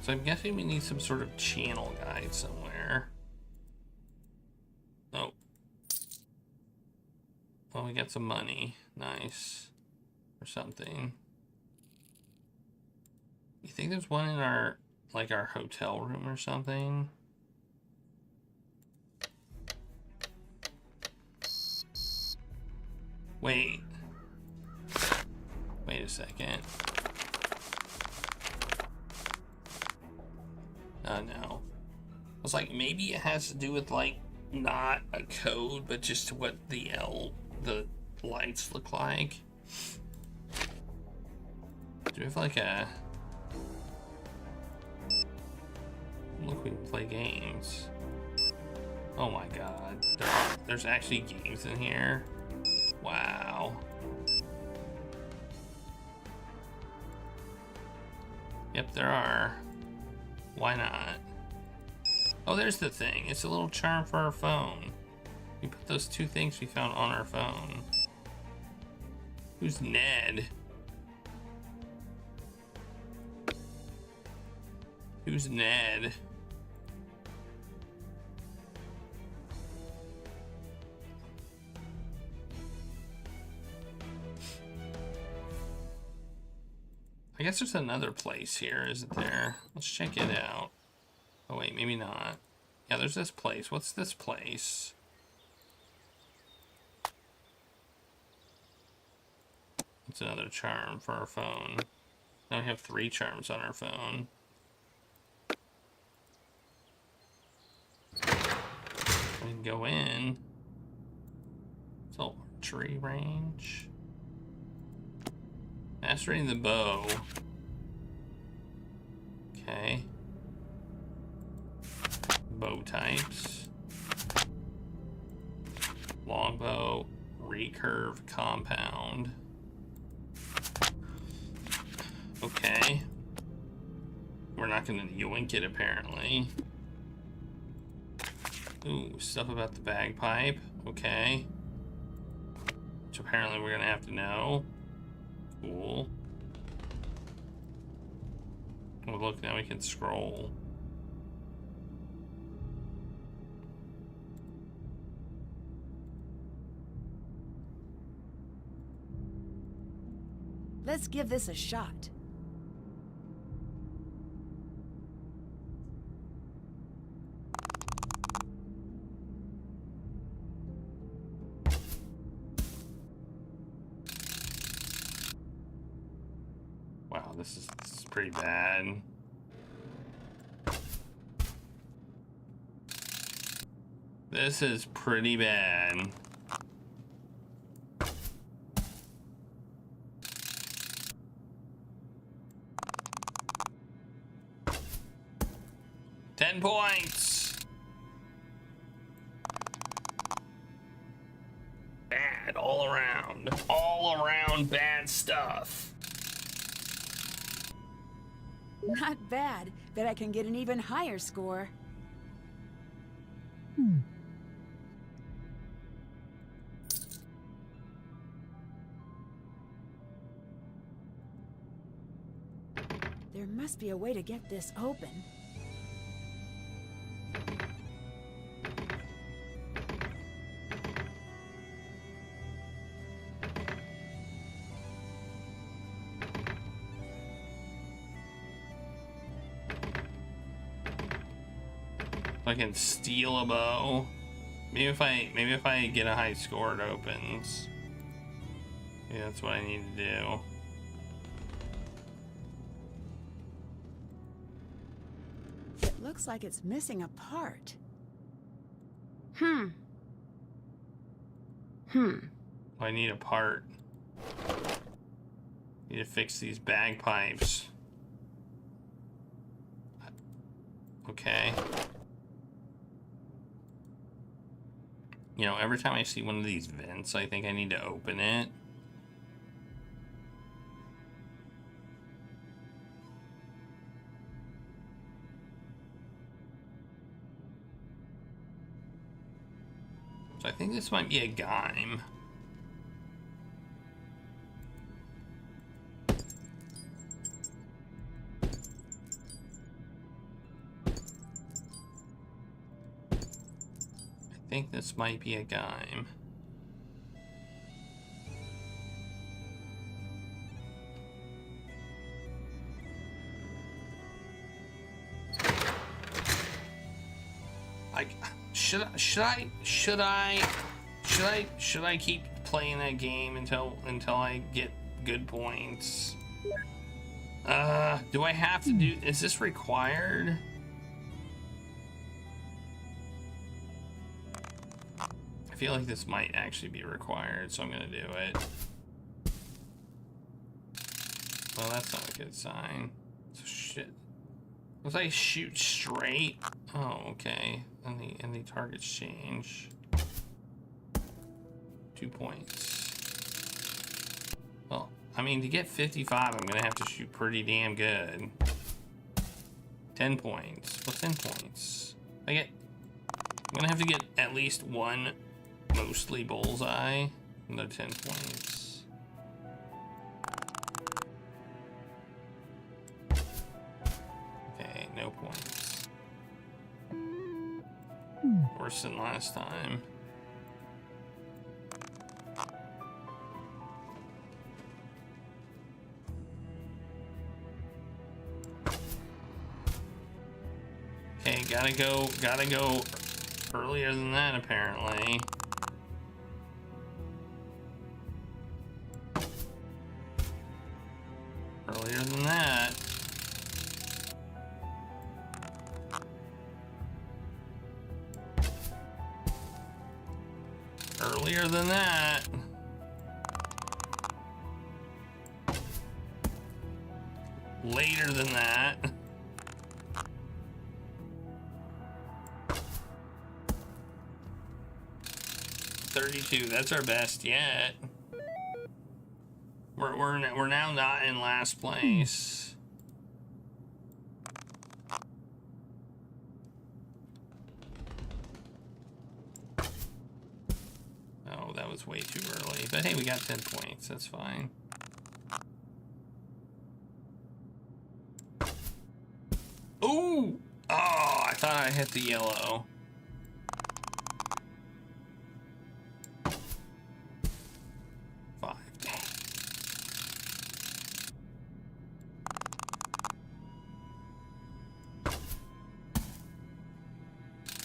So I'm guessing we need some sort of channel guide somewhere. Oh. Well, we got some money. Nice. Or something. You think there's one in our, like, our hotel room or something? Wait. Wait a second. No. I was like, maybe it has to do with, like, not a code, but just what the lights look like. Do we have, like, a... Look, we can play games. Oh my god. There's actually games in here. Wow. Yep, there are. Why not? Oh, there's the thing. It's a little charm for our phone. We put those two things we found on our phone. Who's Ned? Who's Ned? I guess there's another place here, isn't there? Let's check it out. Oh wait, maybe not. Yeah, there's this place. What's this place? It's another charm for our phone. Now we have 3 charms on our phone. We can go in. It's all archery range. Mastering the bow. Okay. Bow types. Longbow, recurve, compound. Okay. We're not gonna yoink it apparently. Ooh, stuff about the bagpipe. Okay. Which apparently we're gonna have to know. Cool. Oh look, now we can scroll. Let's give this a shot. Wow, this is pretty bad. This is pretty bad. $10 points. Bad all around. All around bad stuff. Not bad. Bet I can get an even higher score. There must be a way to get this open. I can steal a bow. Maybe if I get a high score, it opens. Yeah, that's what I need to do. It looks like it's missing a part. I need a part. Need to fix these bagpipes. Okay. You know, every time I see one of these vents, I think I need to open it. So I think this might be a Gaim. I think this might be a Gaim. Should I keep playing that game until I get good points? Do I have to do, is this required? I feel like this might actually be required, so I'm gonna do it. Well, that's not a good sign. So shit. Was I shoot straight? Oh, okay. And the targets change. 2 points. Well, I mean, to get 55, I'm gonna have to shoot pretty damn good. 10 points. What's 10 points? I'm gonna have to get at least one mostly bullseye. Another 10 points. Okay, no points. Worse than last time. gotta go earlier than that, apparently. Earlier than that. Earlier than that. Later than that. $32. That's our best yet. We're now not in last place. Oh, that was way too early. But hey, we got 10 points. That's fine. Ooh! Oh, I thought I hit the yellow.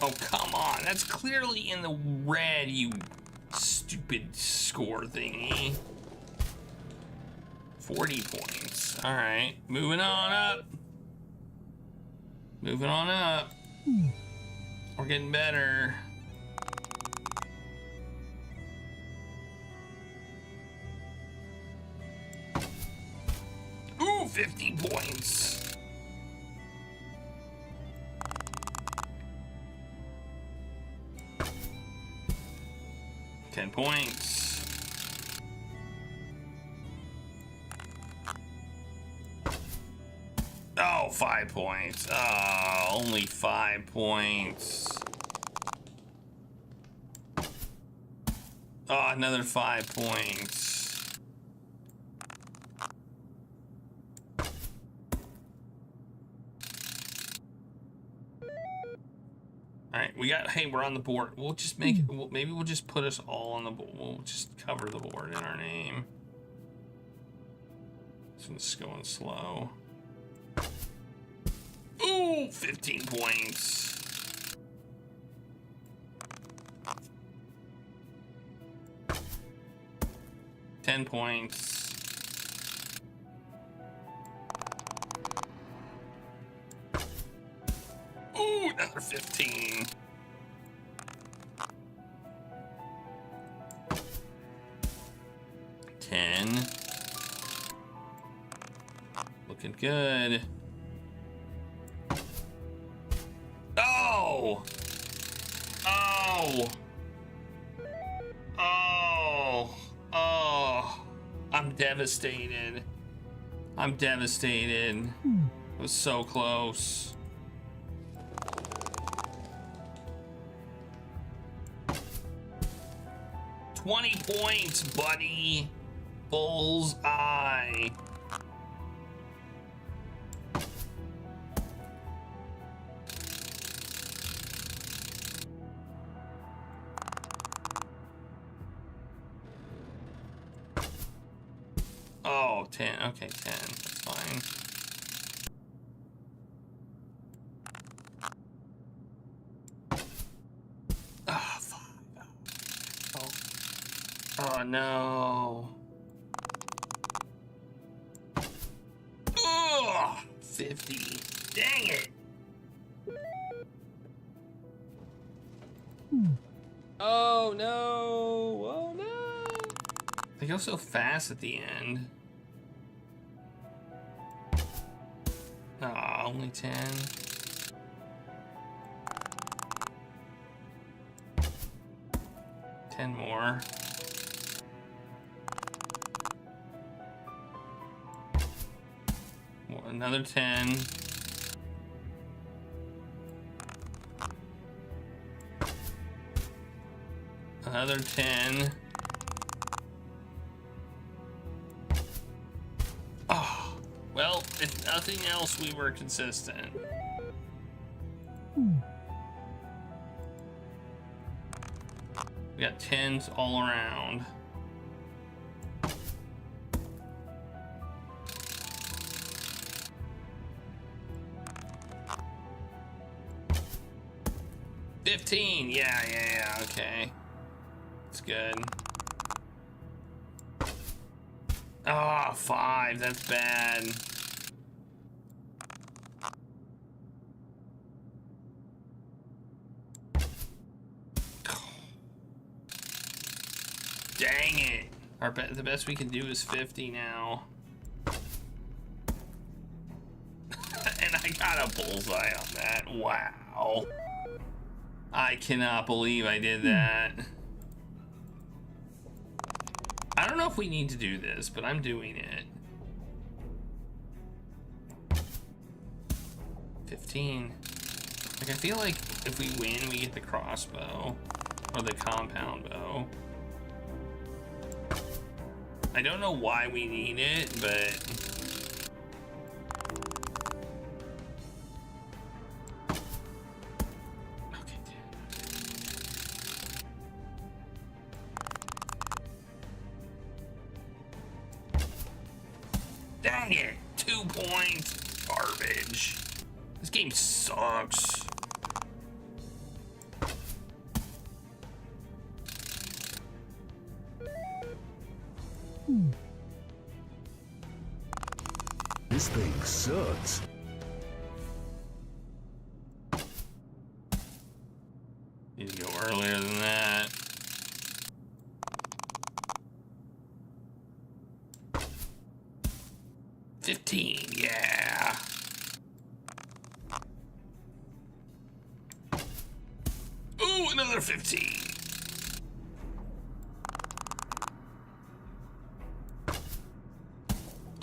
Oh, come on. That's clearly in the red, you stupid score thingy. 40 points. All right. Moving on up. Moving on up. We're getting better. Ooh, 50 points. $10 points. Oh, 5 points. Oh, only 5 points. Oh, another 5 points. All right, we got, hey, we're on the board. We'll just make it, maybe we'll just put us all on the board. We'll just cover the board in our name. This one's going slow. Ooh, 15 points. $10 points. Ooh, another 15. Looking good. Oh! Oh! Oh! Oh! I'm devastated. I'm devastated. It was so close. $20 points, buddy. Bullseye. Oh, 10. Okay, 10. That's fine. Oh, fuck. Oh, no. Oh, 50. Dang it. Oh, no. Oh, no. They go so fast at the end. Ah, only 10. $10 more. Another 10. Another 10. Oh, well, if nothing else, we were consistent. We got 10s all around. 15. Yeah, okay. It's good. Oh, 5. That's bad. Dang it. The best we can do is 50 now. And I got a bullseye on that. Wow. I cannot believe I did that. I don't know if we need to do this, but I'm doing it. 15. Like, I feel like if we win, we get the crossbow. Or the compound bow. I don't know why we need it, but... Dang it! 2 points. Garbage. This game sucks. This thing sucks. Need to go earlier than that. $15, yeah. Ooh, another 15.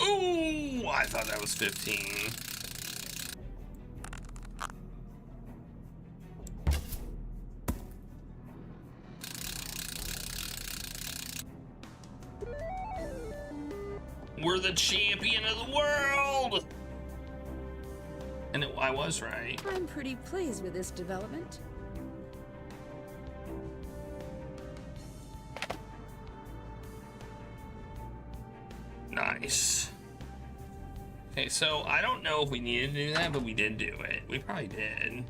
Ooh, I thought that was 15. We're the champion of the world! And I was right. I'm pretty pleased with this development. Nice. Okay, so I don't know if we needed to do that, but we did do it. We probably did.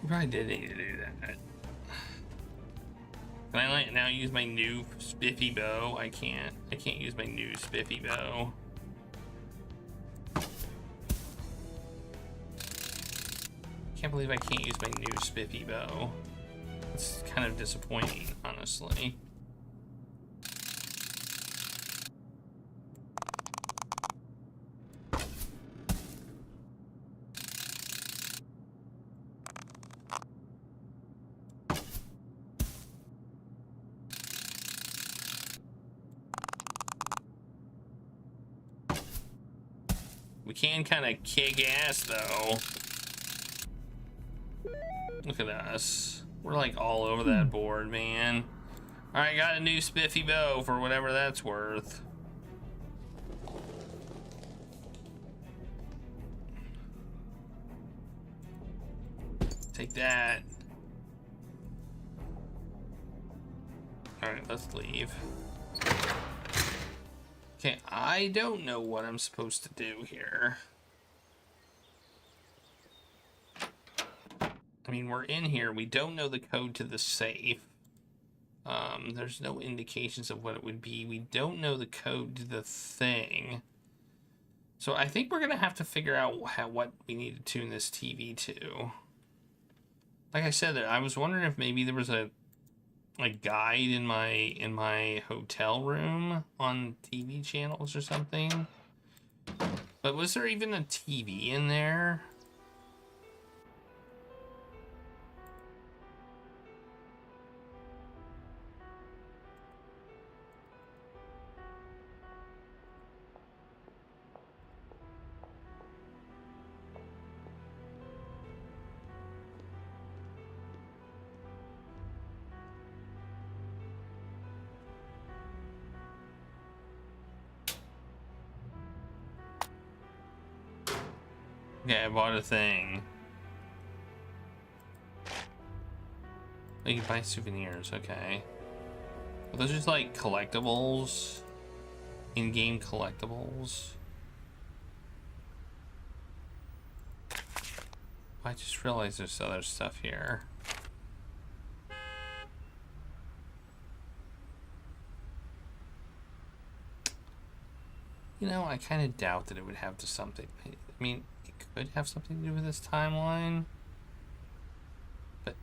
We probably did need to do that. Can I like now use my new spiffy bow? I can't use my new spiffy bow. Can't believe I can't use my new spiffy bow. It's kind of disappointing, honestly. We can kind of kick ass though. Look at us. We're like all over that board, man. Alright, got a new spiffy bow for whatever that's worth. Take that. Alright, let's leave. Okay, I don't know what I'm supposed to do here. I mean, we're in here. We don't know the code to the safe. There's no indications of what it would be. We don't know the code to the thing. So I think we're going to have to figure out what we need to tune this TV to. Like I said, I was wondering if maybe there was a guide in my hotel room on TV channels or something. But was there even a TV in there? Okay, I bought a thing. Oh, you can buy souvenirs, okay. Are those just like collectibles? In-game collectibles? I just realized there's other stuff here. You know, I kind of doubt that it would have to something. I mean, it could have something to do with this timeline. But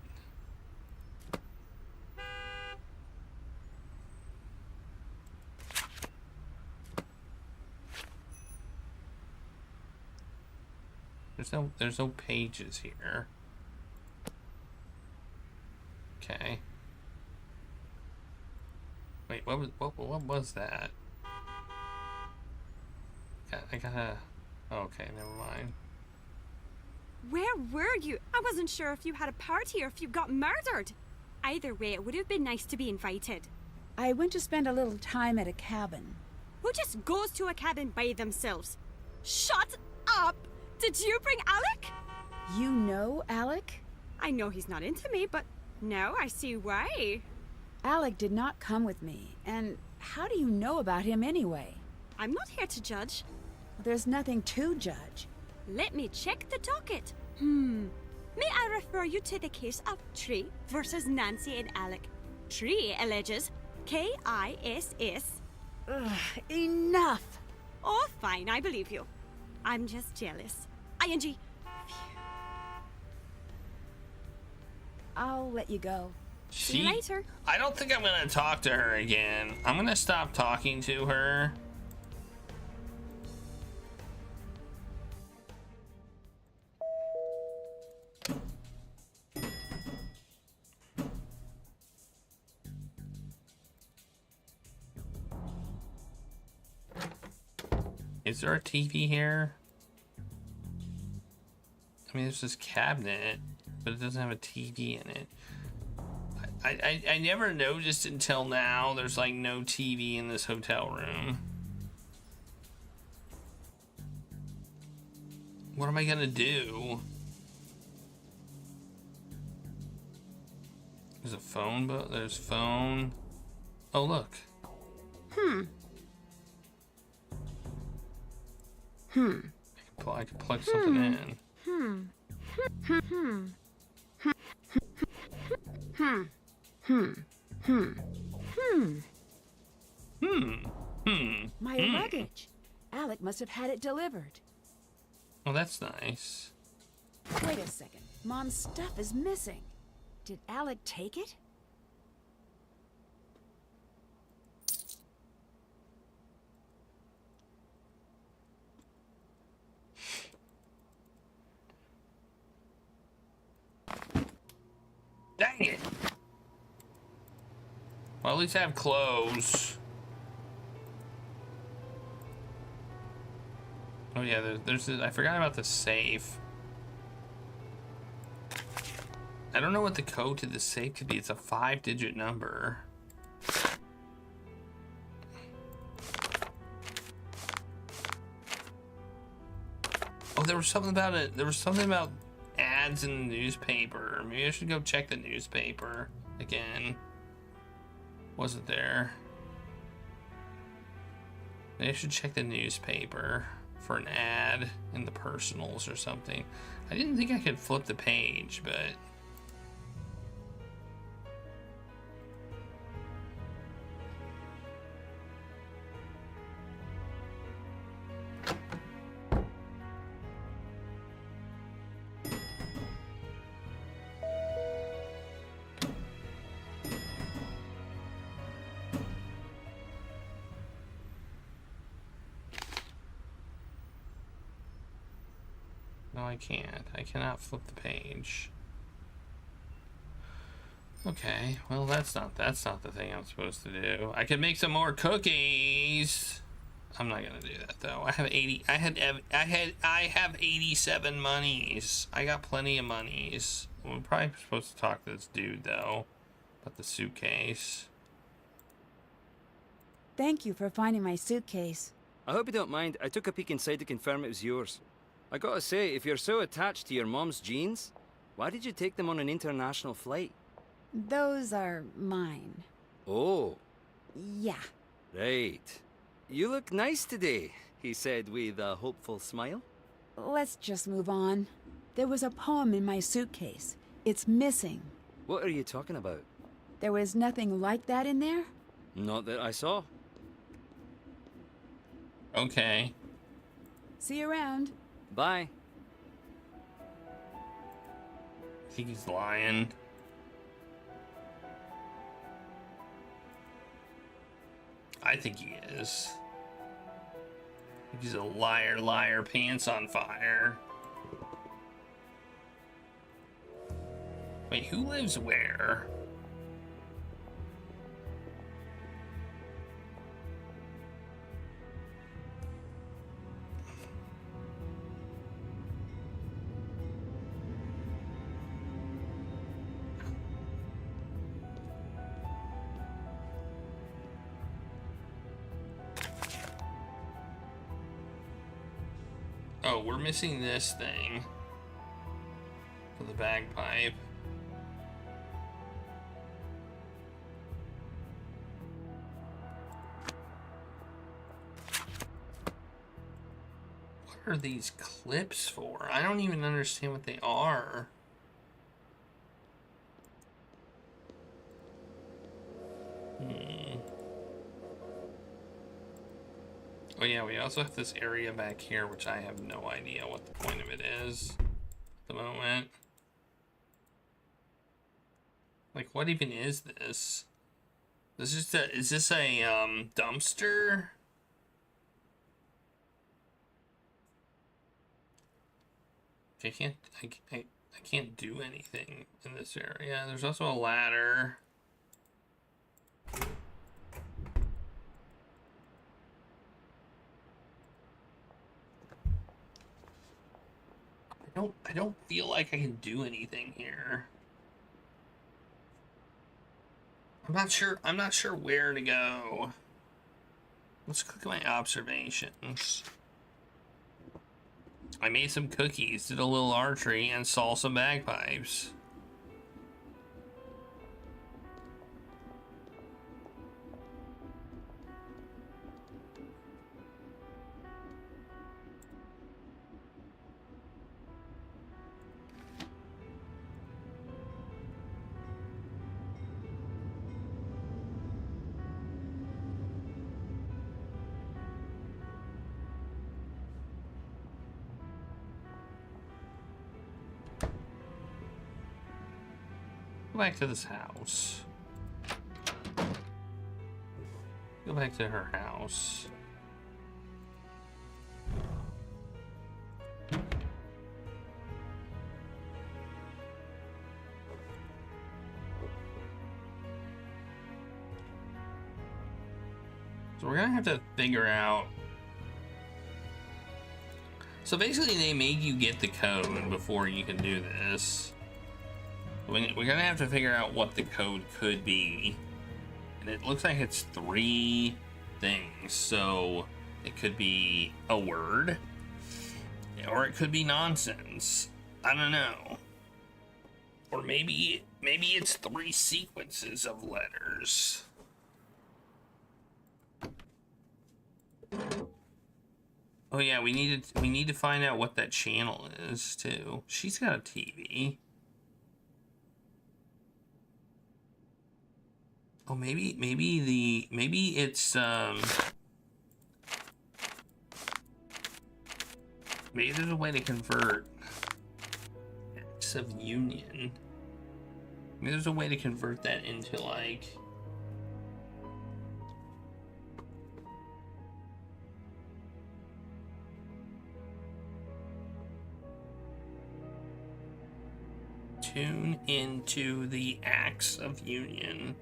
there's no pages here. Okay. Wait, what was that? I gotta... Okay, never mind. Where were you? I wasn't sure if you had a party or if you got murdered. Either way, it would have been nice to be invited. I went to spend a little time at a cabin. Who just goes to a cabin by themselves? Shut up! Did you bring Alec? You know Alec? I know he's not into me, but now I see why. Alec did not come with me, and how do you know about him anyway? I'm not here to judge. There's nothing to judge. Let me check the docket. May I refer you to the case of Tree versus Nancy and Alec? Tree alleges K-I-S-S. Ugh, enough! Oh, fine, I believe you. I'm just jealous. ING. I'll let you go. See you later. I don't think I'm gonna talk to her again. I'm gonna stop talking to her. Is there a TV here? I mean, there's this cabinet, but it doesn't have a TV in it. I never noticed until now there's like no TV in this hotel room. What am I gonna do? There's a phone, but there's phone. Oh, look. I can plug something in. My luggage. Alec must have had it delivered. Oh, that's nice. Wait a second. Mom's stuff is missing. Did Alec take it? Dang it! Well, at least I have clothes. Oh yeah, I forgot about the safe. I don't know what the code to the safe could be. It's a 5-digit number. Oh, there was something about it. There was something about ads in the newspaper. Maybe I should go check the newspaper again. Was it there? Maybe I should check the newspaper for an ad in the personals or something. I didn't think I could flip the page, but... No, I can't. I cannot flip the page. Okay, well that's not the thing I'm supposed to do. I could make some more cookies. I'm not gonna do that though. I have 87 monies. I got plenty of monies. We're probably supposed to talk to this dude though about the suitcase. Thank you for finding my suitcase. I hope you don't mind. I took a peek inside to confirm it was yours. I gotta say, if you're so attached to your mom's jeans, why did you take them on an international flight? Those are mine. Oh. Yeah. Right. You look nice today, he said with a hopeful smile. Let's just move on. There was a poem in my suitcase. It's missing. What are you talking about? There was nothing like that in there? Not that I saw. Okay. See you around. Bye. I think he's lying. I think he is. I think he's a liar, liar, pants on fire. Wait, who lives where? Oh, we're missing this thing for the bagpipe. What are these clips for? I don't even understand what they are. Oh yeah, we also have this area back here, which I have no idea what the point of it is at the moment. Like, what even is this? Is this a dumpster? I can't do anything in this area. There's also a ladder. I don't feel like I can do anything here. I'm not sure where to go. Let's click my observations. I made some cookies, did a little archery, and saw some bagpipes. Go back to this house. Go back to her house. So we're gonna have to figure out. So basically they make you get the code before you can do this. We're gonna have to figure out what the code could be. And it looks like it's 3 things. So it could be a word, or it could be nonsense. I don't know. Or maybe it's 3 sequences of letters. Oh yeah, we need to find out what that channel is too. She's got a TV. Oh, maybe it's maybe there's a way to convert acts of union. Maybe there's a way to convert that into like tune into the acts of union.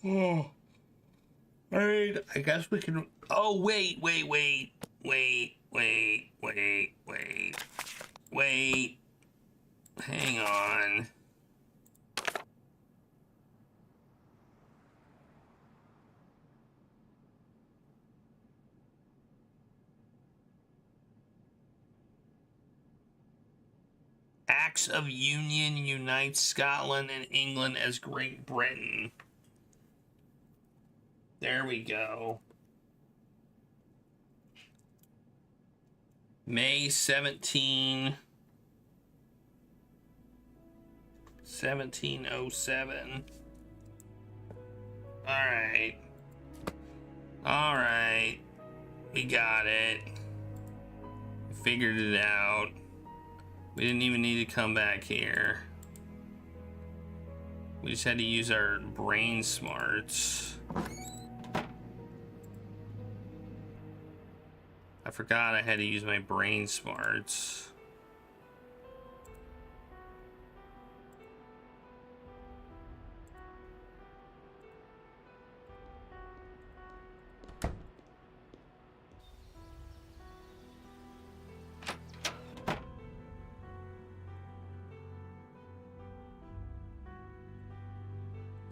Oh. Alright, I guess we can... Oh, wait. Hang on. Acts of Union unites Scotland and England as Great Britain. There we go. May 1707. Alright. We got it. We figured it out. We didn't even need to come back here. We just had to use our brain smarts. I forgot I had to use my brain smarts.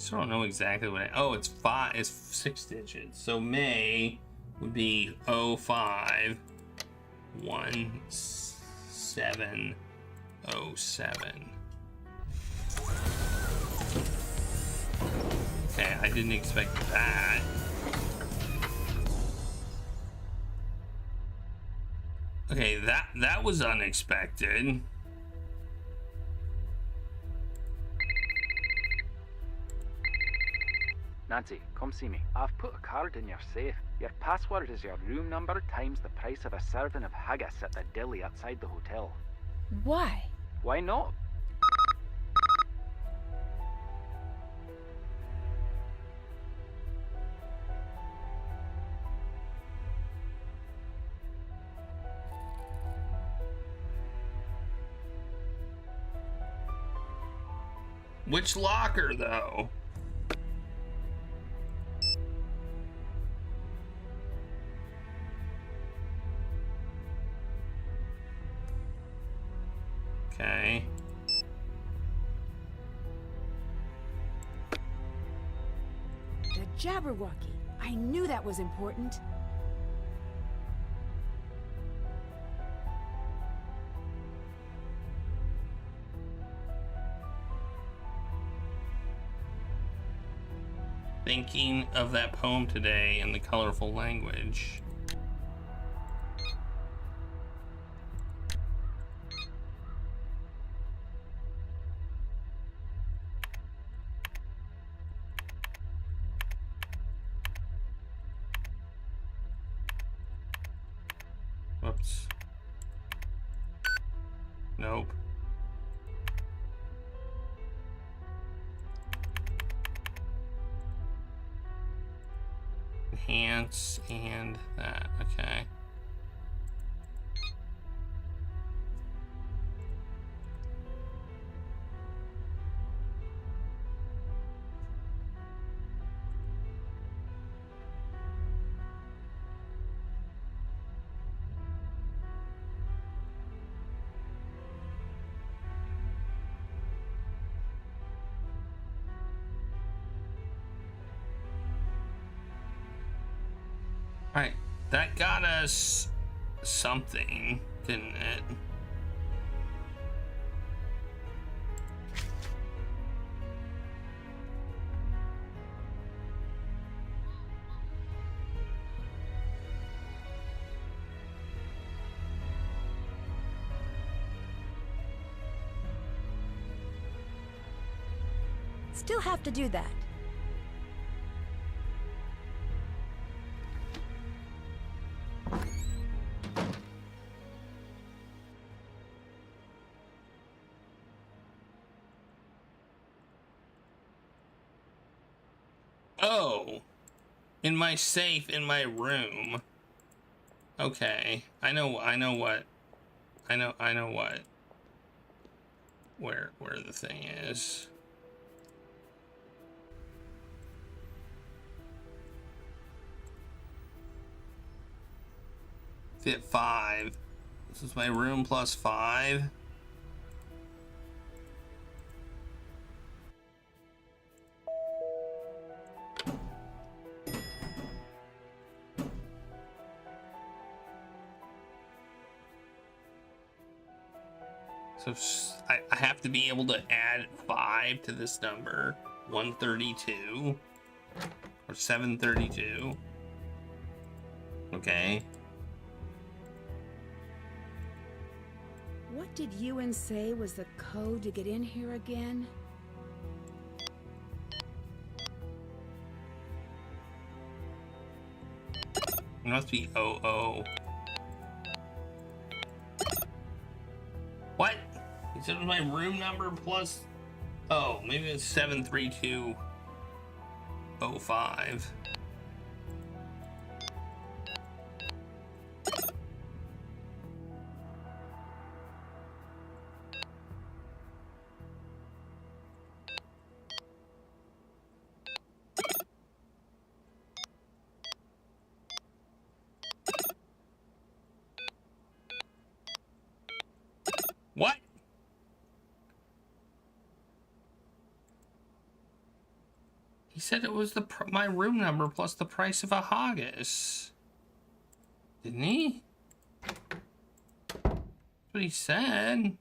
I don't know exactly what it's 6 digits. So May would be 051707. Okay, I didn't expect that. Okay, that was unexpected. Nancy, come see me. I've put a card in your safe. Your password is your room number times the price of a serving of haggis at the deli outside the hotel. Why? Why not? Which locker, though? Okay. The Jabberwocky. I knew that was important. Thinking of that poem today in the colorful language. Whoops. Nope. Enhance and that. Okay. Alright, that got us something, didn't it? Still have to do that. Oh, in my safe in my room. Okay, I know what. Where the thing is. fit 5. This is my room plus 5. So I have to be able to add 5 to this number. 132 or 732. Okay. What did Ewan say was the code to get in here again? It must be 00. What? He said it was my room number plus... Oh, maybe it's 73205. What? He said it was my room number plus the price of a haggis. Didn't he? That's what he said.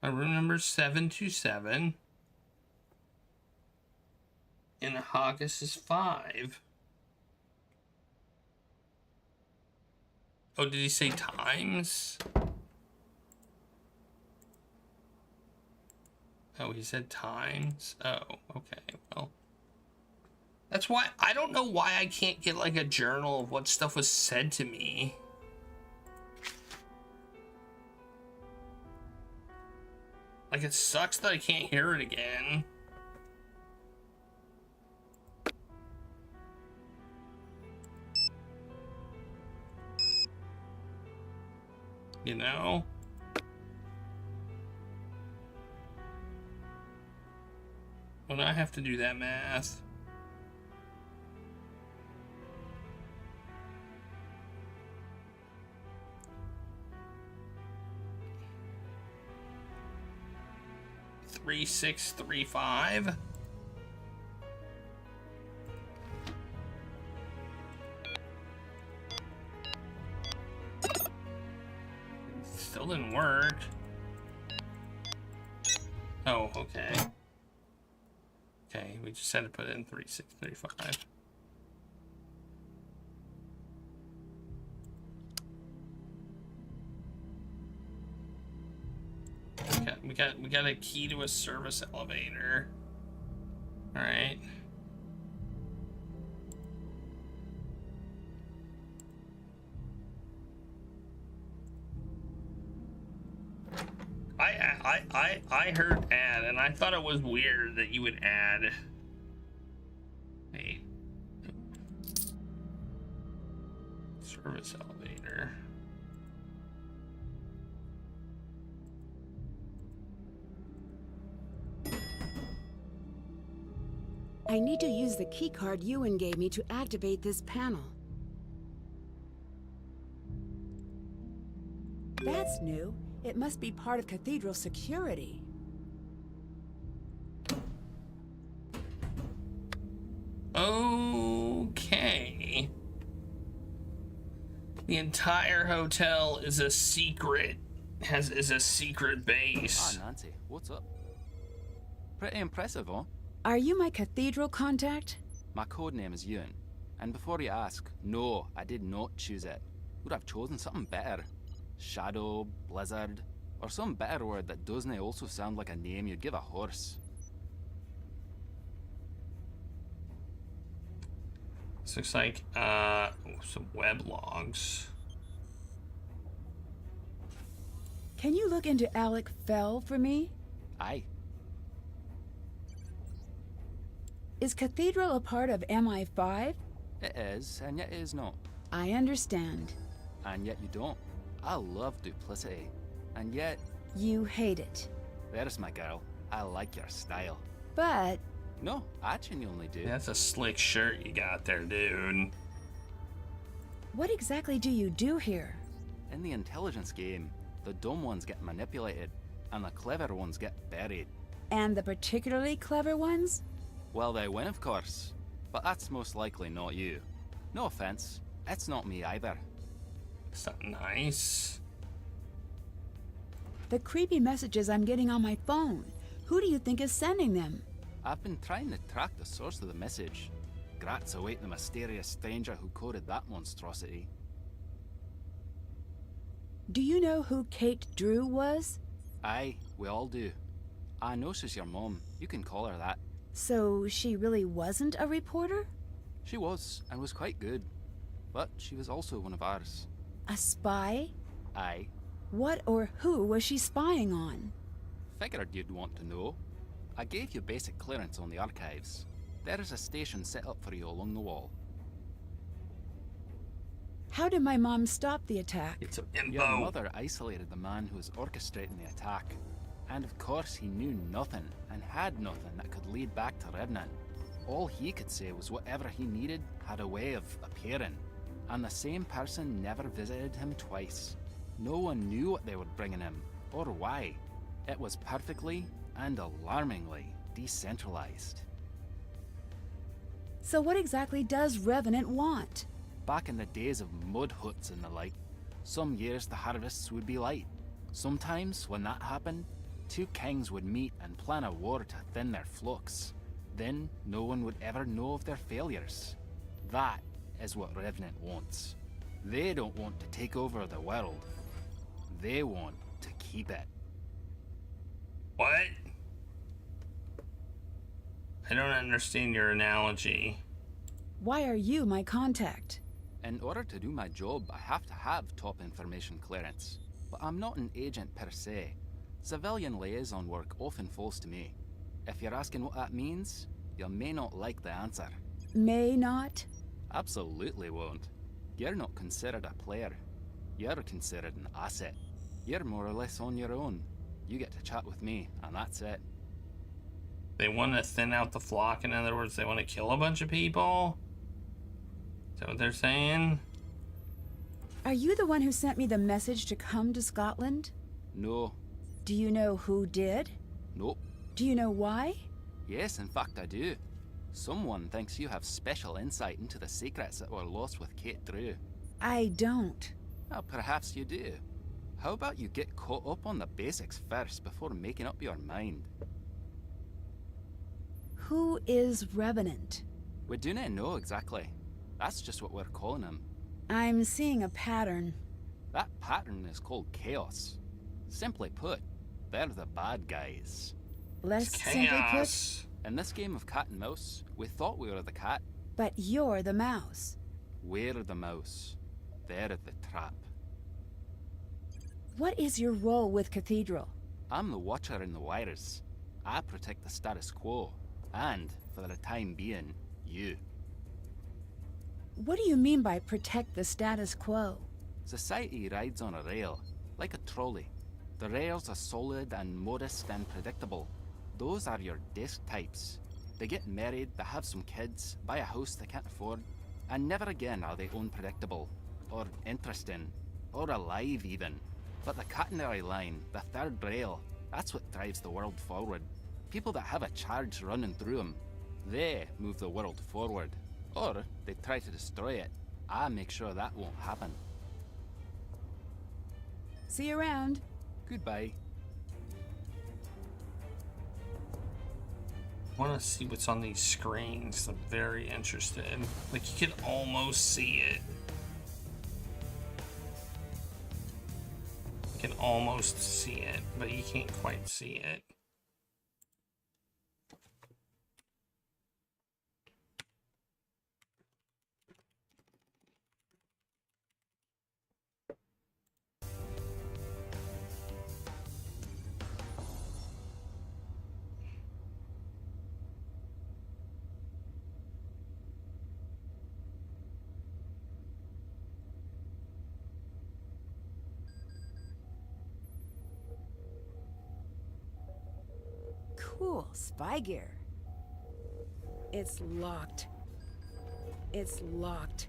My room number is 727. And the haggis is 5. Oh, did he say times? Oh, he said times? Oh, okay, well. That's why, I don't know why I can't get like a journal of what stuff was said to me. Like, it sucks that I can't hear it again. You know? Well, now I have to do that math. Three, 6, 3, 5. Still didn't work. Oh, okay. Okay, we just had to put in 3, 6, 3, 5. We got a key to a service elevator. All right. I heard add, and I thought it was weird that you would add. Wait. Service elevator. I need to use the keycard Ewan gave me to activate this panel. That's new. It must be part of Cathedral security. Okay. The entire hotel is a secret. Is a secret base. Ah, Nancy, what's up? Pretty impressive, huh? Are you my Cathedral contact? My code name is Ewan. And before you ask, no, I did not choose it. Would have chosen something better. Shadow, Blizzard, or some better word that doesn't also sound like a name you'd give a horse. This looks like some web logs. Can you look into Alec Fell for me? Aye. Is Cathedral a part of MI5? It is, and yet it is not. I understand. And yet you don't. I love duplicity. And yet... You hate it. There's my girl. I like your style. But... No, I genuinely do. That's a slick shirt you got there, dude. What exactly do you do here? In the intelligence game, the dumb ones get manipulated, and the clever ones get buried. And the particularly clever ones? Well, they win, of course. But that's most likely not you. No offense, it's not me either. Is that nice? The creepy messages I'm getting on my phone. Who do you think is sending them? I've been trying to track the source of the message. Grats await the mysterious stranger who coded that monstrosity. Do you know who Kate Drew was? Aye, we all do. I know she's your mom. You can call her that. So she really wasn't a reporter? She was, and was quite good. But she was also one of ours. A spy? Aye. What or who was she spying on? Figured you'd want to know. I gave you basic clearance on the archives. There is a station set up for you along the wall. How did my mom stop the attack? It's a Your mother isolated the man who was orchestrating the attack. And of course he knew nothing, and had nothing that could lead back to Revenant. All he could say was whatever he needed had a way of appearing. And the same person never visited him twice. No one knew what they were bringing him, or why. It was perfectly and alarmingly decentralized. So what exactly does Revenant want? Back in the days of mud huts and the like, some years the harvests would be light. Sometimes, when that happened, two kings would meet and plan a war to thin their flocks. Then, no one would ever know of their failures. That is what Revenant wants. They don't want to take over the world. They want to keep it. What? I don't understand your analogy. Why are you my contact? In order to do my job, I have to have top information clearance. But I'm not an agent per se. Civilian liaison work often falls to me. If you're asking what that means, you may not like the answer. May not? Absolutely won't. You're not considered a player. You're considered an asset. You're more or less on your own. You get to chat with me, and that's it. They want to thin out the flock. In other words, they want to kill a bunch of people? Is that what they're saying? Are you the one who sent me the message to come to Scotland? No. Do you know who did? Nope. Do you know why? Yes, in fact I do. Someone thinks you have special insight into the secrets that were lost with Kate Drew. I don't. Well, perhaps you do. How about you get caught up on the basics first before making up your mind? Who is Revenant? We do not know exactly. That's just what we're calling him. I'm seeing a pattern. That pattern is called chaos. Simply put, they're the bad guys. Less simply put? In this game of cat and mouse, we thought we were the cat. But you're the mouse. We're the mouse. They're the trap. What is your role with Cathedral? I'm the watcher in the wires. I protect the status quo. And, for the time being, you. What do you mean by protect the status quo? Society rides on a rail, like a trolley. The rails are solid and modest and predictable. Those are your desk types. They get married, they have some kids, buy a house they can't afford, and never again are they unpredictable, or interesting, or alive even. But the catenary line, the third rail, that's what drives the world forward. People that have a charge running through them, they move the world forward. Or they try to destroy it. I make sure that won't happen. See you around. Goodbye. I want to see what's on these screens. I'm very interested. Like, you can almost see it. You can almost see it, but you can't quite see it. Cool spy gear. It's locked. It's locked.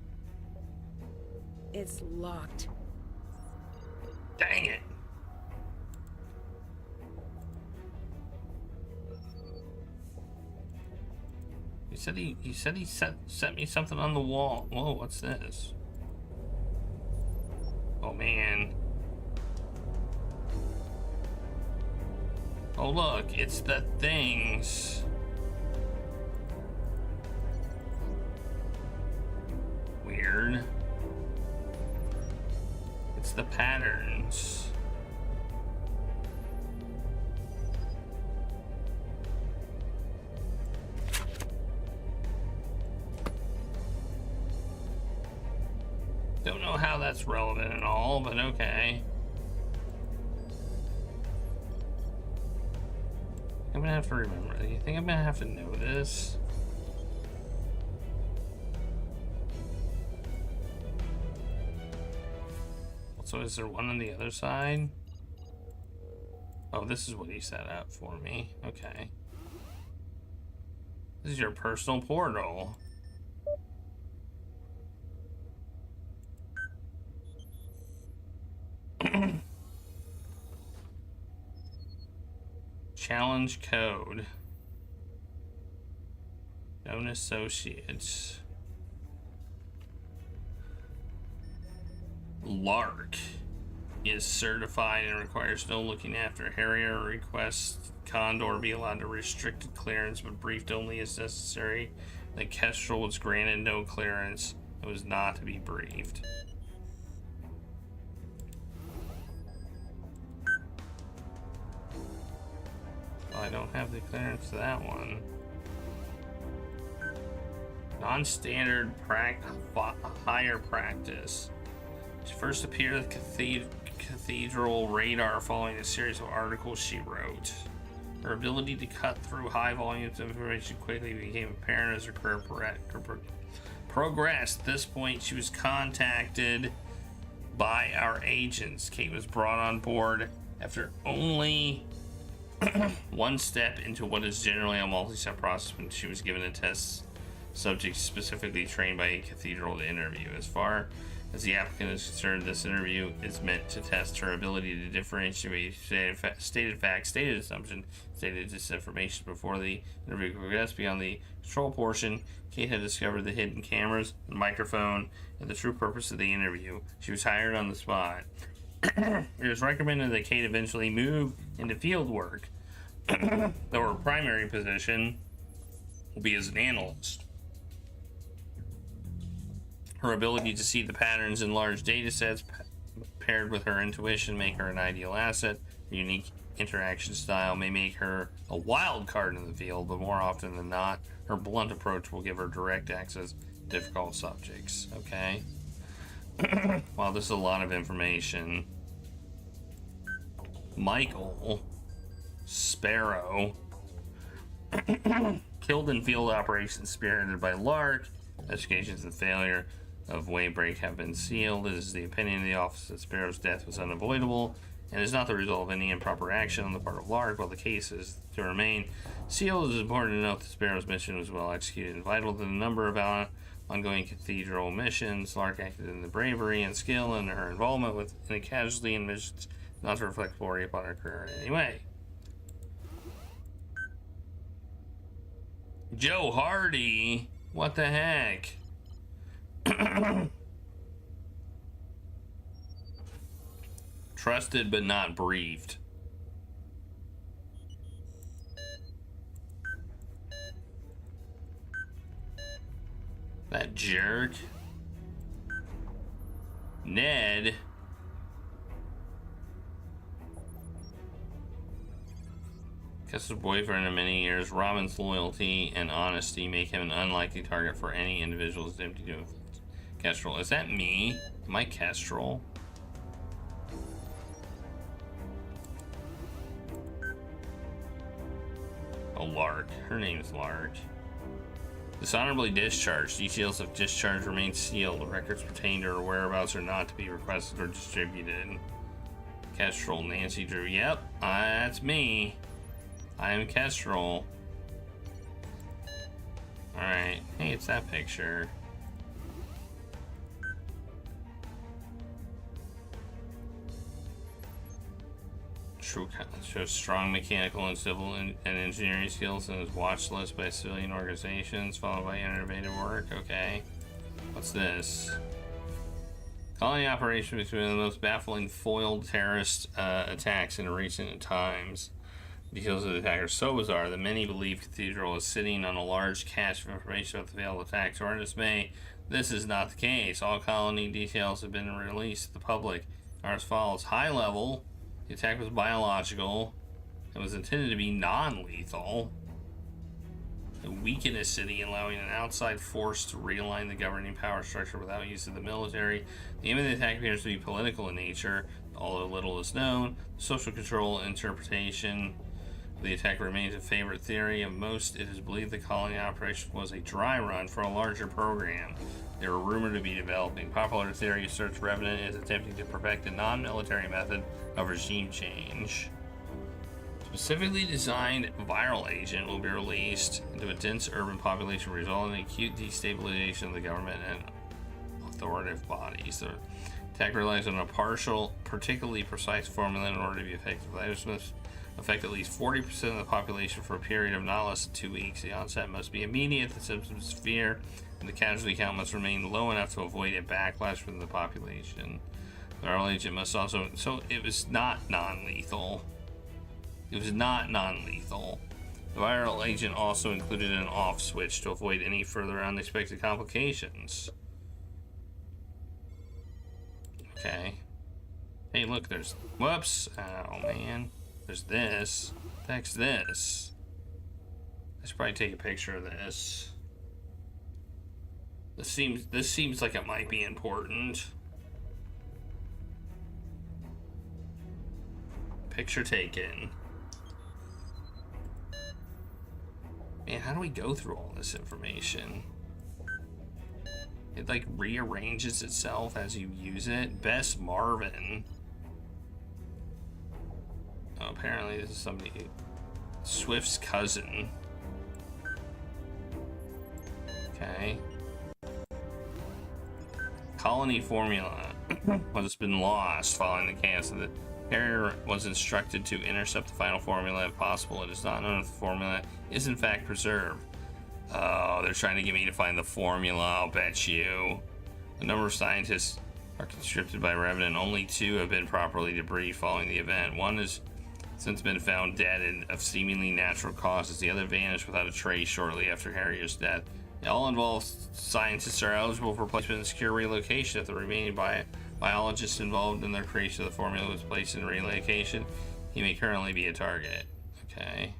It's locked. Dang it. He said he set me something on the wall. Whoa, what's this? Oh man. Oh look, it's the things. Weird. It's the patterns. Don't know how that's relevant at all, but okay. I'm gonna have to remember. You think I'm gonna have to know this? So is there one on the other side? Oh, this is what he set up for me. Okay. This is your personal portal. Challenge code. Known associates. Lark is certified and requires no looking after. Harrier requests Condor be allowed to restricted clearance, but briefed only as necessary. The Kestrel was granted no clearance. It was not to be briefed. Well, I don't have the clearance to that one. Non-standard higher practice. She first appeared at the Cathedral radar following a series of articles she wrote. Her ability to cut through high volumes of information quickly became apparent as her career progressed. At this point, she was contacted by our agents. Kate was brought on board after only one step into what is generally a multi-step process when she was given a test subject specifically trained by a Cathedral to interview. As far as the applicant is concerned, this interview is meant to test her ability to differentiate stated fact, stated assumption, stated disinformation. Before the interview progressed beyond the control portion, Kate had discovered the hidden cameras, the microphone, and the true purpose of the interview. She was hired on the spot. It was recommended that Kate eventually move into field work, though her primary position will be as an analyst. Her ability to see the patterns in large data sets paired with her intuition make her an ideal asset. Her unique interaction style may make her a wild card in the field, but more often than not, her blunt approach will give her direct access to difficult subjects. Okay? Wow, this is a lot of information. Michael Sparrow killed in field operations spearheaded by Lark. Investigations and failure of Waybreak have been sealed. It is the opinion of the office that Sparrow's death was unavoidable and is not the result of any improper action on the part of Lark. While the case is to remain sealed, it is important to note that Sparrow's mission was well executed and vital to the number of ongoing Cathedral missions. Lark acted in the bravery and skill and her involvement with any casualty in missions not to reflect glory upon her career in any way. Joe Hardy? What the heck? Trusted but not briefed. That jerk. Ned. Kester's boyfriend in many years, Robin's loyalty and honesty make him an unlikely target for any individual attempting to influence Kestrel. Is that me? Am I Kestrel? Oh, Lark. Her name's Lark. Dishonorably discharged. Details of discharge remain sealed. Records pertaining to her whereabouts are not to be requested or distributed. Kestrel, Nancy Drew. Yep, that's me. I am Kestrel. Alright. Hey, it's that picture. shows strong mechanical and civil and engineering skills and is watched list by civilian organizations, followed by innovative work. Okay. What's this? Colony operation between the most baffling foiled terrorist attacks in recent times. Details of the attack are so bizarre that many believe Cathedral is sitting on a large cache of information about the failed attack. To our dismay, this is not the case. All colony details have been released to the public. Are as follows. High level, the attack was biological. It was intended to be non-lethal. To weaken a city, allowing an outside force to realign the governing power structure without use of the military. The aim of the attack appears to be political in nature, although little is known. Social control interpretation of the attack remains a favorite theory of most. It is believed the colony operation was a dry run for a larger program they were rumored to be developing. Popular theory asserts Revenant is attempting to perfect a non-military method of regime change. Specifically designed viral agent will be released into a dense urban population, resulting in acute destabilization of the government and authoritative bodies. The attack relies on a particularly precise formula in order to be effective. This must affect at least 40% of the population for a period of not less than 2 weeks. The onset must be immediate, the symptoms severe, and the casualty count must remain low enough to avoid a backlash from the population. The viral agent must also... So it was not non-lethal. It was not non-lethal. The viral agent also included an off switch to avoid any further unexpected complications. Okay. Hey, look, there's... Whoops. Oh, man. There's this. What's this? I should probably take a picture of this. This seems like it might be important. Picture taken. Man, how do we go through all this information? It like rearranges itself as you use it. Best Marvin. Oh, apparently this is somebody. Swift's cousin. Okay. Colony formula has been lost following the chaos of the carrier was instructed to intercept the final formula if possible. It is not known if the formula is in fact preserved. Oh, they're trying to get me to find the formula, I'll bet you. A number of scientists are conscripted by Revenant. Only 2 have been properly debriefed following the event. One has since been found dead of seemingly natural causes. The other vanished without a trace shortly after Harrier's death. All involved scientists are eligible for placement and secure relocation. If the remaining biologists involved in their creation of the formula was placed in relocation, he may currently be a target. Okay.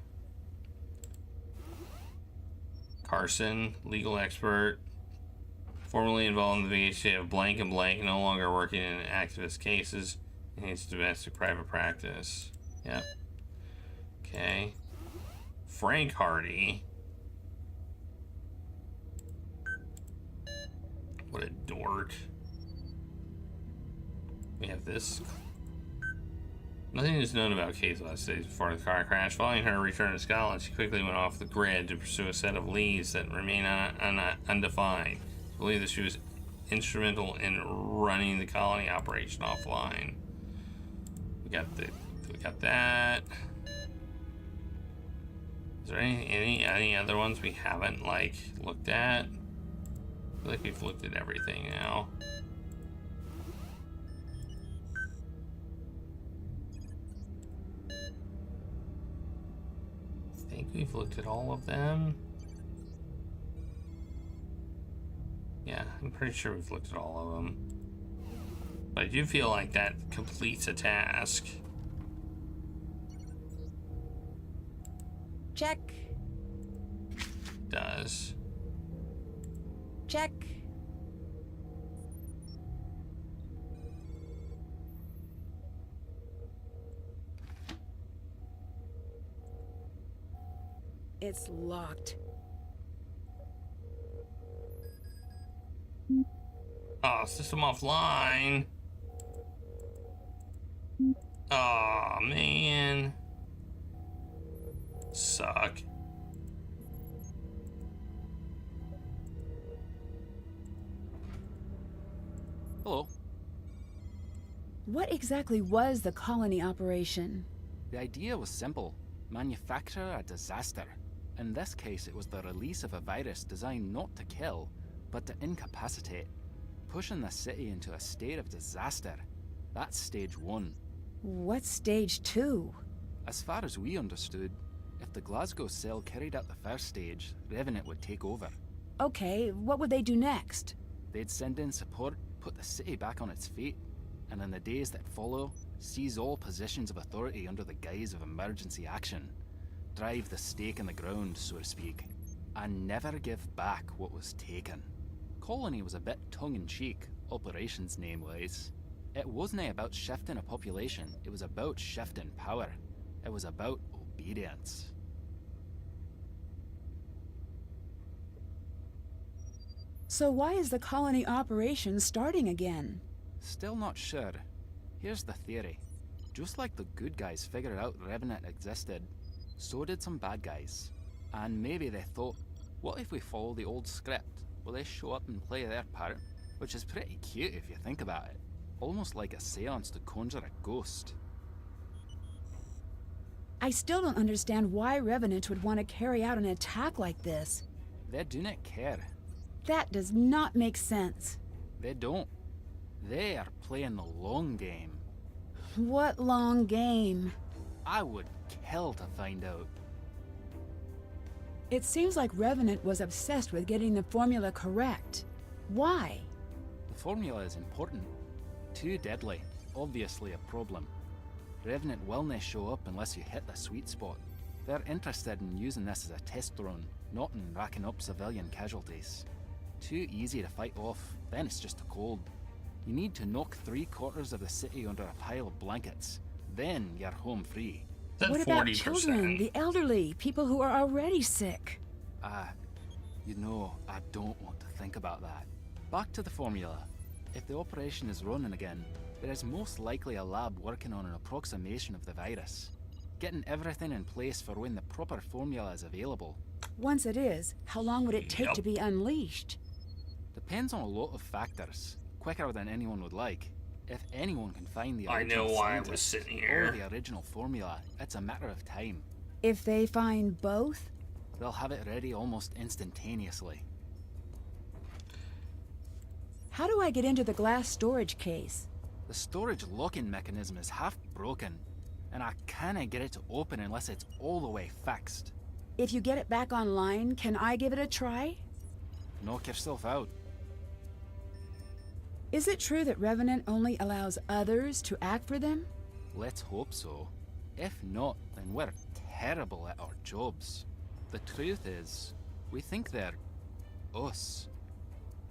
Carson, legal expert, formerly involved in the VHA of blank and blank, no longer working in activist cases, and his domestic private practice. Yep. Okay. Frank Hardy. What a dork. We have this. Nothing is known about Kate last days before the car crash. Following her return to Scotland, she quickly went off the grid to pursue a set of leads that remain undefined. I believe that she was instrumental in running the colony operation offline. We got that. Is there any other ones we haven't like looked at? I feel like we've looked at everything now. I think we've looked at all of them. Yeah, I'm pretty sure we've looked at all of them. But I do feel like that completes a task. Check. Does. Check. It's locked. Oh, system offline. Oh, man. Suck. Hello. What exactly was the colony operation? The idea was simple. Manufacture a disaster. In this case, it was the release of a virus designed not to kill, but to incapacitate, pushing the city into a state of disaster. That's stage 1. What's stage 2? As far as we understood, if the Glasgow cell carried out the first stage, Revenant would take over. Okay, what would they do next? They'd send in support, put the city back on its feet, and in the days that follow, seize all positions of authority under the guise of emergency action. Drive the stake in the ground, so to speak, and never give back what was taken. Colony was a bit tongue-in-cheek, operations name-wise. It wasn't about shifting a population, it was about shifting power. It was about obedience. So why is the colony operation starting again? Still not sure. Here's the theory. Just like the good guys figured out Revenant existed, so did some bad guys. And maybe they thought, what if we follow the old script? Will they show up and play their part? Which is pretty cute if you think about it. Almost like a seance to conjure a ghost. I still don't understand why Revenant would want to carry out an attack like this. They do not care. That does not make sense. They don't. They are playing the long game. What long game? I would kill to find out. It seems like Revenant was obsessed with getting the formula correct. Why? The formula is important. Too deadly. Obviously a problem. Revenant will not show up unless you hit the sweet spot. They're interested in using this as a test run, not in racking up civilian casualties. Too easy to fight off, then it's just a cold. You need to knock 3/4 of the city under a pile of blankets. Then you're home free. What about children, the elderly, people who are already sick? You know, I don't want to think about that. Back to the formula. If the operation is running again, there is most likely a lab working on an approximation of the virus. Getting everything in place for when the proper formula is available. Once it is, how long would it take to be unleashed? Depends on a lot of factors. Quicker than anyone would like. If anyone can find the I original know why I was scientist sitting or here. the original formula, it's a matter of time. If they find both? They'll have it ready almost instantaneously. How do I get into the glass storage case? The storage locking mechanism is half broken, and I can't get it to open unless it's all the way fixed. If you get it back online, can I give it a try? Knock yourself out. Is it true that Revenant only allows others to act for them? Let's hope so. If not, then we're terrible at our jobs. The truth is, we think they're us.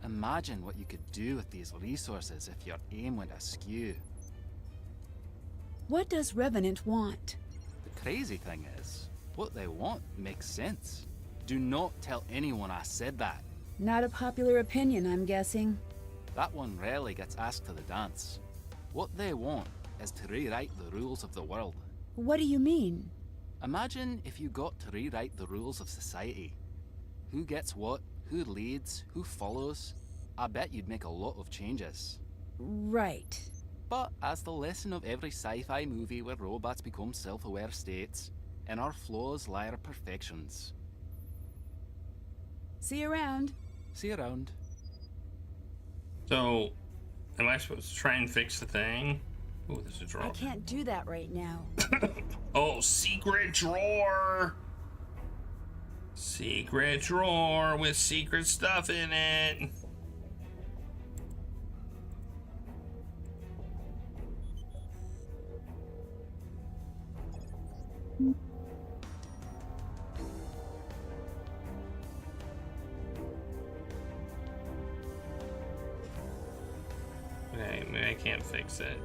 Imagine what you could do with these resources if your aim went askew. What does Revenant want? The crazy thing is, what they want makes sense. Do not tell anyone I said that. Not a popular opinion, I'm guessing. That one rarely gets asked to the dance. What they want is to rewrite the rules of the world. What do you mean? Imagine if you got to rewrite the rules of society. Who gets what, who leads, who follows. I bet you'd make a lot of changes. Right. But as the lesson of every sci-fi movie where robots become self-aware states, in our flaws lie our perfections. See you around. See you around. So, am I supposed to try and fix the thing? Oh, there's a drawer. I can't do that right now. Oh, secret drawer! Secret drawer with secret stuff in it. Okay, maybe I can't fix it.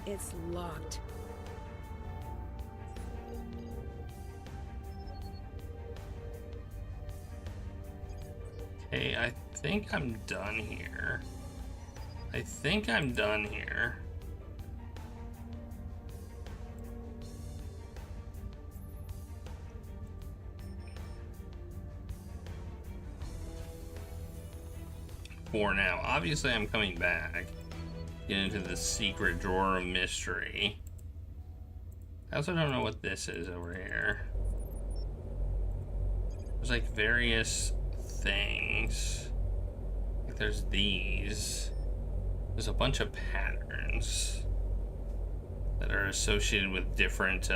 It's locked. Okay, I think I'm done here. I think I'm done here. For now. Obviously, I'm coming back. Get into the secret drawer of mystery. I also don't know what this is over here. There's like various things. Like there's these. There's a bunch of patterns that are associated with different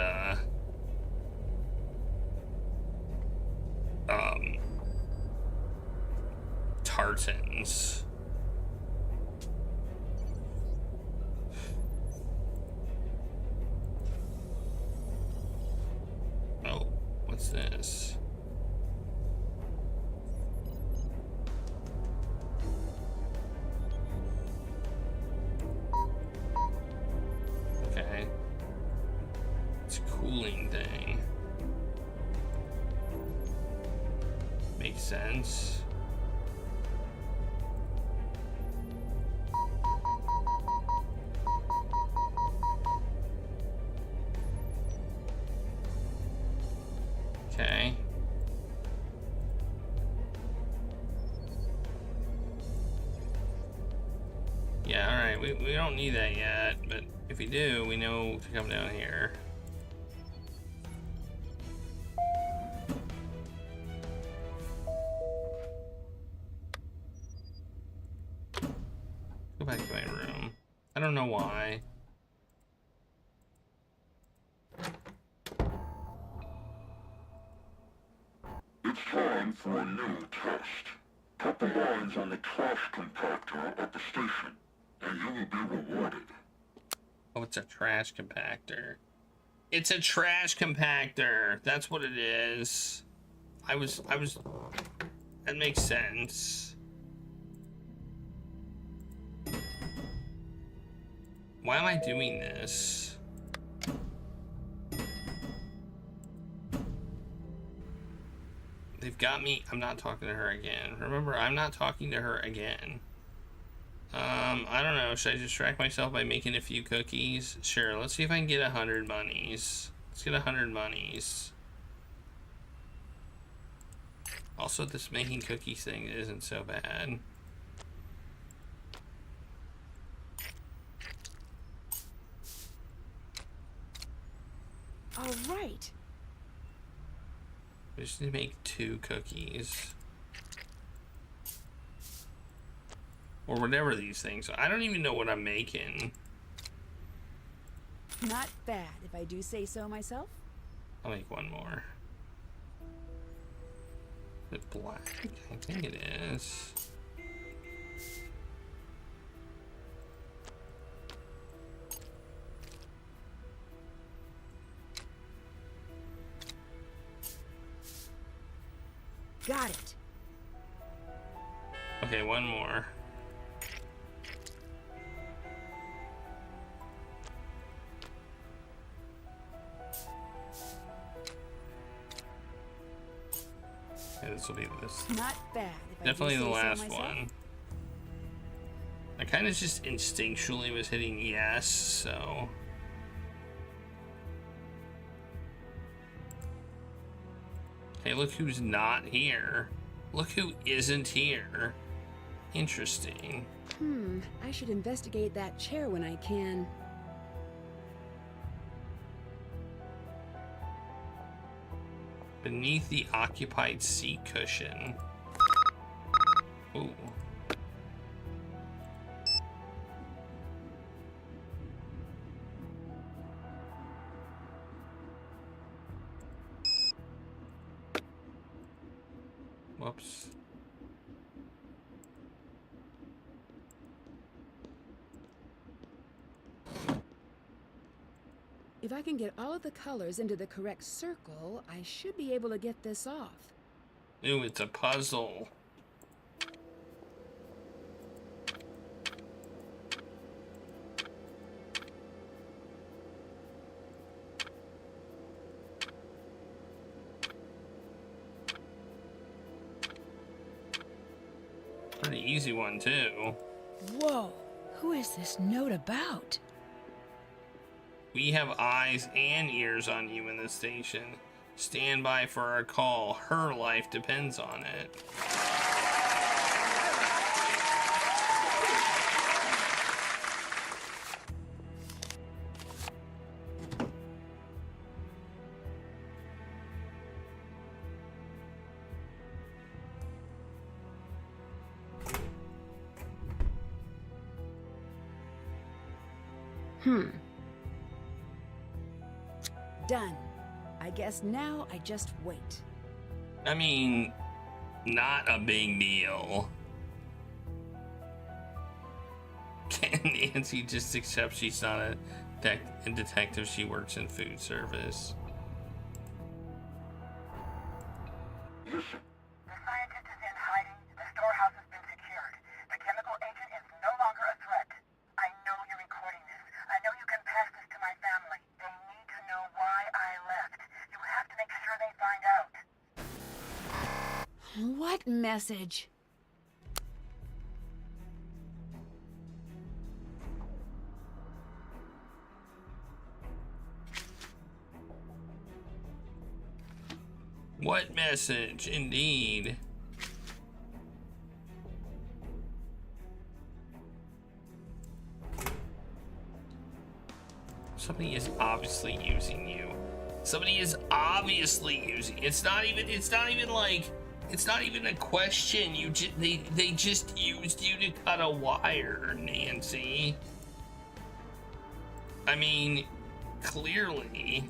tartans. Oh, what's this? Okay. It's a cooling thing. Makes sense. Okay. Yeah, alright, we don't need that yet, but if we do, we know to come down here. Go back to my room. I don't know why. It's time for a new test. Put the lines on the trash compactor at the station, and you will be rewarded. Oh, it's a trash compactor. It's a trash compactor. That's what it is. I was. That makes sense. Why am I doing this? They've got me. I'm not talking to her again. Remember, I'm not talking to her again. I don't know. Should I distract myself by making a few cookies? Sure. Let's see if I can get 100 monies. Let's get 100 monies. Also, this making cookies thing isn't so bad. All right. We just need to make 2 cookies. Or whatever these things are. I don't even know what I'm making. Not bad, if I do say so myself. I'll make 1 more. Is it black? I think it is. Got it. Okay, 1 more. Okay, this will be this. Not bad. If Definitely I do the say so last myself. one. I kind of just instinctually was hitting yes, so. Hey, look who's not here. Look who isn't here. Interesting. I should investigate that chair when I can. Beneath the occupied seat cushion. Ooh. Whoops. If I can get all of the colors into the correct circle, I should be able to get this off. Ooh, it's a puzzle. Pretty easy one, too. Whoa, who is this note about? We have eyes and ears on you in this station. Stand by for our call. Her life depends on it. Done. I guess now I just wait. I mean, not a big deal. Can Nancy just accept she's not a detective? She works in food service. Listen. The scientist is in hiding. The storehouse has been secured. The chemical agent is no longer a threat. I know you're recording this. I know you can pass this to my family. They need to know why I left. You have to make sure they find out. What message? What message, indeed. Somebody is obviously using you. Somebody is obviously using. It's not even like, it's not even a question. They just used you to cut a wire, Nancy. I mean, clearly.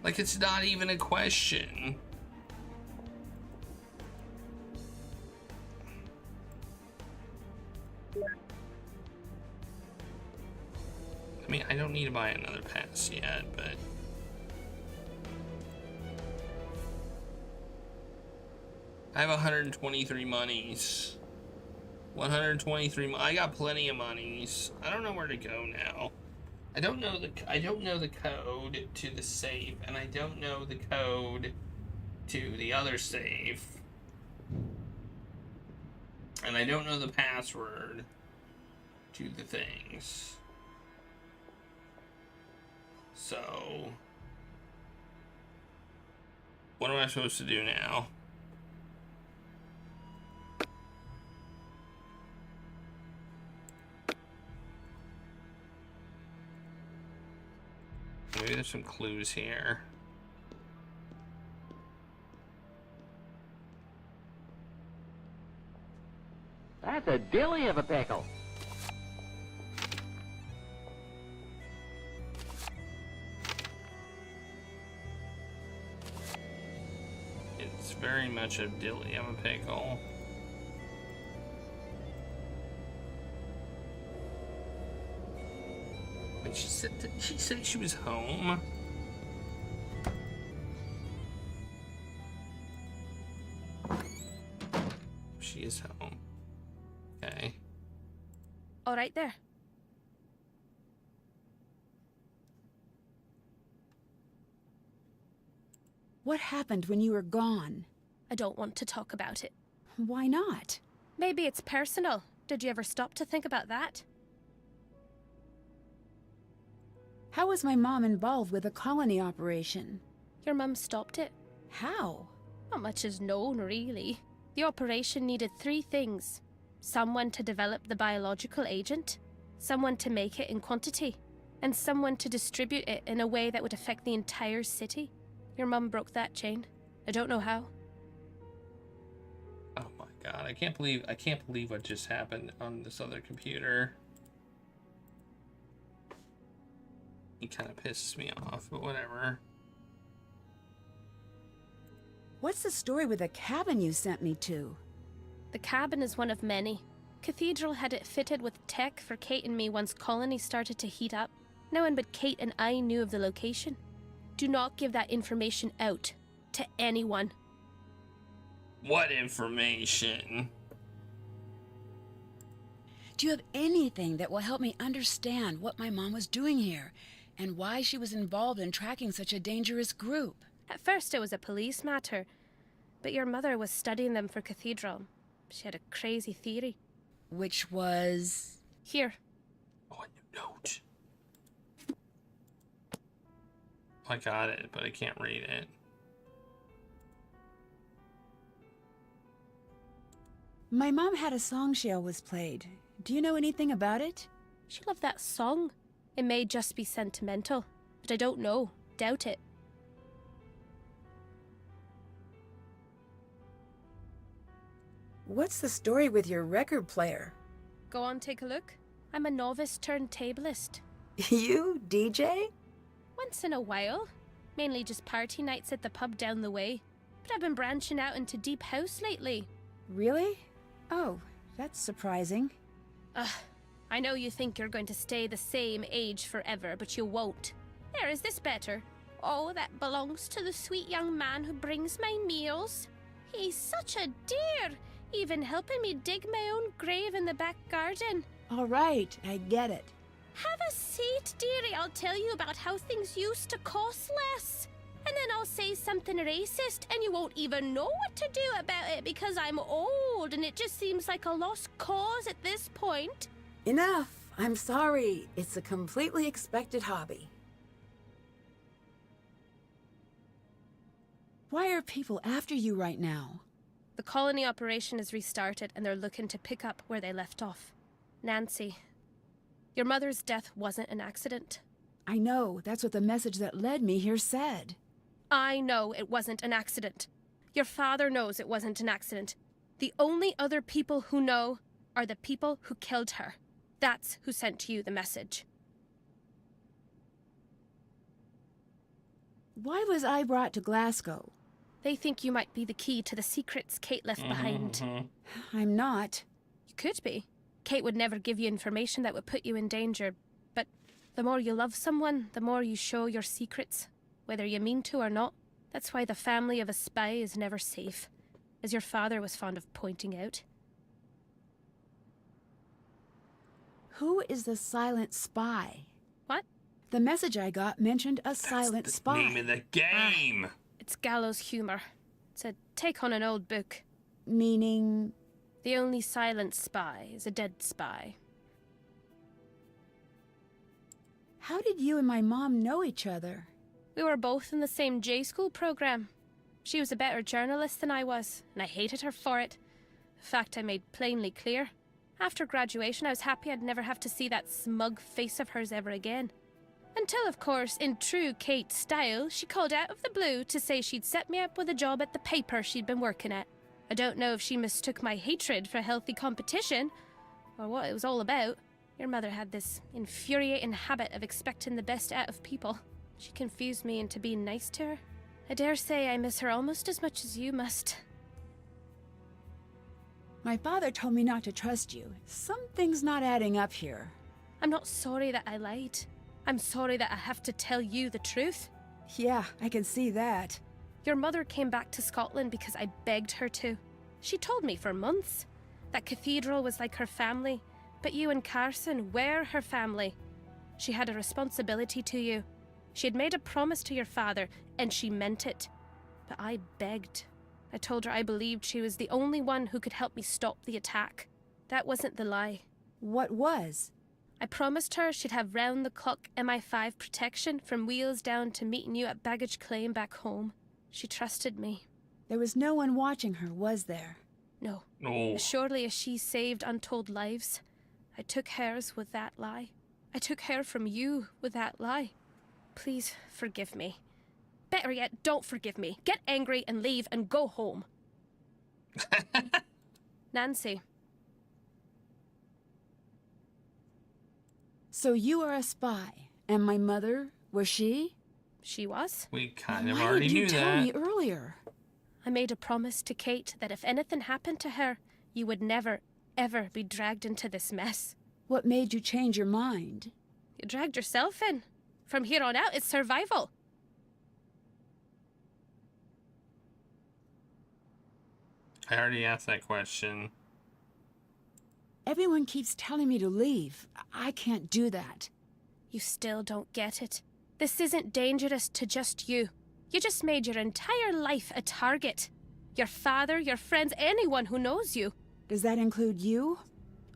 Like, it's not even a question. I mean, I don't need to buy another pass yet, but... I have 123 monies. 123. I got plenty of monies. I don't know where to go now. I don't know the code to the safe, and I don't know the code to the other safe. And I don't know the password to the things. So, what am I supposed to do now? Maybe there's some clues here. That's a dilly of a pickle. It's very much a dilly of a pickle. Wait, did she say she was home? She is home. Okay. All right there. What happened when you were gone? I don't want to talk about it. Why not? Maybe it's personal. Did you ever stop to think about that? How was my mom involved with the colony operation? Your mum stopped it. How? Not much is known, really. The operation needed 3 things. Someone to develop the biological agent, someone to make it in quantity, and someone to distribute it in a way that would affect the entire city. Your mum broke that chain. I don't know how. Oh my god, I can't believe what just happened on this other computer. It kind of pisses me off, but whatever. What's the story with the cabin you sent me to? The cabin is one of many. Cathedral had it fitted with tech for Kate and me once Colony started to heat up. No one but Kate and I knew of the location. Do not give that information out to anyone. What information? Do you have anything that will help me understand what my mom was doing here and why she was involved in tracking such a dangerous group? At first it was a police matter, but your mother was studying them for Cathedral. She had a crazy theory. Which was... Here. Oh, a new note. I got it, but I can't read it. My mom had a song she always played. Do you know anything about it? She loved that song. It may just be sentimental, but I don't know. Doubt it. What's the story with your record player? Go on, take a look. I'm a novice turntablist. You, DJ? Once in a while. Mainly just party nights at the pub down the way. But I've been branching out into deep house lately. Really? Oh, that's surprising. I know you think you're going to stay the same age forever, but you won't. There, is this better? Oh, that belongs to the sweet young man who brings my meals. He's such a dear, even helping me dig my own grave in the back garden. All right, I get it. Have a seat, dearie. I'll tell you about how things used to cost less. And then I'll say something racist, and you won't even know what to do about it because I'm old, and it just seems like a lost cause at this point. Enough. I'm sorry. It's a completely expected hobby. Why are people after you right now? The colony operation is restarted, and they're looking to pick up where they left off. Nancy, your mother's death wasn't an accident. I know. That's what the message that led me here said. I know it wasn't an accident. Your father knows it wasn't an accident. The only other people who know are the people who killed her. That's who sent you the message. Why was I brought to Glasgow? They think you might be the key to the secrets Kate left behind. I'm not. You could be. Kate would never give you information that would put you in danger. But the more you love someone, the more you show your secrets, whether you mean to or not. That's why the family of a spy is never safe, as your father was fond of pointing out. Who is the silent spy? What? The message I got mentioned a silent spy. Name of the game. It's gallows humor. It's a take on an old book. Meaning? The only silent spy is a dead spy. How did you and my mom know each other? We were both in the same J-school program. She was a better journalist than I was, and I hated her for it. A fact I made plainly clear. After graduation, I was happy I'd never have to see that smug face of hers ever again. Until, of course, in true Kate style, she called out of the blue to say she'd set me up with a job at the paper she'd been working at. I don't know if she mistook my hatred for healthy competition, or what it was all about. Your mother had this infuriating habit of expecting the best out of people. She confused me into being nice to her. I dare say I miss her almost as much as you must. My father told me not to trust you. Something's not adding up here. I'm not sorry that I lied. I'm sorry that I have to tell you the truth. Yeah, I can see that. Your mother came back to Scotland because I begged her to. She told me for months that Cathedral was like her family, but you and Carson were her family. She had a responsibility to you. She had made a promise to your father, and she meant it. But I begged. I told her I believed she was the only one who could help me stop the attack. That wasn't the lie. What was? I promised her she'd have round-the-clock MI5 protection from wheels down to meeting you at baggage claim back home. She trusted me. There was no one watching her, was there? No. No. As surely as she saved untold lives, I took hers with that lie. I took her from you with that lie. Please forgive me. Better yet, don't forgive me. Get angry and leave and go home. Nancy. So you are a spy, and my mother, was she? She was. We kind of Why already did you knew tell that. me earlier? I made a promise to Kate that if anything happened to her, you would never, ever be dragged into this mess. What made you change your mind? You dragged yourself in. From here on out, it's survival. I already asked that question. Everyone keeps telling me to leave. I can't do that. You still don't get it. This isn't dangerous to just you. You just made your entire life a target. Your father, your friends, anyone who knows you. Does that include you?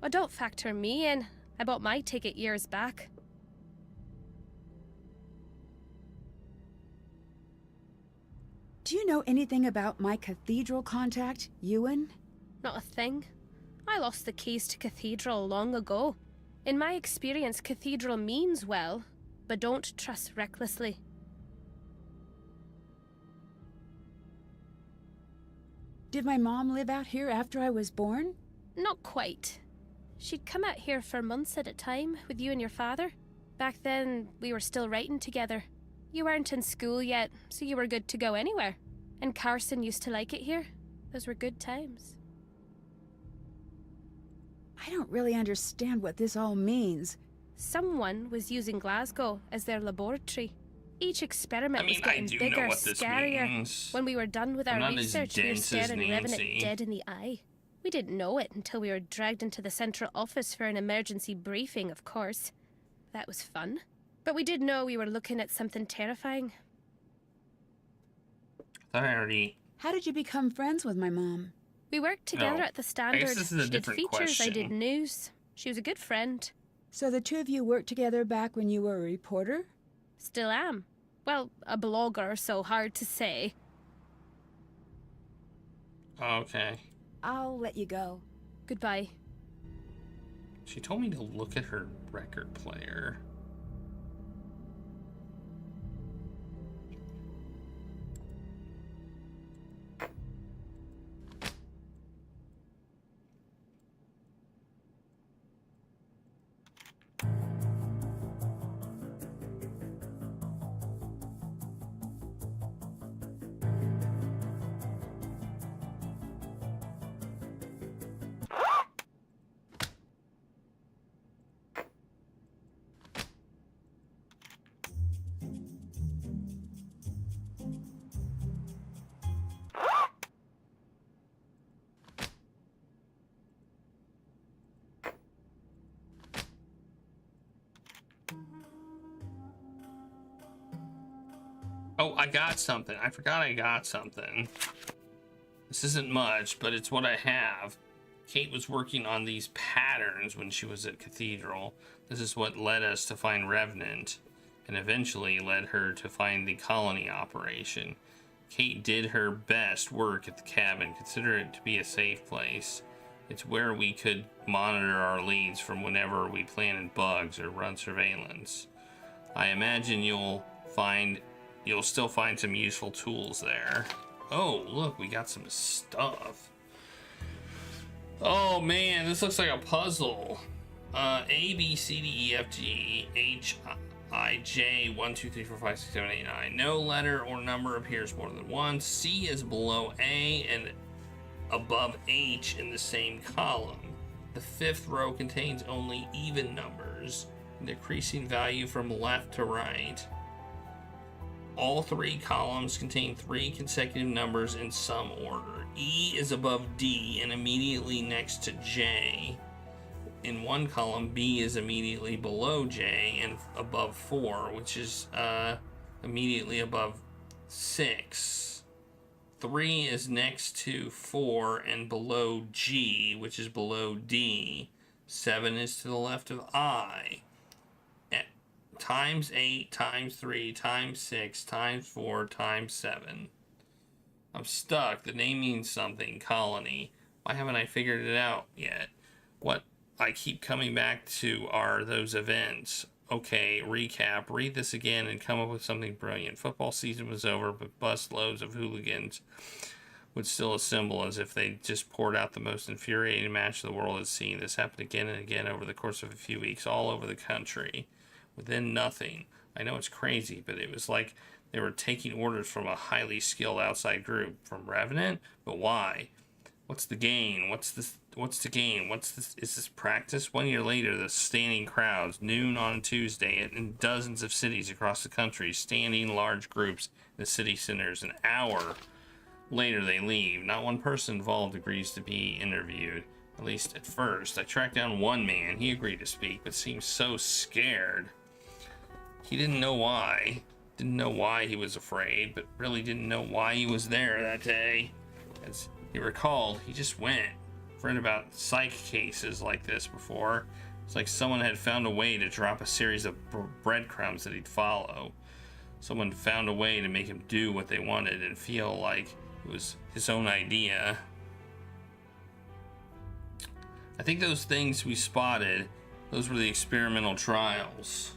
Oh, don't factor me in. I bought my ticket years back. Do you know anything about my Cathedral contact, Ewan? Not a thing. I lost the keys to Cathedral long ago. In my experience, Cathedral means well, but don't trust recklessly. Did my mom live out here after I was born? Not quite. She'd come out here for months at a time with you and your father. Back then, we were still writing together. You weren't in school yet, so you were good to go anywhere. And Carson used to like it here. Those were good times. I don't really understand what this all means. Someone was using Glasgow as their laboratory. Each experiment was getting I do bigger, know what this scarier. means. When we were done with I'm our not as research, we were dense as staring Revenant Nancy. dead in the eye. We didn't know it until we were dragged into the central office for an emergency briefing, of course. That was fun. But we did know we were looking at something terrifying. Thought I already... How did you become friends with my mom? We worked together Oh, at the I Standard. guess this is a She did different features, I did question. news. She was a good friend. So the two of you worked together back when you were a reporter? Still am. Well, a blogger, so hard to say. Okay. I'll let you go. Goodbye. She told me to look at her record player. Oh, I got something. I forgot I got something. This isn't much, but it's what I have. Kate was working on these patterns when she was at Cathedral. This is what led us to find Revenant, and eventually led her to find the colony operation. Kate did her best work at the cabin, consider it to be a safe place. It's where we could monitor our leads from whenever we planted bugs or run surveillance. I imagine you'll still find some useful tools there. Oh, look, we got some stuff. Oh man, this looks like a puzzle. A, B, C, D, E, F, G, H, I, J, 1, 2, 3, 4, 5, 6, 7, 8, 9. No letter or number appears more than once. C is below A and above H in the same column. The fifth row contains only even numbers, decreasing value from left to right. All three columns contain three consecutive numbers in some order. E is above D and immediately next to J. In one column, B is immediately below J and above 4, which is immediately above 6. 3 is next to 4 and below G, which is below D. 7 is to the left of I. Times 8, times 3, times 6, times 4, times 7. I'm stuck. The name means something. Colony. Why haven't I figured it out yet? What I keep coming back to are those events. Okay, recap. Read this again and come up with something brilliant. Football season was over, but busloads of hooligans would still assemble as if they just poured out the most infuriating match the world had seen. This happened again and again over the course of a few weeks all over the country. Within nothing. I know it's crazy, but it was like they were taking orders from a highly skilled outside group. From Revenant? But why? What's the gain? What's the gain? Is this practice? 1 year later, the standing crowds, noon on Tuesday, in dozens of cities across the country, standing large groups in the city centers. An hour later, they leave. Not one person involved agrees to be interviewed. At least at first. I tracked down one man. He agreed to speak, but seemed so scared. He didn't know why. Didn't know why he was afraid, but really didn't know why he was there that day. As he recalled, he just went. I've read about psych cases like this before. It's like someone had found a way to drop a series of breadcrumbs that he'd follow. Someone found a way to make him do what they wanted and feel like it was his own idea. I think those things we spotted, those were the experimental trials.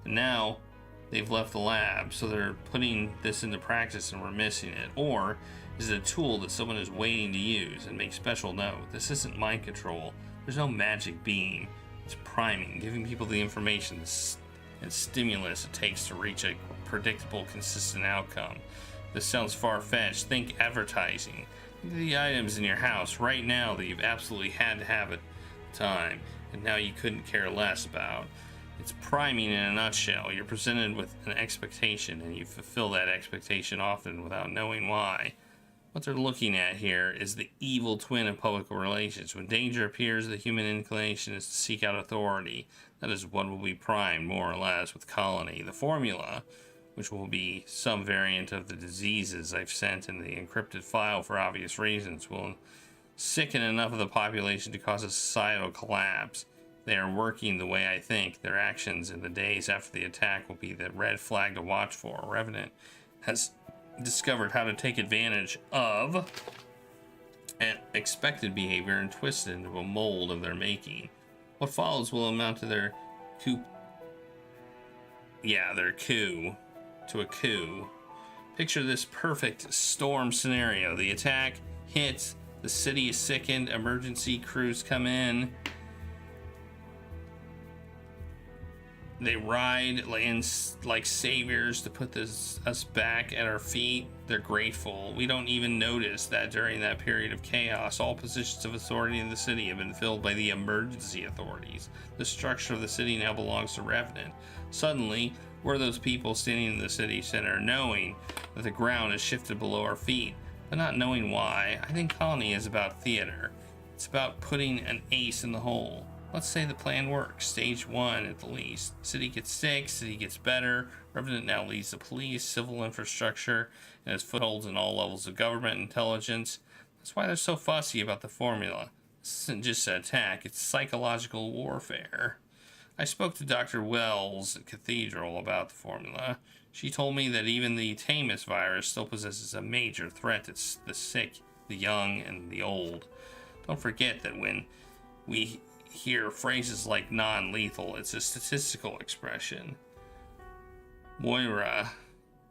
And now, they've left the lab, so they're putting this into practice and we're missing it? Or is it a tool that someone is waiting to use? And make special note, this isn't mind control. There's no magic beam. It's priming, giving people the information and stimulus it takes to reach a predictable, consistent outcome. This sounds far-fetched. Think advertising. Think of the items in your house right now that you've absolutely had to have at the time, and now you couldn't care less about. It's priming in a nutshell. You're presented with an expectation, and you fulfill that expectation often without knowing why. What they're looking at here is the evil twin of public relations. When danger appears, the human inclination is to seek out authority. That is what will be primed, more or less, with Colony. The formula, which will be some variant of the diseases I've sent in the encrypted file for obvious reasons, will sicken enough of the population to cause a societal collapse. They are working the way I think. Their actions in the days after the attack will be the red flag to watch for. Revenant has discovered how to take advantage of an expected behavior and twist it into a mold of their making. What follows will amount to their coup. Yeah, their coup. To a coup. Picture this perfect storm scenario. The attack hits, the city is sickened, emergency crews come in. They ride in like saviors to put us back at our feet. They're grateful. We don't even notice that during that period of chaos, all positions of authority in the city have been filled by the emergency authorities. The structure of the city now belongs to Revenant. Suddenly, we're those people standing in the city center, knowing that the ground has shifted below our feet, but not knowing why. I think Colony is about theater. It's about putting an ace in the hole. Let's say the plan works. Stage 1 at the least. City gets sick, city gets better. Revenant now leads the police, civil infrastructure, and has footholds in all levels of government intelligence. That's why they're so fussy about the formula. This isn't just an attack, it's psychological warfare. I spoke to Dr. Wells at Cathedral about the formula. She told me that even the Tamus virus still possesses a major threat to the sick, the young, and the old. Don't forget that when we hear phrases like non-lethal, it's a statistical expression. Moira,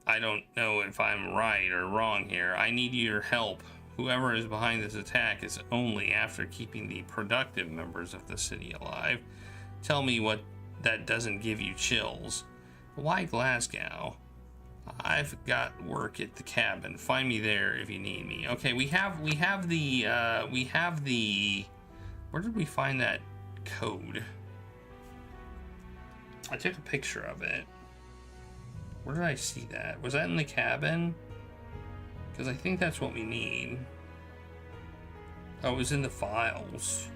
I don't know if I'm right or wrong here. I need your help. Whoever is behind this attack is only after keeping the productive members of the city alive. Tell me what that doesn't give you chills. Why Glasgow? I've got work at the cabin. Find me there if you need me. Okay, we have the where did we find that code? I took a picture of it. Where did I see that? Was that in the cabin? Because I think that's what we need. Oh, it was in the files.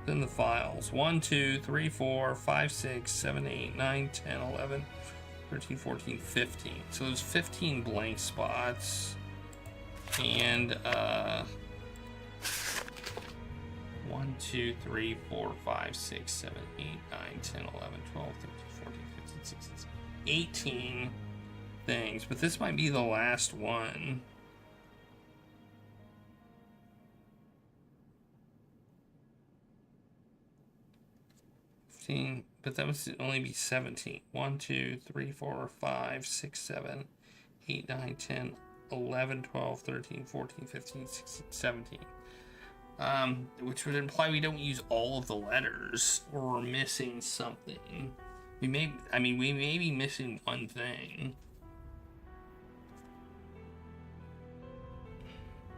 It's in the files. 1, 2, 3, 4, 5, 6, 7, 8, 9, 10, 11, 13, 14, 15. So there's 15 blank spots. And 1, 2, 3, 4, 5, 6, 7, 8, 9, 10, 11, 12, 13, 14, 15, 16, 18 things. But this might be the last one. But that would only be 17. 1, 2, 3, 4, 5, 6, 7, 8, 9, 10, 11, 12, 13, 14, 15, 16, 17. Which would imply we don't use all of the letters, or we're missing something. We may be missing one thing.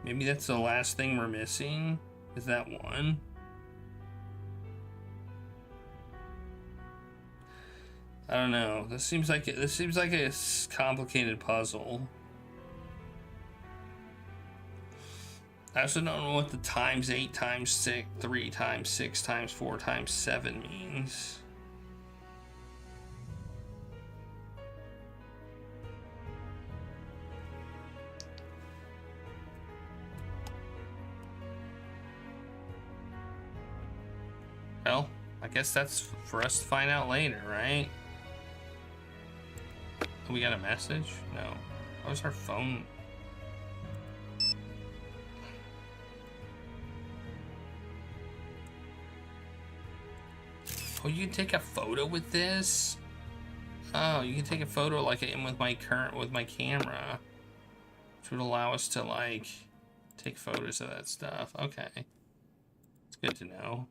Maybe that's the last thing we're missing. Is that one? I don't know. This seems like a complicated puzzle. I also don't know what the times 8 times 6, 3 times 6 times 4 times 7 means. Well, I guess that's for us to find out later, right? We got a message? No. What was our phone? Oh, you can take a photo with this? Oh, you can take a photo like I am with my camera, which would allow us to like take photos of that stuff. Okay, it's good to know.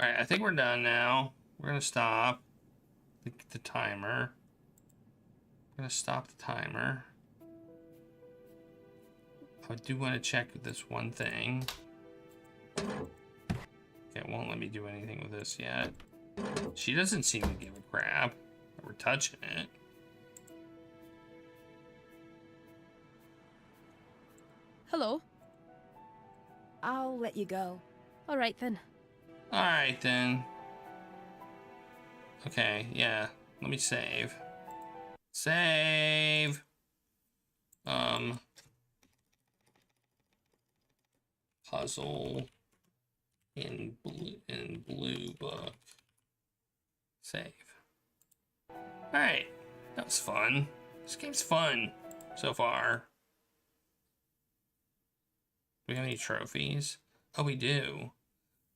All right, I think we're done now. We're gonna stop the timer. I'm gonna stop the timer. I do want to check this one thing. Okay, it won't let me do anything with this yet. She doesn't seem to give a crap that we're touching it. Hello. I'll let you go. All right then. All right then. Okay, yeah. Let me save. Save. Puzzle in blue book. Save. Alright. That was fun. This game's fun so far. Do we have any trophies? Oh, we do.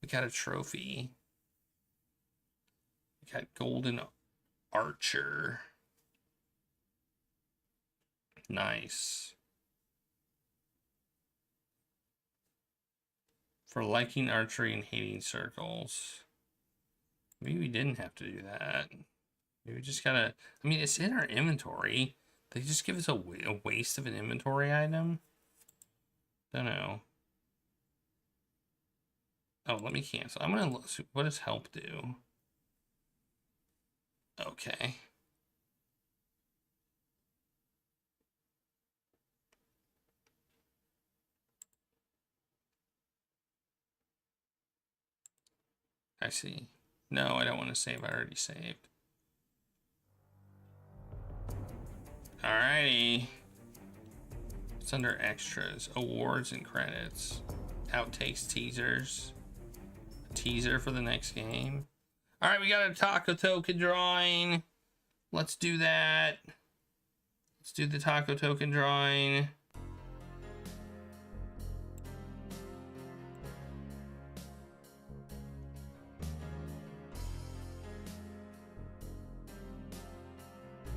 We got a trophy. We got Golden Archer. Nice. For liking archery and hating circles. Maybe we didn't have to do that. Maybe we just gotta... I mean, it's in our inventory. They just give us a waste of an inventory item? Don't know. Oh, let me cancel. I'm gonna look. What does help do? Okay. I see. No, I don't want to save. I already saved. Alrighty. It's under extras, awards and credits, outtakes, teasers. A teaser for the next game. Alright, we got a taco token drawing. Let's do that. Let's do the taco token drawing.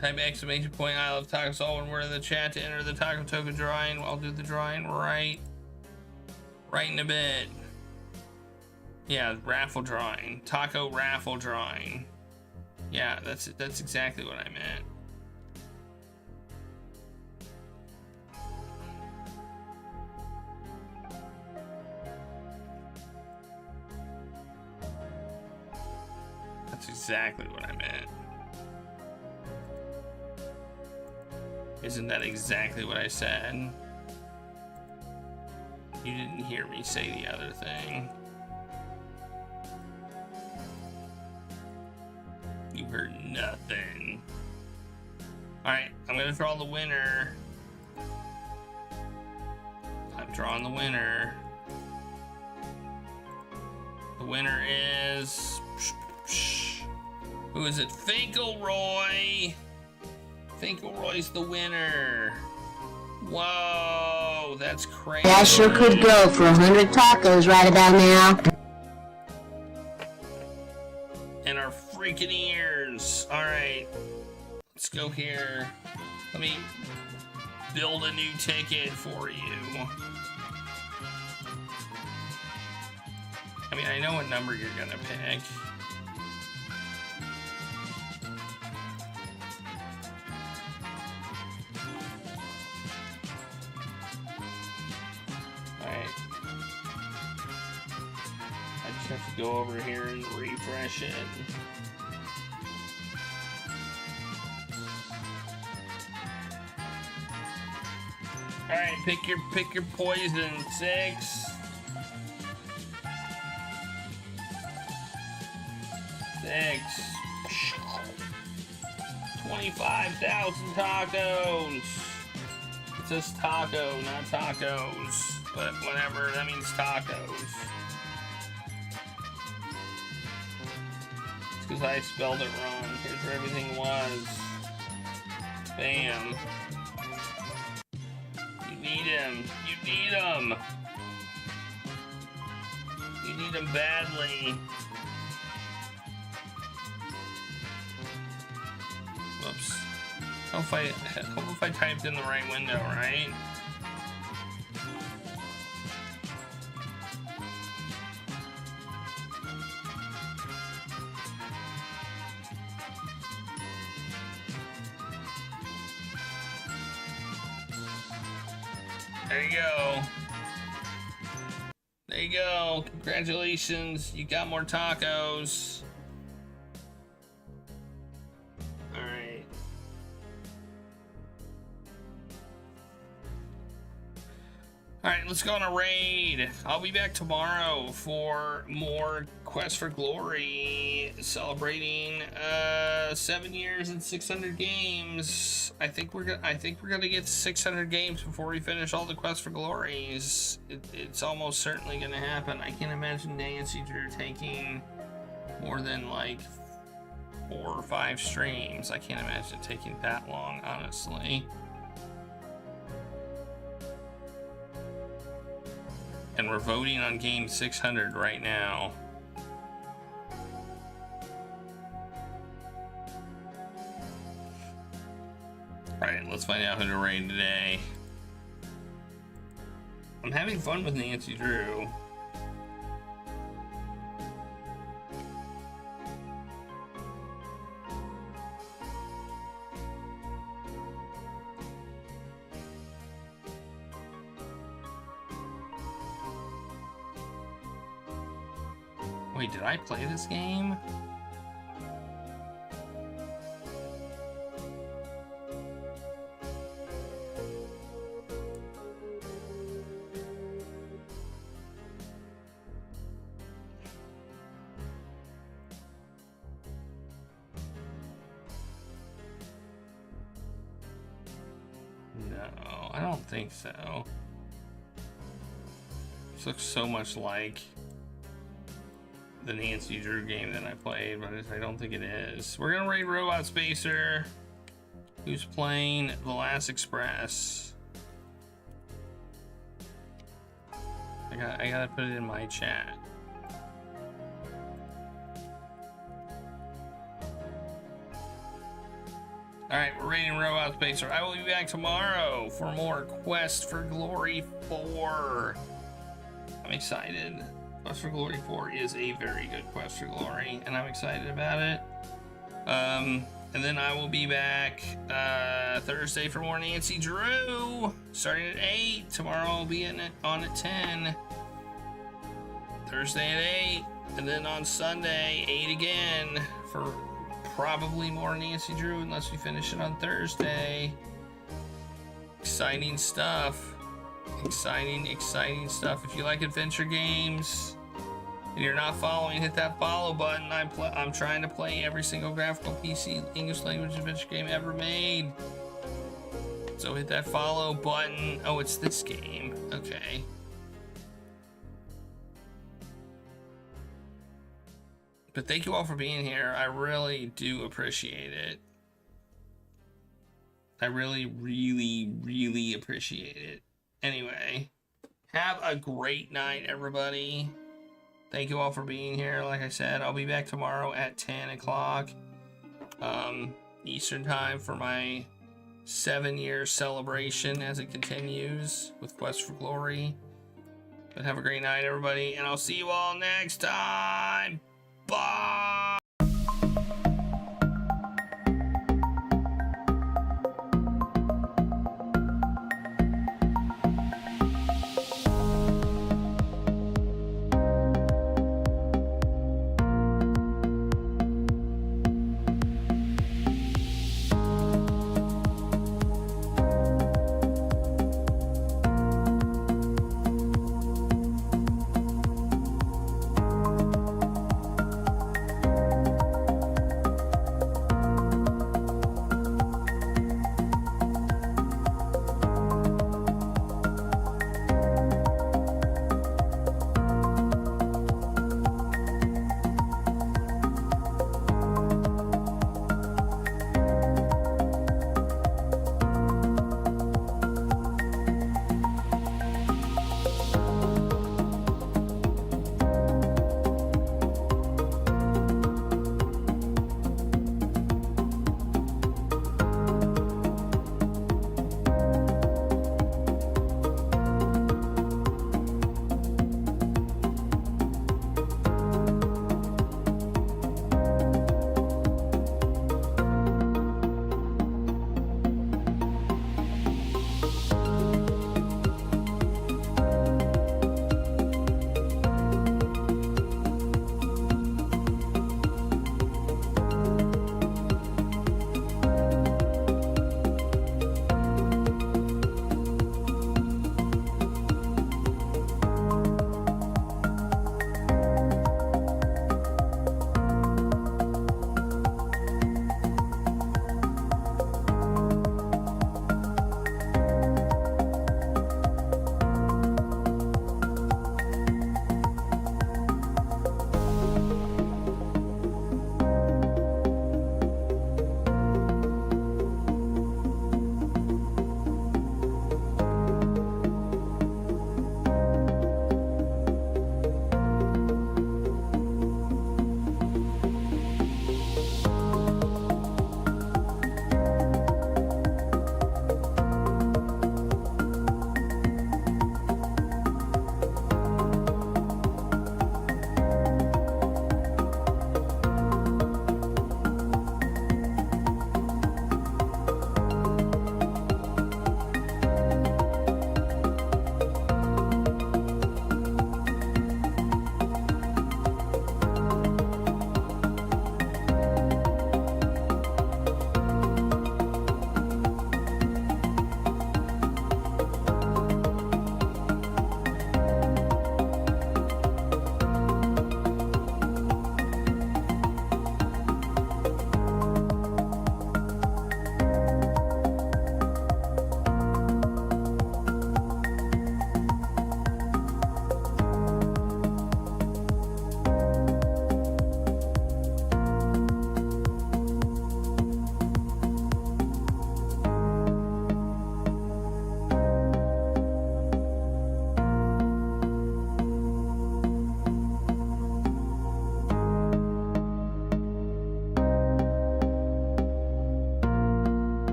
Type exclamation point I love tacos all one word in the chat to enter the taco token drawing. I'll do the drawing right in a bit. Yeah, raffle drawing. Taco raffle drawing. Yeah, that's exactly what I meant. That's exactly what I meant. Isn't that exactly what I said? You didn't hear me say the other thing. You heard nothing. Alright, I'm gonna draw the winner. I'm drawing the winner. The winner is... Who is it? Finkelroy! Finkelroy's the winner. Whoa, that's crazy. I sure could go for 100 tacos right about now. And our freaking ears. All right, let's go here. Let me build a new ticket for you. I mean, I know what number you're gonna pick. Have to go over here and refresh it. All right, pick your poison. 6. 6. 25,000 tacos. It says taco, not tacos, but whatever. That means tacos. Because I spelled it wrong. Here's where everything was. Bam. You need him. You need him. need them badly. Whoops. Hope if I typed in the right window, right? There you go. There you go. Congratulations. You got more tacos. All right. All right, let's go on a raid. I'll be back tomorrow for more Quest for Glory, celebrating 7 years and 600 games. I think we're gonna get 600 games before we finish all the Quest for Glories. It's almost certainly gonna happen. I can't imagine Nancy Drew taking more than like 4 or 5 streams. I can't imagine it taking that long, honestly. And we're voting on game 600 right now. Alright, let's find out who to raid today. I'm having fun with Nancy Drew. Wait, did I play this game? No, I don't think so. This looks so much like the Nancy Drew game that I played, but I don't think it is. We're gonna raid Robot Spacer, who's playing The Last Express. I gotta put it in my chat. Alright, we're raiding Robot Spacer. I will be back tomorrow for more Quest for Glory 4. I'm excited. Quest for Glory 4 is a very good Quest for Glory, and I'm excited about it. And then I will be back Thursday for more Nancy Drew, starting at 8. Tomorrow I'll be on at 10. Thursday at 8, and then on Sunday 8 again for probably more Nancy Drew, unless we finish it on Thursday. Exciting stuff. Exciting stuff. If you like adventure games and you're not following, hit that follow button. I'm trying to play every single graphical PC English language adventure game ever made. So hit that follow button. Oh, it's this game. Okay. But thank you all for being here. I really do appreciate it. I really, really, really appreciate it. Anyway, have a great night, everybody. Thank you all for being here. Like I said, I'll be back tomorrow at 10 o'clock Eastern time for my 7-year celebration as it continues with Quest for Glory. But have a great night, everybody, and I'll see you all next time. Bye!